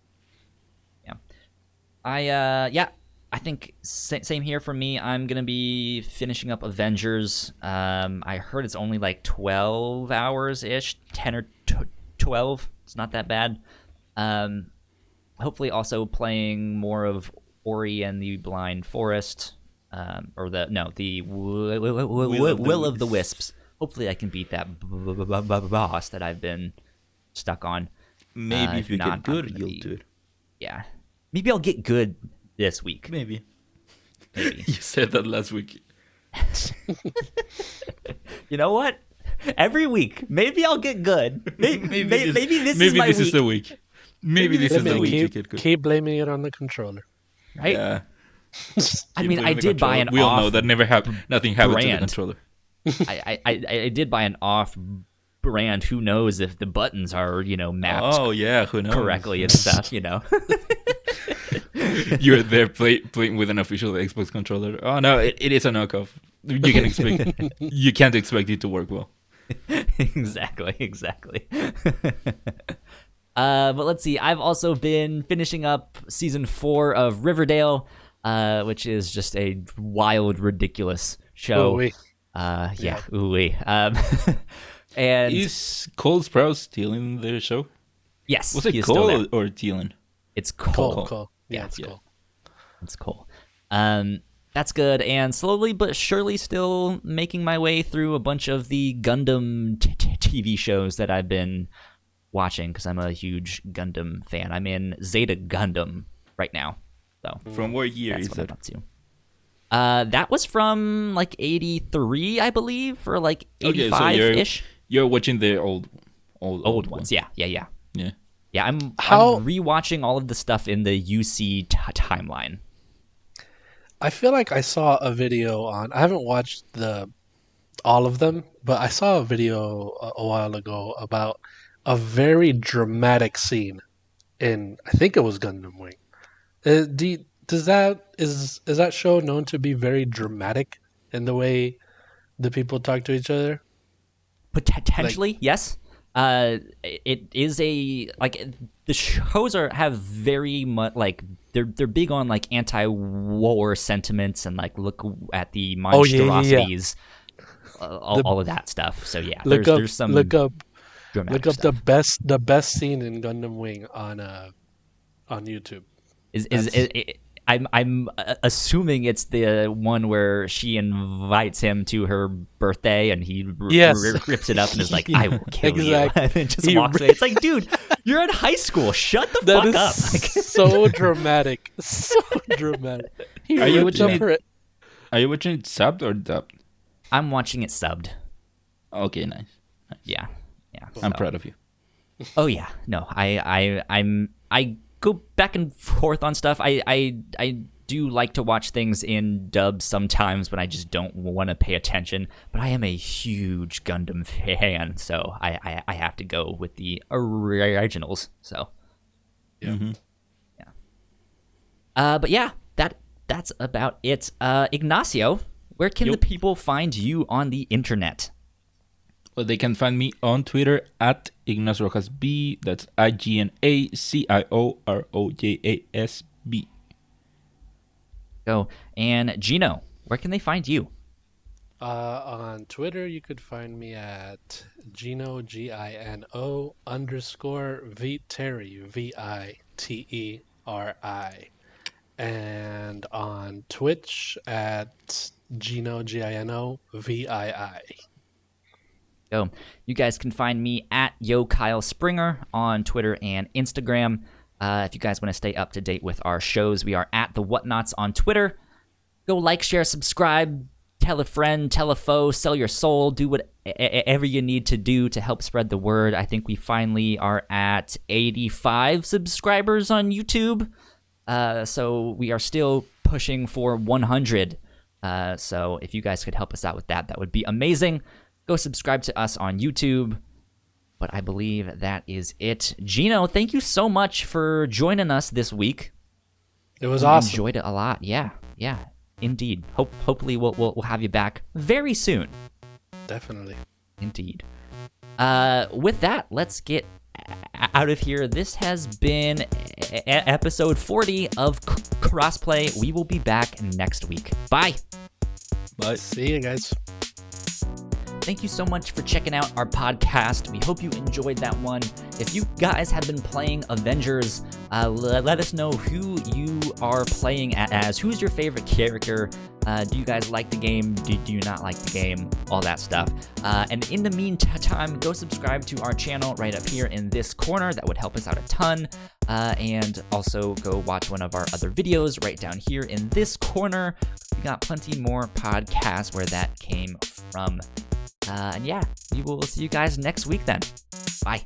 I think same here for me. I'm gonna be finishing up Avengers. I heard it's only like 12 hours ish, 10 or 12. It's not that bad. Hopefully, also playing more of Ori and the Blind Forest, or the Will of the Wisps. Hopefully, I can beat that boss that I've been stuck on. Maybe if you not, get good, I'm gonna you'll be- do it. Yeah, maybe I'll get good this week. Maybe. Maybe. You said that last week. You know what? Every week, maybe I'll get good. Maybe this is maybe my this week, is the week. Maybe this Let is the me week you keep, get good. keep blaming it on the controller. right? Yeah. I Keep mean, I blaming the did buy controller. an We all know off. that nothing happened to the brand. controller. I did buy an off brand. Who knows if the buttons are mapped Oh yeah, who knows? correctly and stuff. You're there playing with an official Xbox controller. Oh no, it is a knockoff. You can't expect it to work well. Exactly. But let's see. I've also been finishing up season 4 of Riverdale, which is just a wild, ridiculous show. Ooh-wee. Yeah, ooh-wee. And Is Cole Sprouse stealing the show? yes, Was he it is still there. Cole or Thielen? It's Cole. Cole. Yeah, Yeah, it's yeah. Cole. It's cool. That's good, and slowly but surely still making my way through a bunch of the Gundam TV shows that I've been watching because I'm a huge Gundam fan. I'm in Zeta Gundam right now, so From what year that's is what I'm that? up to. That was from like 83, I believe, or like Okay, so 85-ish. you're watching the old Old ones, yeah. Yeah. Yeah, I'm How- rewatching all of the stuff in the UC timeline. I feel like I saw a video on. I haven't watched all of them, but I saw a video a while ago about a very dramatic scene in. I think it was Gundam Wing. Is that show known to be very dramatic in the way the people talk to each other? Potentially, yes. It is the shows have very much they're big on like anti-war sentiments and like look at the Oh, yeah. monstrosities, all of that stuff. So yeah, there's some look up dramatic the stuff. best scene in Gundam Wing on YouTube. I'm assuming it's the one where she invites him to her birthday and he Yes. rips it up and is like, "I will kill Exactly. you," and then just He walks away. It's like, dude, you're in high school. Shut the That fuck is up. Like, so dramatic. So dramatic. He Are you ripped up watching her. Are you watching it subbed or dubbed? I'm watching it subbed. Okay, nice. Yeah. I'm so- proud of you. Oh yeah, no, I go back and forth on stuff. I do like to watch things in dub sometimes when I just don't want to pay attention. But I am a huge Gundam fan, so I have to go with the originals. So Yeah. Mm-hmm. but yeah, that's about it. Ignacio, where can the Yup. people find you on the internet? Well, they can find me on Twitter at Ignacio Rojas B. That's IGNACIOROJASB. Go. And Gino, where can they find you? On Twitter, you could find me at Gino GINO _ Viteri VITERI, and on Twitch at Gino GINO VII. Go. You guys can find me at Yo Kyle Springer on Twitter and Instagram. If you guys want to stay up to date with our shows, we are at The Whatnots on Twitter. Go like, share, subscribe, tell a friend, tell a foe, sell your soul, do whatever you need to do to help spread the word. I think we finally are at 85 subscribers on YouTube. So we are still pushing for 100. So if you guys could help us out with that, that would be amazing. Go subscribe to us on YouTube. But I believe that is it. Gino, thank you so much for joining us this week. It was awesome. Enjoyed it a lot. Yeah, indeed. Hopefully we'll have you back very soon. Definitely. Indeed. With that, let's get out of here. This has been episode 40 of Crossplay. We will be back next week. Bye. Bye. See you guys. Thank you so much for checking out our podcast. We hope you enjoyed that one. If you guys have been playing Avengers, let us know who you are playing as. Who's your favorite character? Do you guys like the game? Do you not like the game? All that stuff. And in the meantime, go subscribe to our channel right up here in this corner. That would help us out a ton. And also go watch one of our other videos right down here in this corner. We got plenty more podcasts where that came from. And yeah, we will see you guys next week then. Bye.